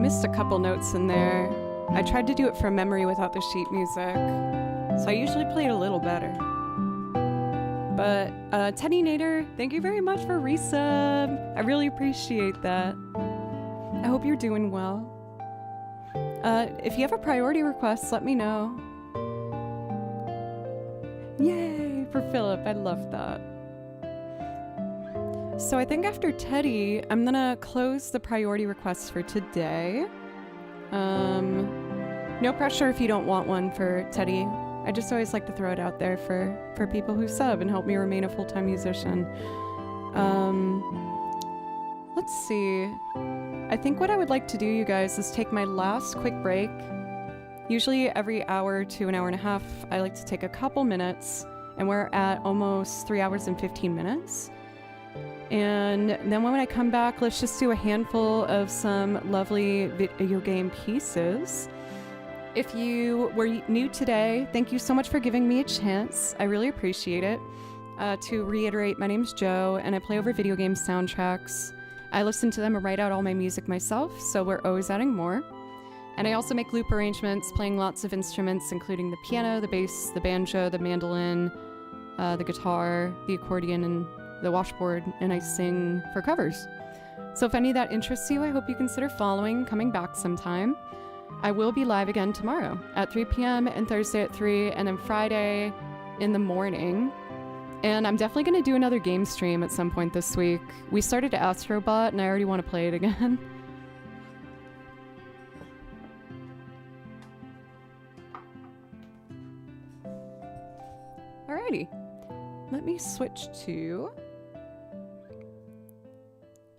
Missed a couple notes in there. I tried to do it from memory without the sheet music, so I usually play it a little better. But Teddy Nader, thank you very much for resub. I really appreciate that. I hope you're doing well. If you have a priority request, let me know. Yay for Philip, I love that. So I think after Teddy, I'm gonna close the priority requests for today. No pressure if you don't want one for Teddy. I just always like to throw it out there for people who sub and help me remain a full-time musician. Let's see. I think what I would like to do, you guys, is take my last quick break. Usually every hour to an hour and a half, I like to take a couple minutes, and we're at almost 3 hours and 15 minutes. And then when I come back, let's just do a handful of some lovely video game pieces. If you were new today, thank you so much for giving me a chance. I really appreciate it. To reiterate, my name's Joe, and I play over video game soundtracks. I listen to them and write out all my music myself, so we're always adding more. And I also make loop arrangements, playing lots of instruments, including the piano, the bass, the banjo, the mandolin, the guitar, the accordion, and the washboard, and I sing for covers. So if any of that interests you, I hope you consider following, coming back sometime. I will be live again tomorrow at 3 p.m. and Thursday at 3, and then Friday in the morning. And I'm definitely going to do another game stream at some point this week. We started Astrobot, and I already want to play it again. Alrighty. Let me switch to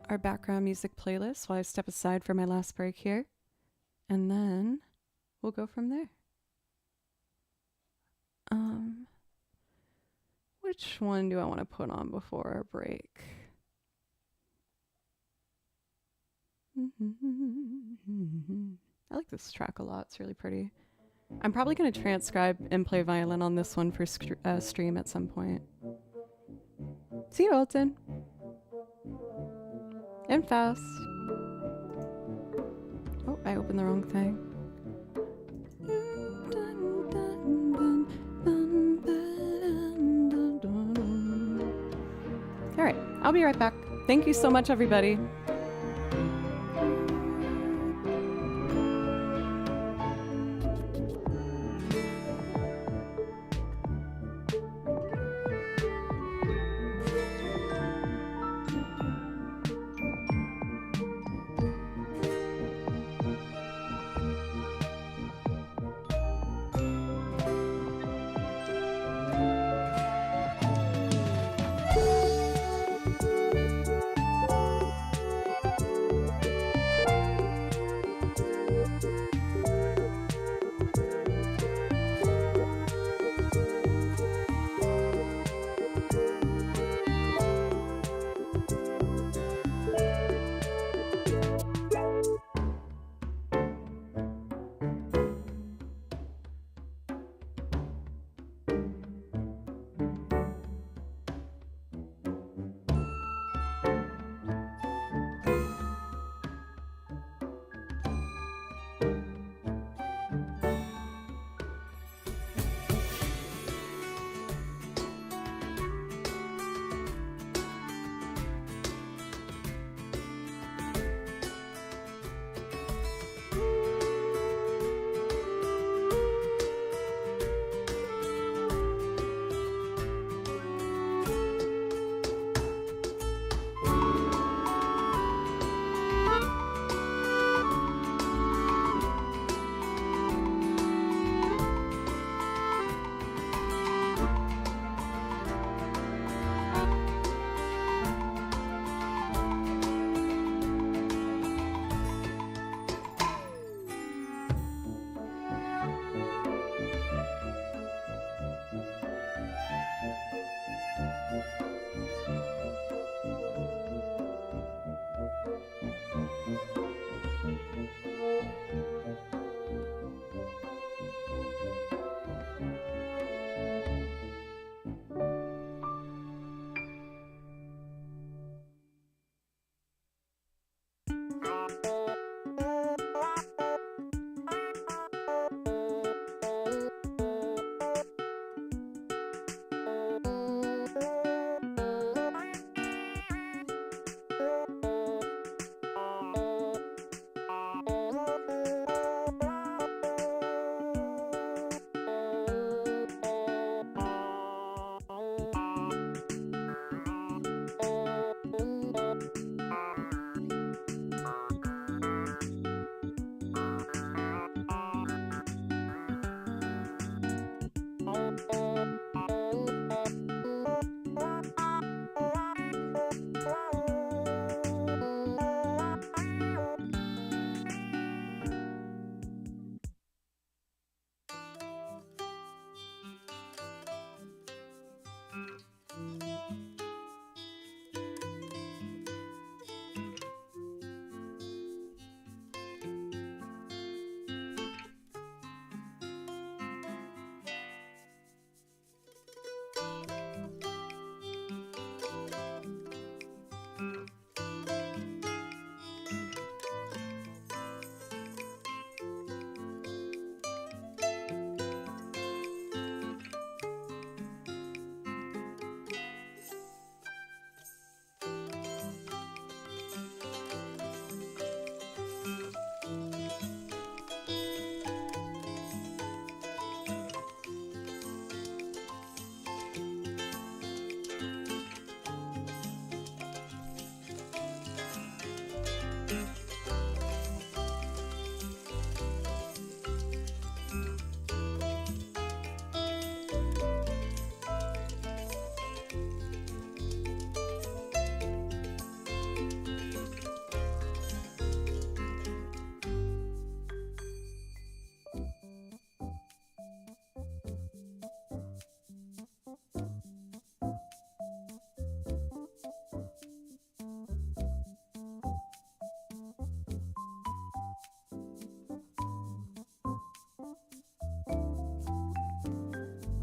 our background music playlist while I step aside for my last break here. And then we'll go from there. Which one do I want to put on before our break? I like this track a lot. It's really pretty. I'm probably going to transcribe and play violin on this one for stream at some point. See you, Alton. And fast. Oh, I opened the wrong thing. All right, I'll be right back. Thank you so much, everybody.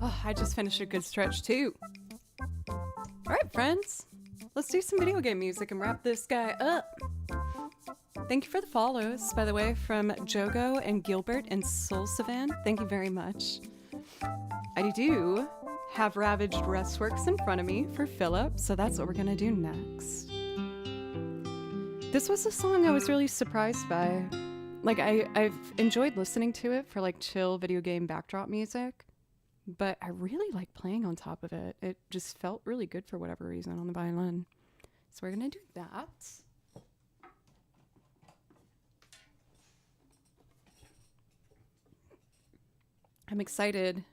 Oh, I just finished a good stretch too. Alright, friends. Let's do some video game music and wrap this guy up. Thank you for the follows, by the way, from Jogo and Gilbert and Soul Savan. Thank you very much. I do have Ravaged Restworks in front of me for Philip, so that's what we're gonna do next. This was a song I was really surprised by. Like, I've enjoyed listening to it for like chill video game backdrop music, but I really like playing on top of it. It just felt really good for whatever reason on the violin. So we're gonna do that. I'm excited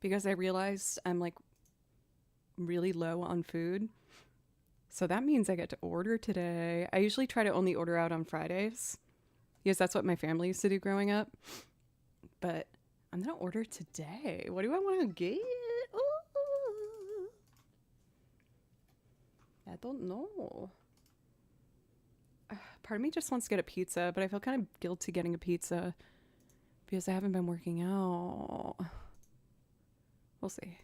because I realized I'm like really low on food. So that means I get to order today. I usually try to only order out on Fridays because that's what my family used to do growing up. But I'm gonna order today. What do I want to get? Ooh. I don't know. Part of me just wants to get a pizza, but I feel kind of guilty getting a pizza because I haven't been working out. We'll see.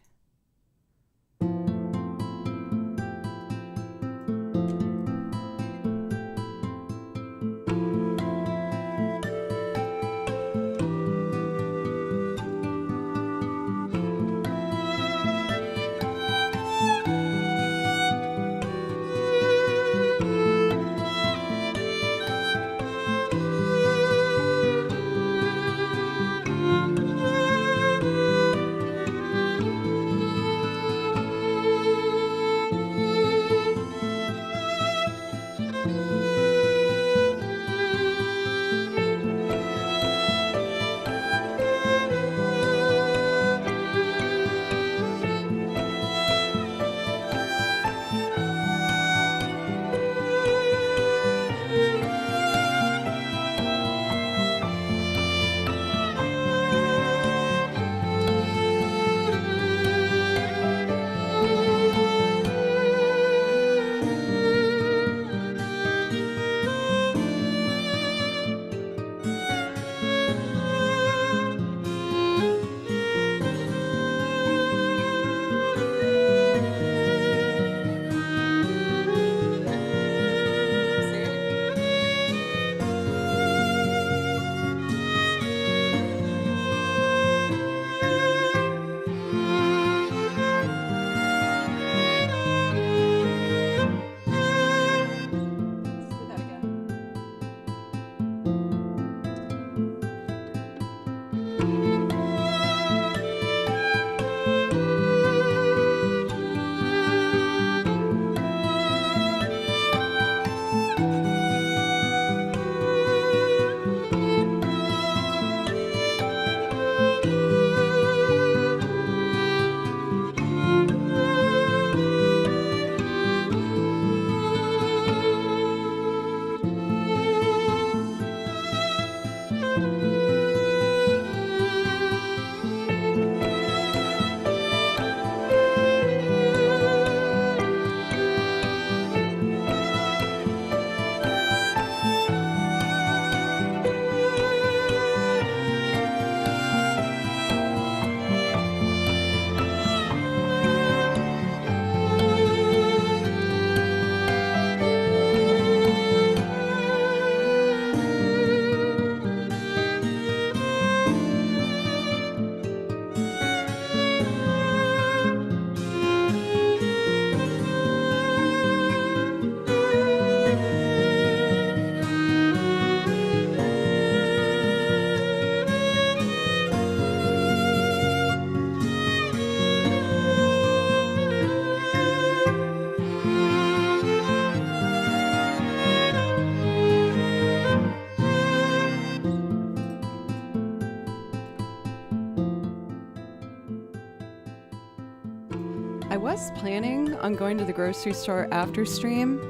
I was planning on going to the grocery store after stream,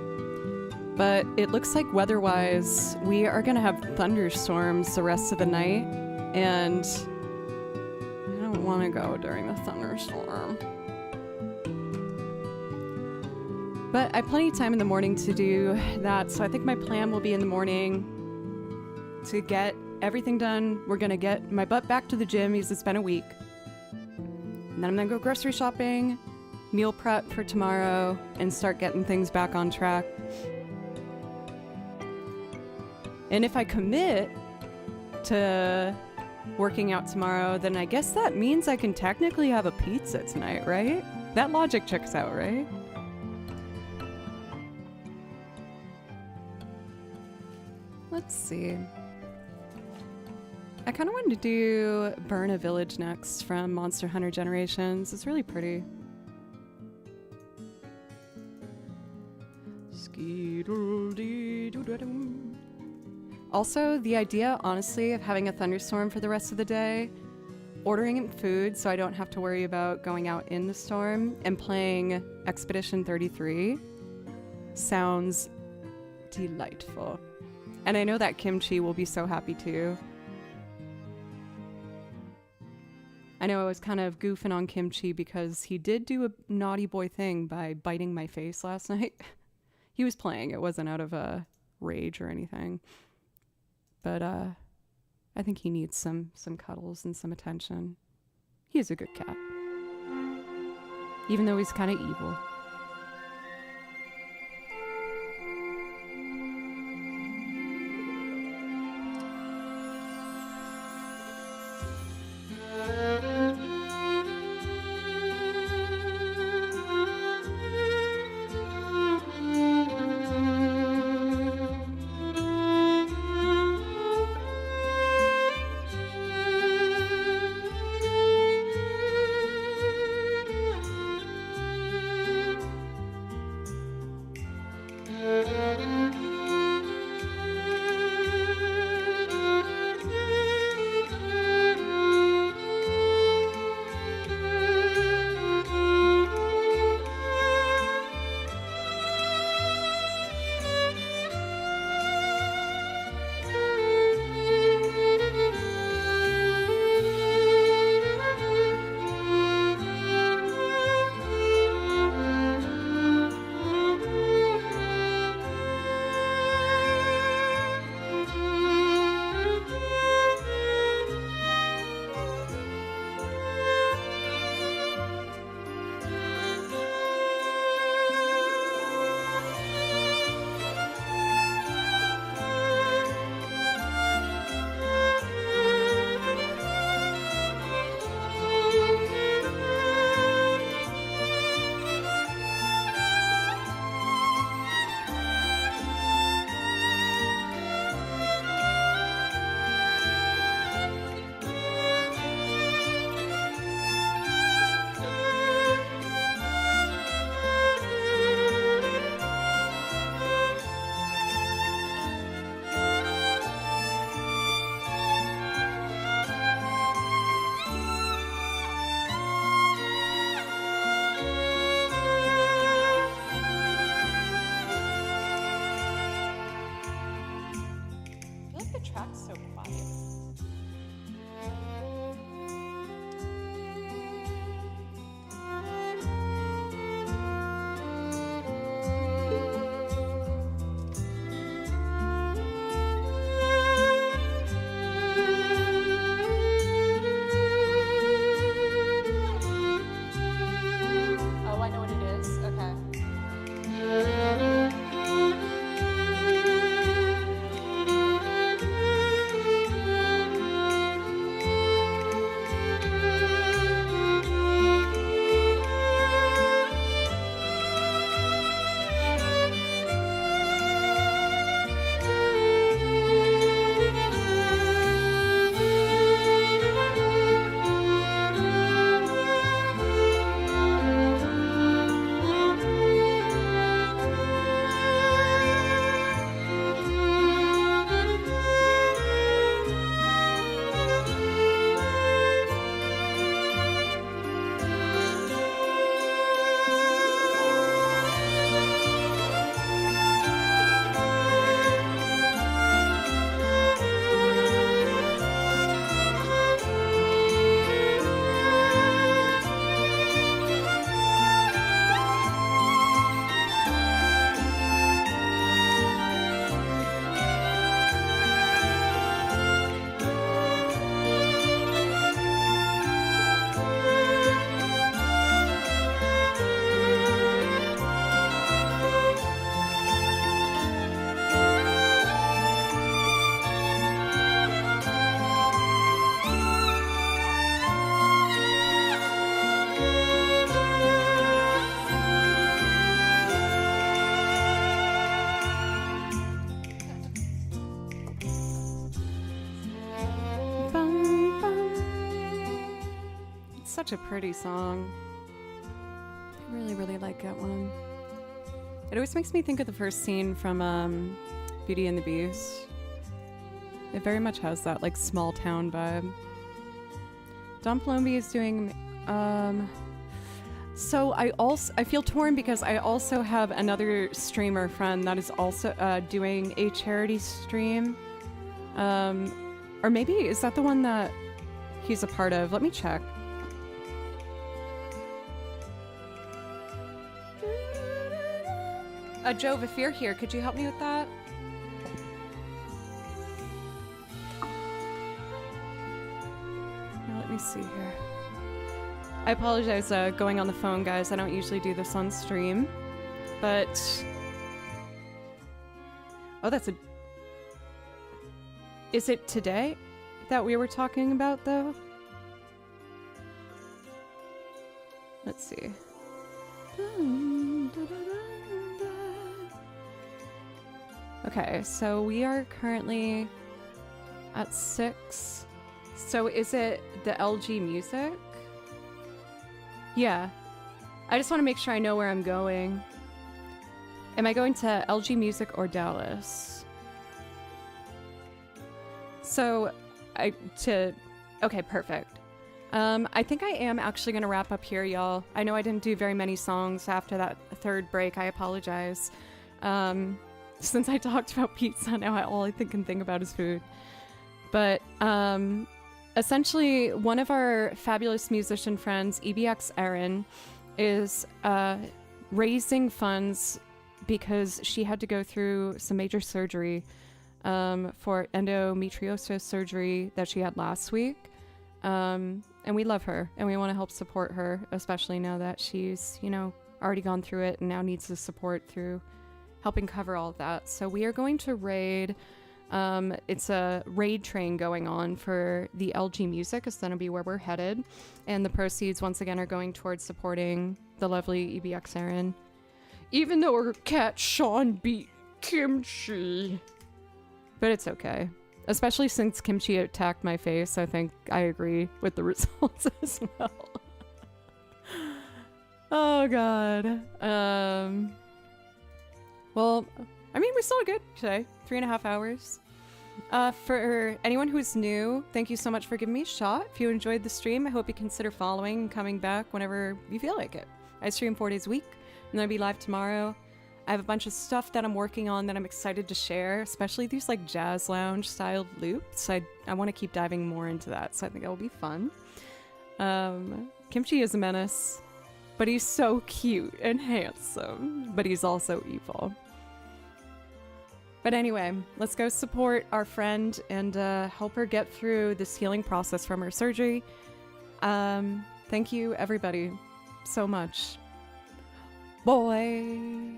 but it looks like weather-wise, we are gonna have thunderstorms the rest of the night, and I don't want to go during the thunderstorm. But I have plenty of time in the morning to do that, so I think my plan will be in the morning to get everything done. We're gonna get my butt back to the gym because it's been a week. And then I'm gonna go grocery shopping, meal prep for tomorrow, and start getting things back on track. And if I commit to working out tomorrow, then I guess that means I can technically have a pizza tonight, right? That logic checks out, right? Let's see. I kind of wanted to do Burn a Village next from Monster Hunter Generations. It's really pretty. Also, the idea, honestly, of having a thunderstorm for the rest of the day, ordering food so I don't have to worry about going out in the storm, and playing Expedition 33 sounds delightful. And I know that Kimchi will be so happy too. I know I was kind of goofing on Kimchi because he did do a naughty boy thing by biting my face last night. He was playing. It wasn't out of a rage or anything. But I think he needs some cuddles and some attention. He is a good cat. Even though he's kind of evil. such a pretty song. I really, really like that one. It always makes me think of the first scene from Beauty and the Beast. It very much has that like small town vibe. Don Palombi is doing so I feel torn because I also have another streamer friend that is also doing a charity stream. Or maybe is that the one that he's a part of? Let me check. Jove, if you're here, could you help me with that? Now let me see here. I apologize going on the phone, guys. I don't usually do this on stream. But... Oh, that's a... Is it today that we were talking about, though? Let's see. Okay, so we are currently at 6. So is it the LG Music? Yeah. I just want to make sure I know where I'm going. Am I going to LG Music or Dallas? So, okay, perfect. I think I am actually going to wrap up here, y'all. I know I didn't do very many songs after that third break. I apologize. Since I talked about pizza, now all I can think about is food. But, essentially, one of our fabulous musician friends, EBX Erin, is raising funds because she had to go through some major surgery for endometriosis surgery that she had last week. And we love her, and we want to help support her, especially now that she's, you know, already gone through it and now needs the support through helping cover all of that. So we are going to raid... it's a raid train going on for the LG Music. It's going to be where we're headed. And the proceeds, once again, are going towards supporting the lovely EBX Erin. Even though her cat Sean beat Kimchi. But it's okay. Especially since Kimchi attacked my face, I think I agree with the results as well. Oh, God. Well, I mean, we still good today. 3.5 hours. For anyone who's new, thank you so much for giving me a shot. If you enjoyed the stream, I hope you consider following and coming back whenever you feel like it. I stream 4 days a week, and then I'll be live tomorrow. I have a bunch of stuff that I'm working on that I'm excited to share, especially these like jazz lounge style loops. I want to keep diving more into that, so I think it'll be fun. Kimchi is a menace, but he's so cute and handsome, but he's also evil. But anyway, let's go support our friend and help her get through this healing process from her surgery. Thank you, everybody, so much. Boy.